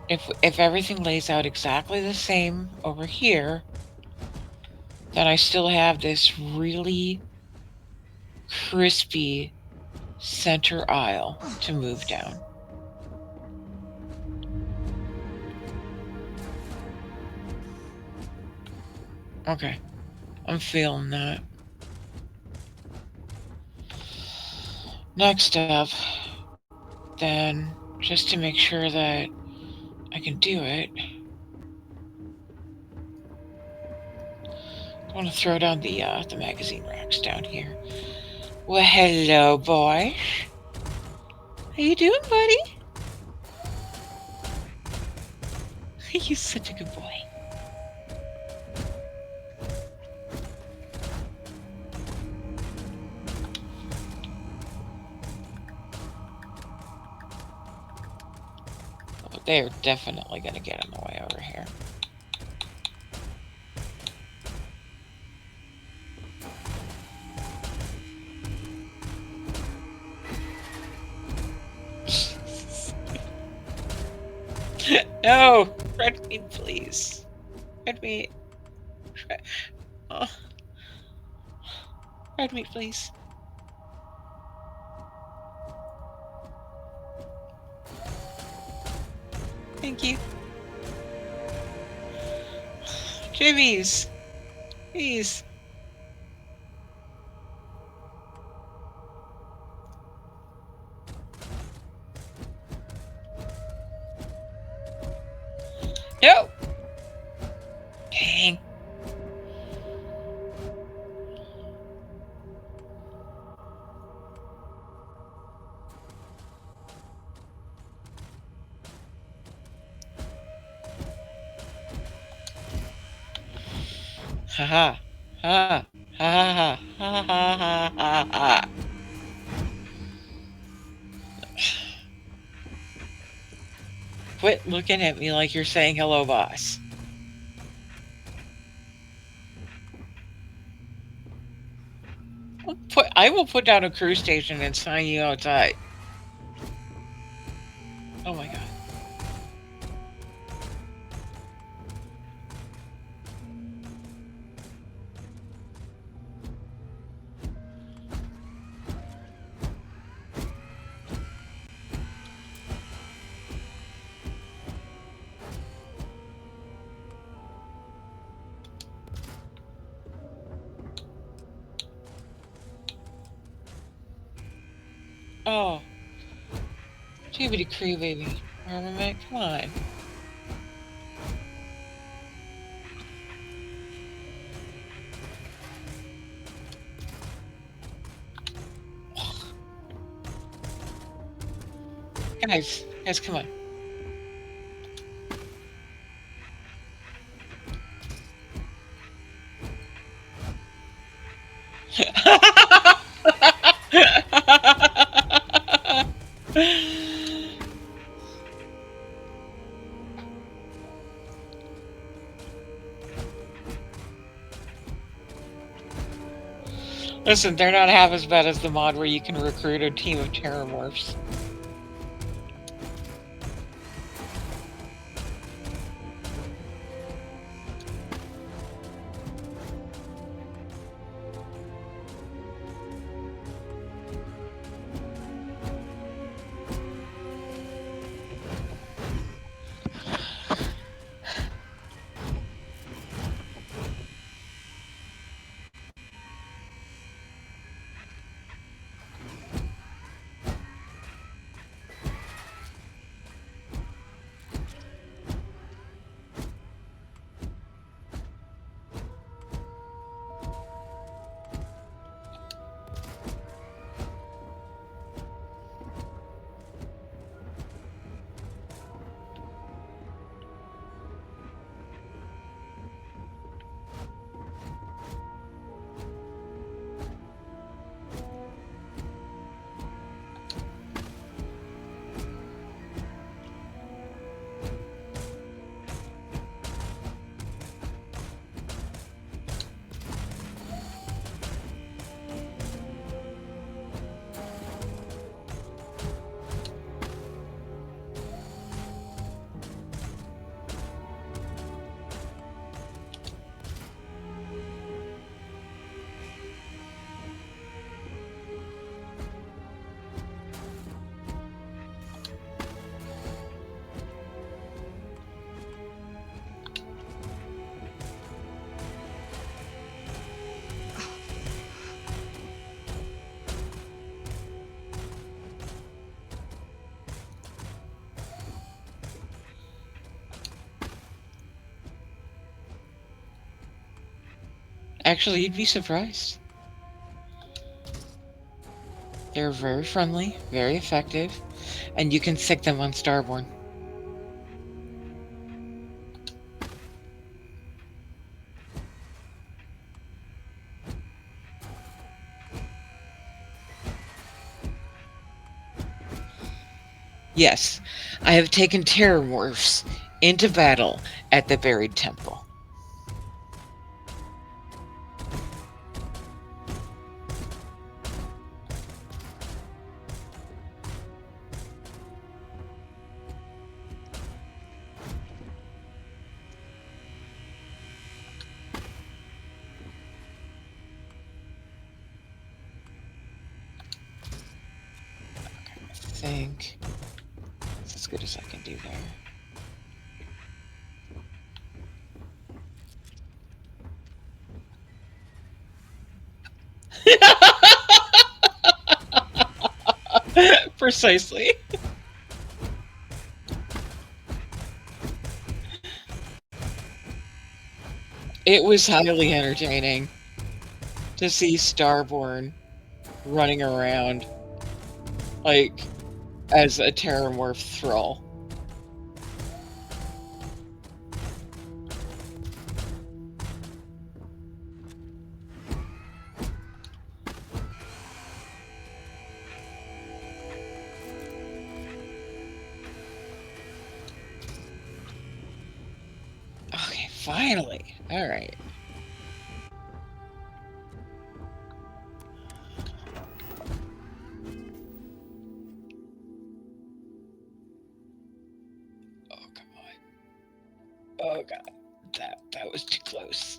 if everything lays out exactly the same over here, then I still have this really crispy center aisle to move down. Okay, I'm feeling that. Next up, then, just to make sure that I can do it, I want to throw down the magazine racks down here. Well, hello, boy. How you doing, buddy? You're such a good boy. Oh, they're definitely going to get in the way over here. No! Red meat, please. Red meat. Oh. Red meat, please. Thank you. Jimmies, please. No. Dang. Ha ha. Ha. Ha ha ha ha ha ha ha. Quit looking at me like you're saying hello, boss. I will put down a crew station and sign you outside. Oh my god. Oh. Chibbity cree baby. Armament, come on. Guys, come on. Listen, they're not half as bad as the mod where you can recruit a team of terramorphs. Actually, you'd be surprised. They're very friendly, very effective, and you can sick them on Starborn. Yes, I have taken terramorphs into battle at the Buried Temple. think that's as good as I can do there. Precisely. It was highly entertaining to see Starborn running around like as a Terramorph thrall. Okay, finally. All right. Oh, come on. Oh, God. That was too close.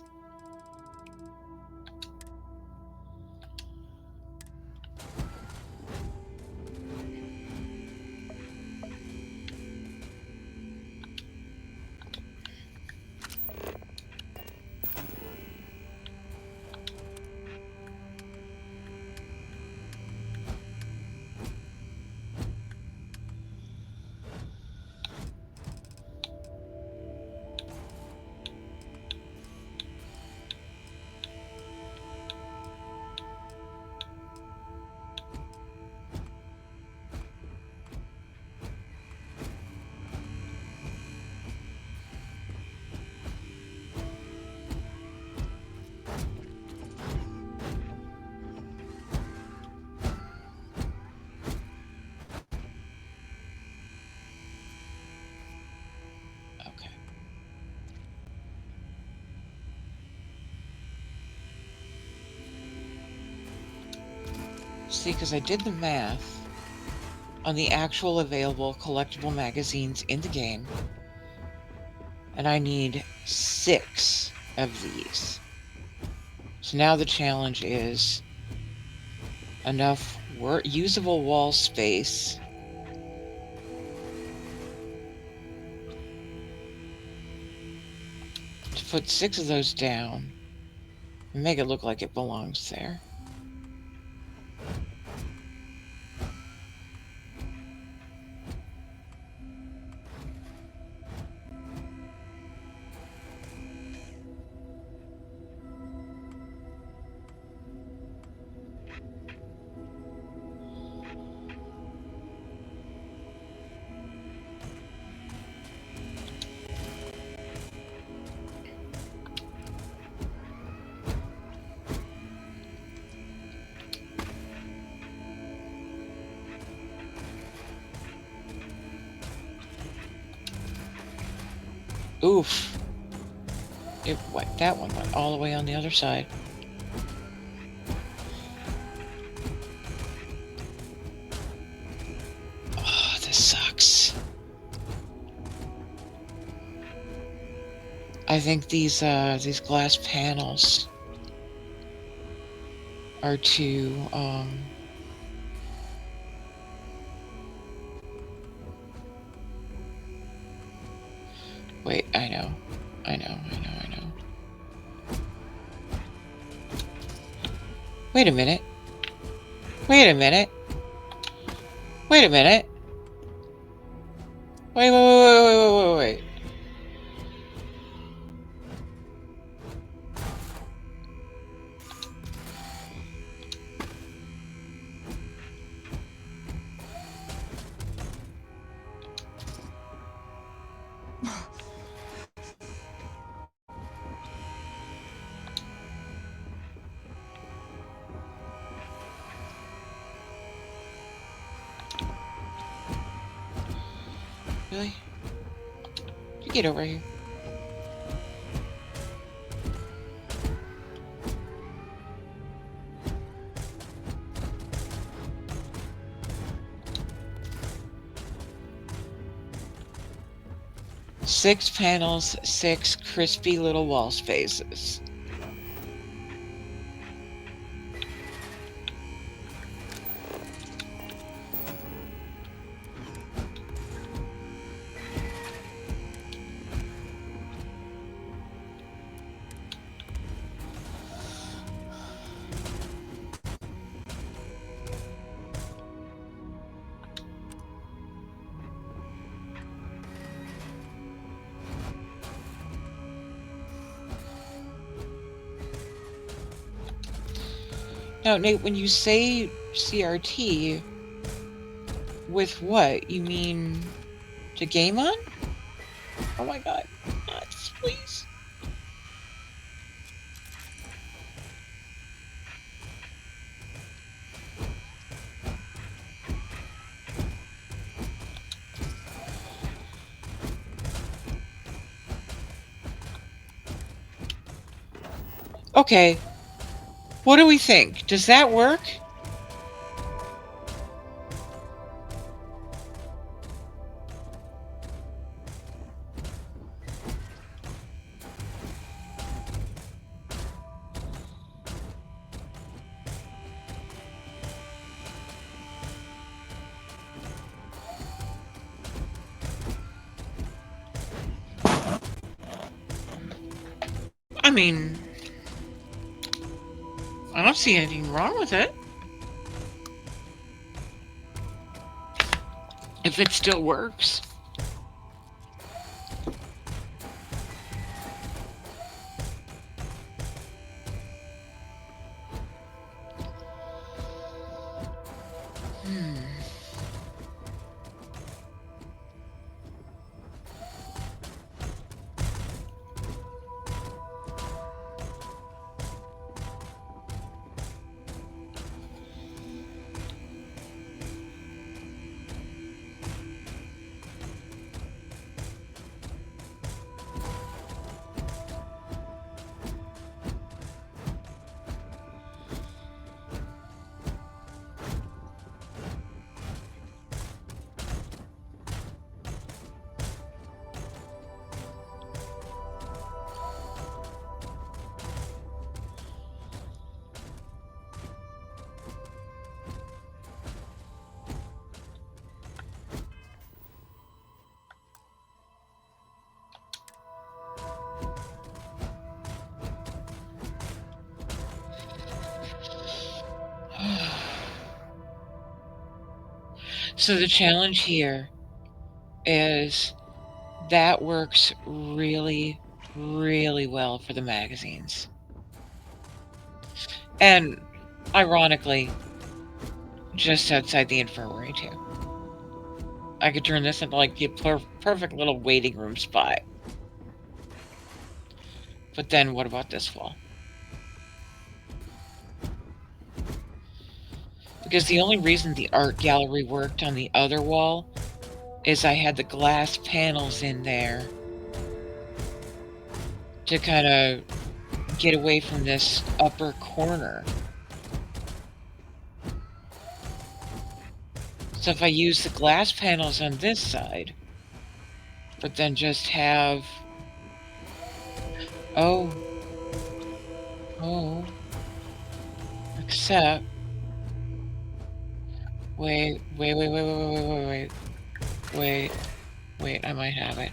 Okay. See, because I did the math on the actual available collectible magazines in the game, and I need 6 of these. So now the challenge is enough usable wall space to put 6 of those down and make it look like it belongs there. Oof. That one went all the way on the other side. Oh, this sucks. I think these glass panels are too wait, I know. Wait a minute. Wait. Really? You get over here. Six panels, 6 crispy little wall spaces. Now, Nate, when you say CRT, with what? You mean to game on? Oh my god. Nuts, please. Okay. What do we think? Does that work? I mean, I don't see anything wrong with it. If it still works. Hmm. So the challenge here is that works really, really well for the magazines. And ironically, just outside the infirmary too. I could turn this into like the perfect little waiting room spot. But then what about this wall? Because the only reason the art gallery worked on the other wall is I had the glass panels in there to kind of get away from this upper corner. So if I use the glass panels on this side, but then just have... Oh. Except... Wait, I might have it.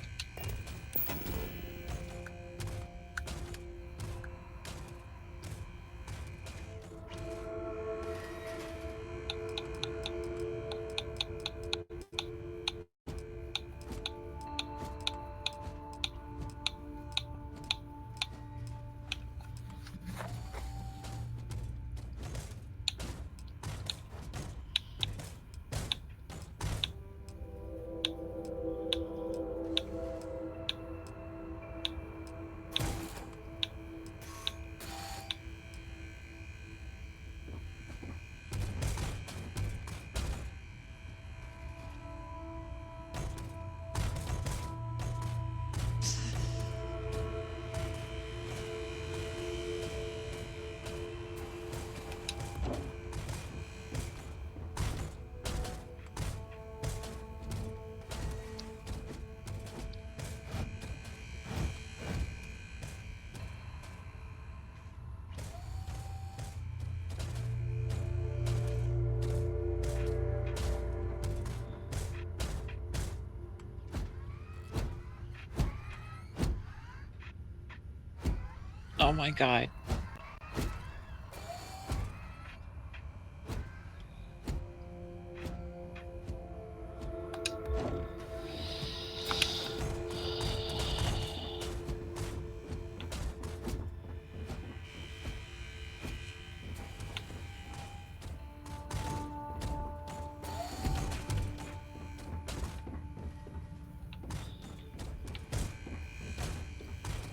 Oh my god.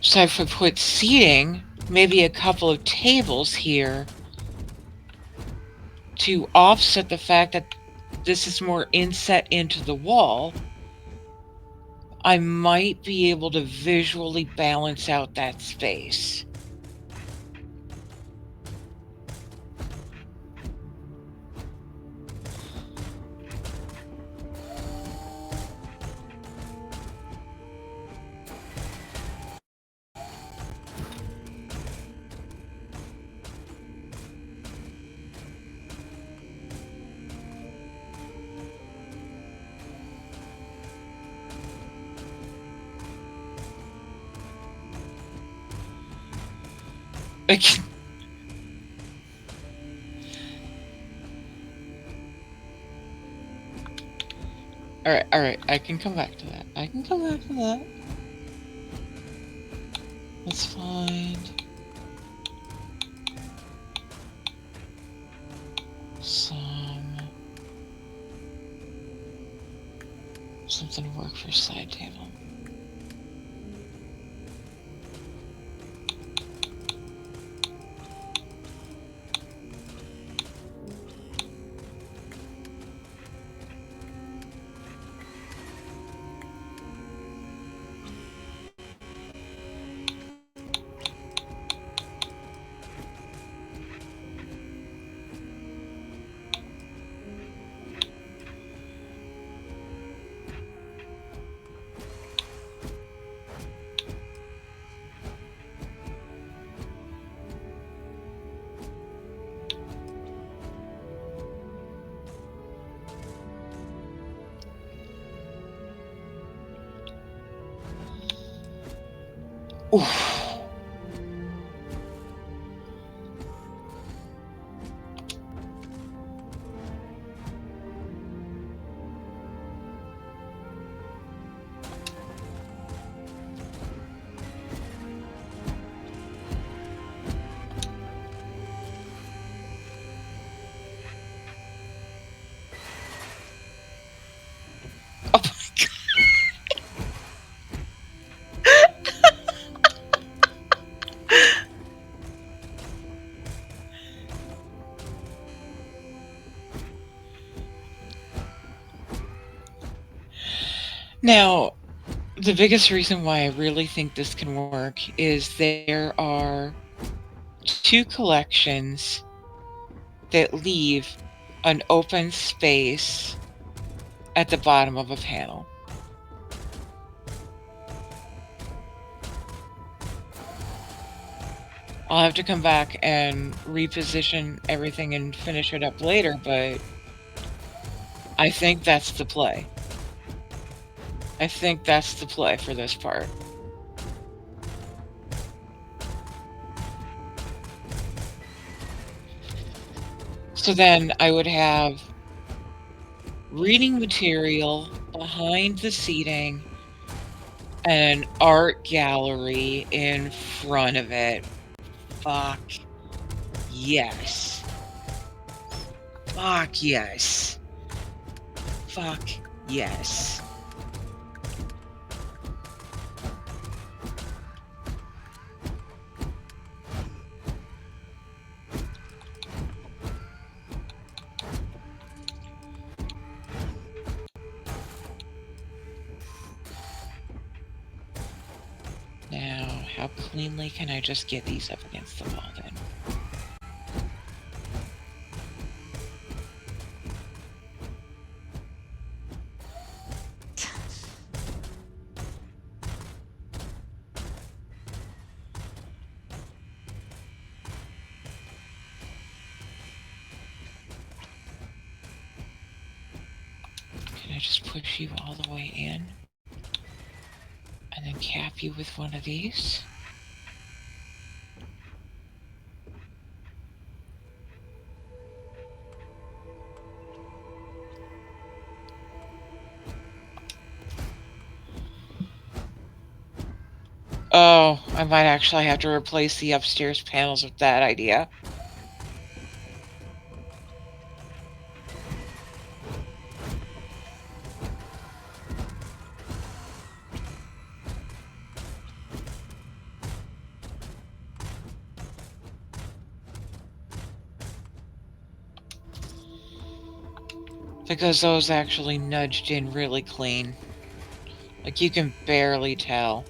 So if I put seating, maybe a couple of tables here to offset the fact that this is more inset into the wall, I might be able to visually balance out that space. Like, all right, I can come back to that. I can come back to that. Let's find something to work for side table. Oof. Oh my god. Now, the biggest reason why I really think this can work is there are 2 collections that leave an open space at the bottom of a panel. I'll have to come back and reposition everything and finish it up later, but I think that's the play. I think that's the play for this part. So then I would have reading material behind the seating and an art gallery in front of it. Fuck yes. Fuck yes. Fuck yes. Now, how cleanly can I just get these up against the wall then? Can I just push you all the way in? And then cap you with one of these? Oh, I might actually have to replace the upstairs panels with that idea. because those actually nudged in really clean. Like, you can barely tell.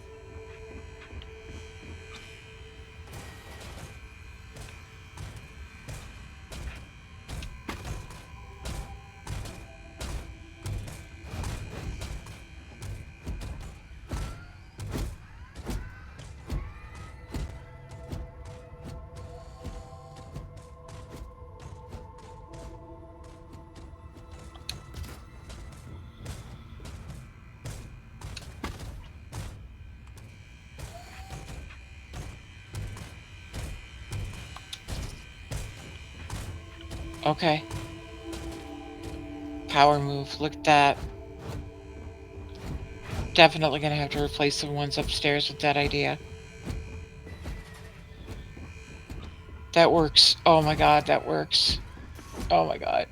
Okay. Power move. Look at that. Definitely gonna have to replace the ones upstairs with that idea. That works. Oh my god, that works. Oh my god.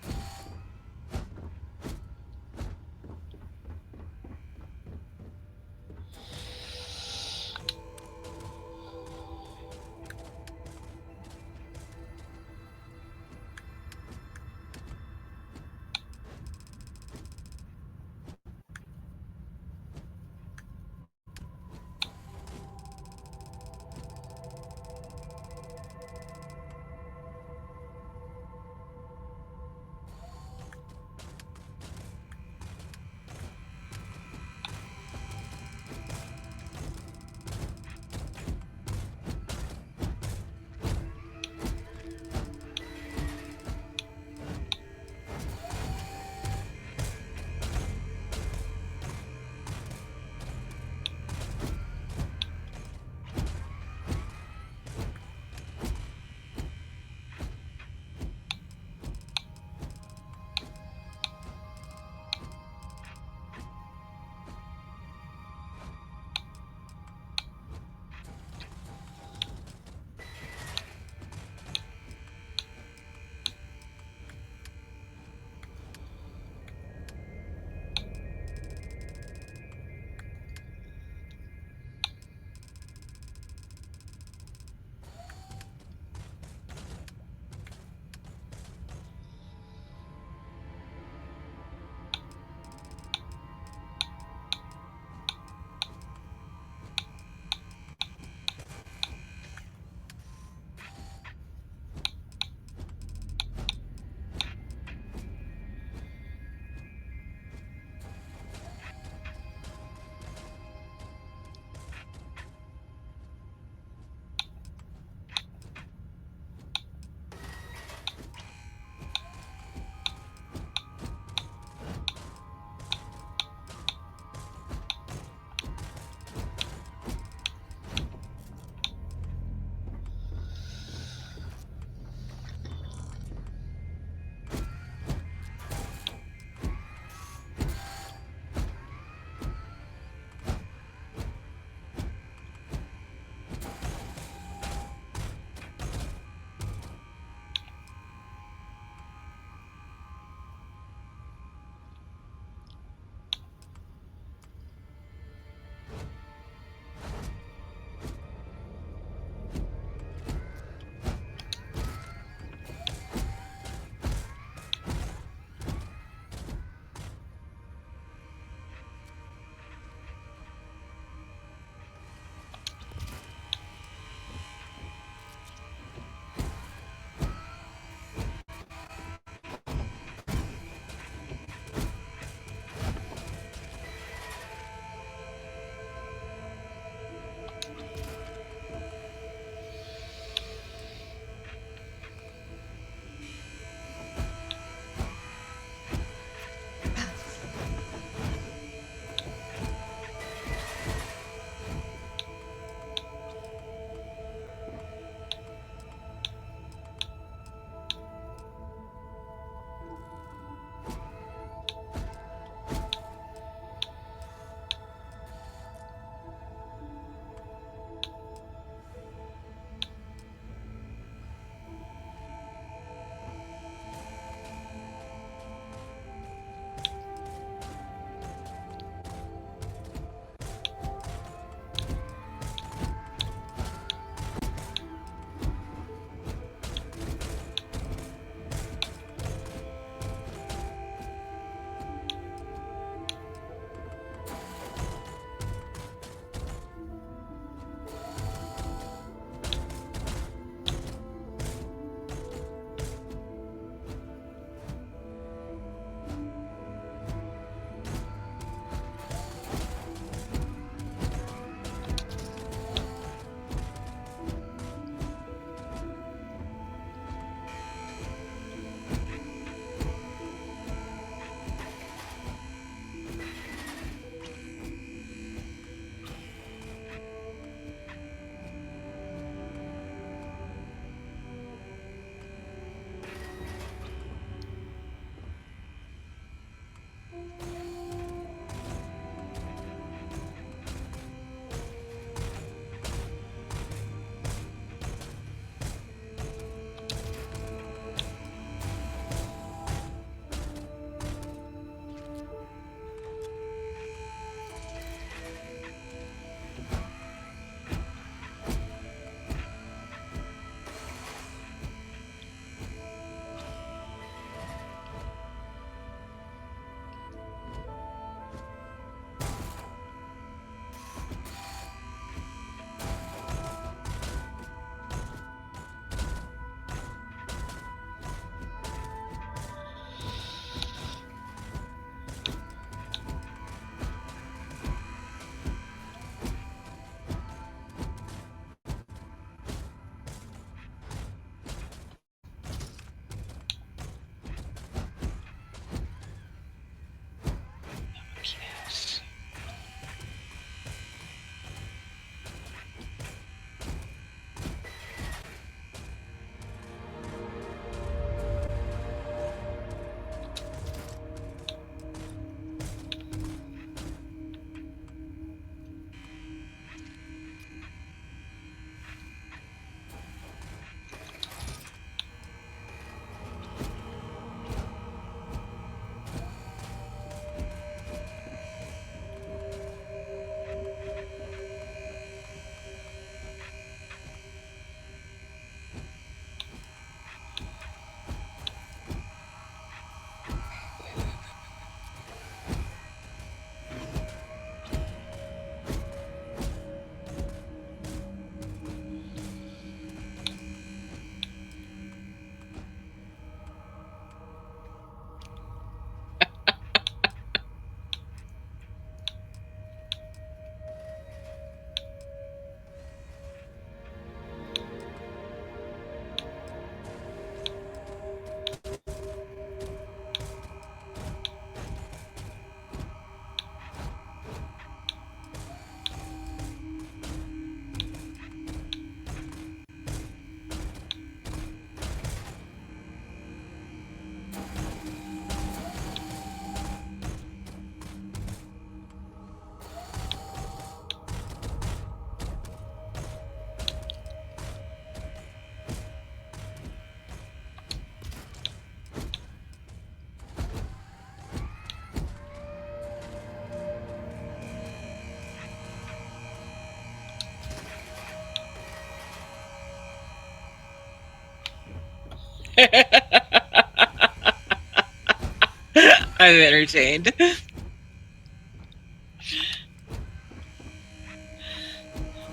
I'm entertained.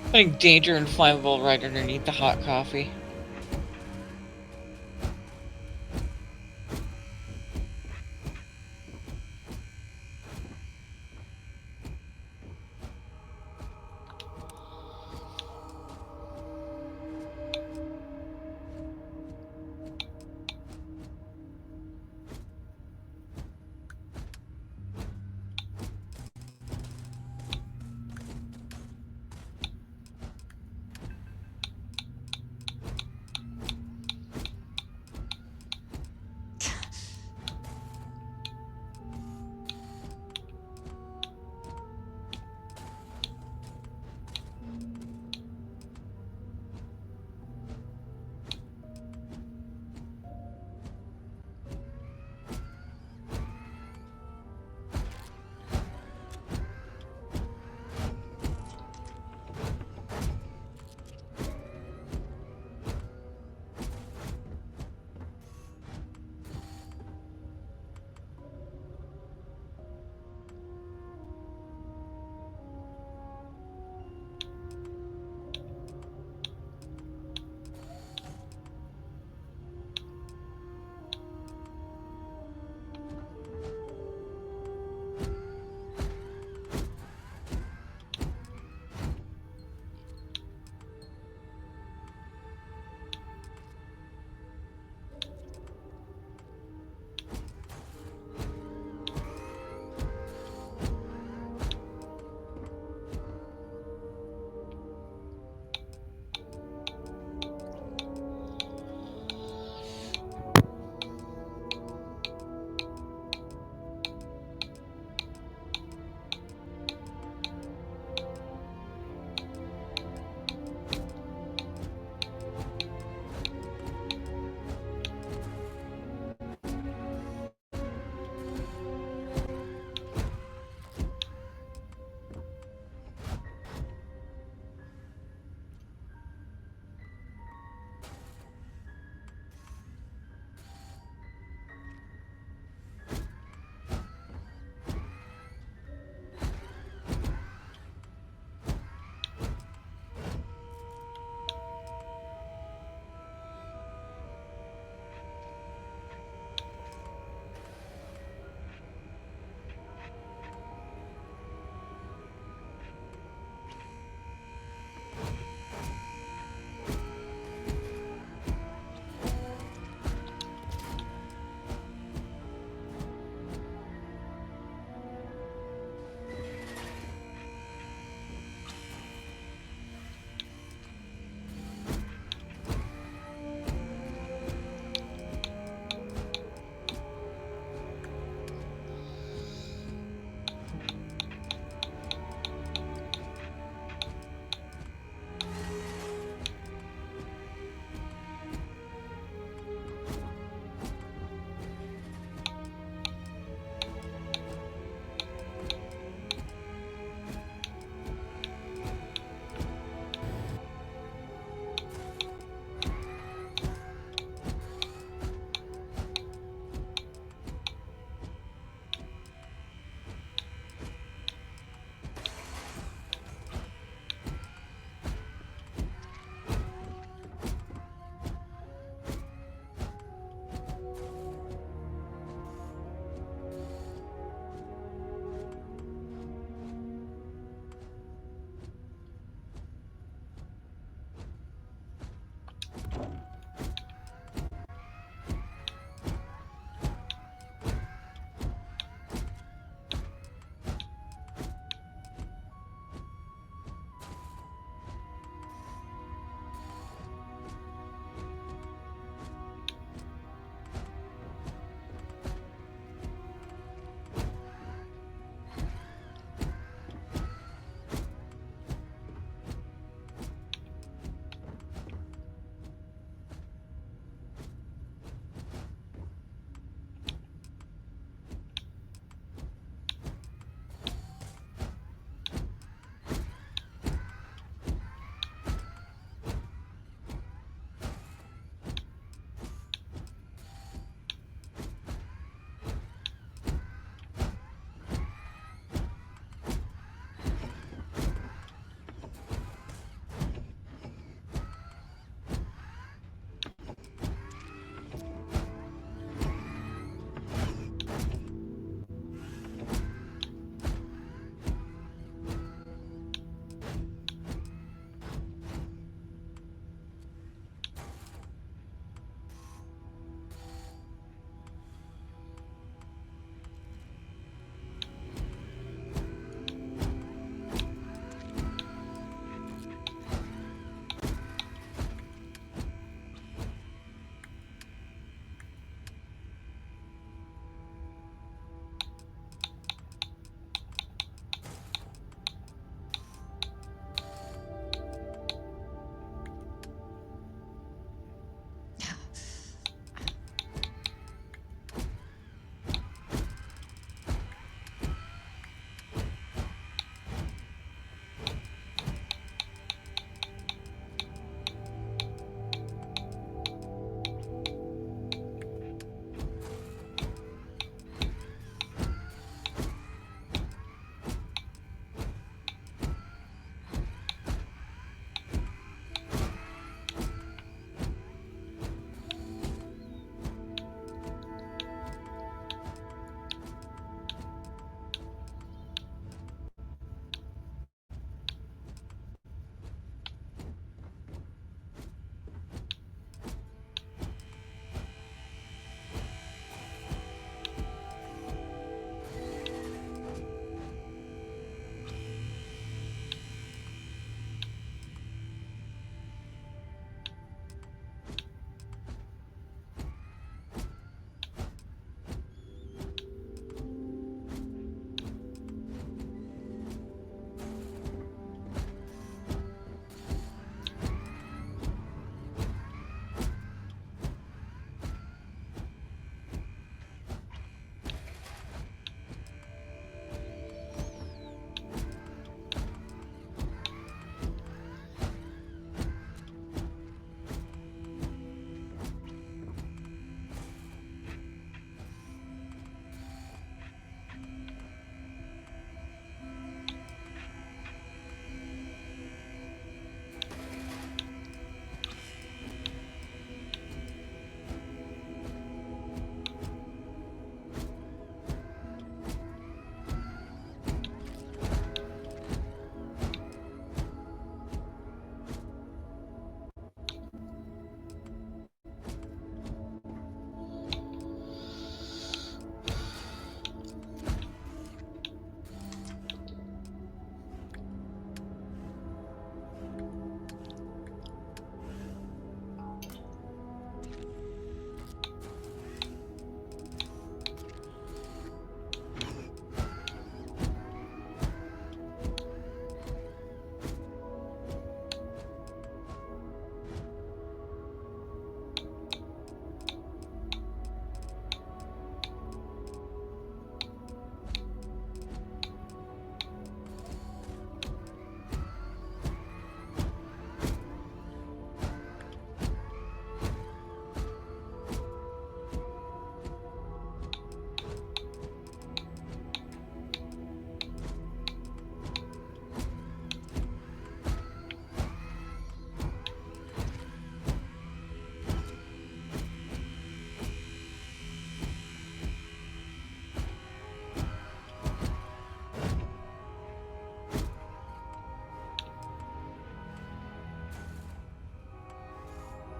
Putting danger and flammable right underneath the hot coffee.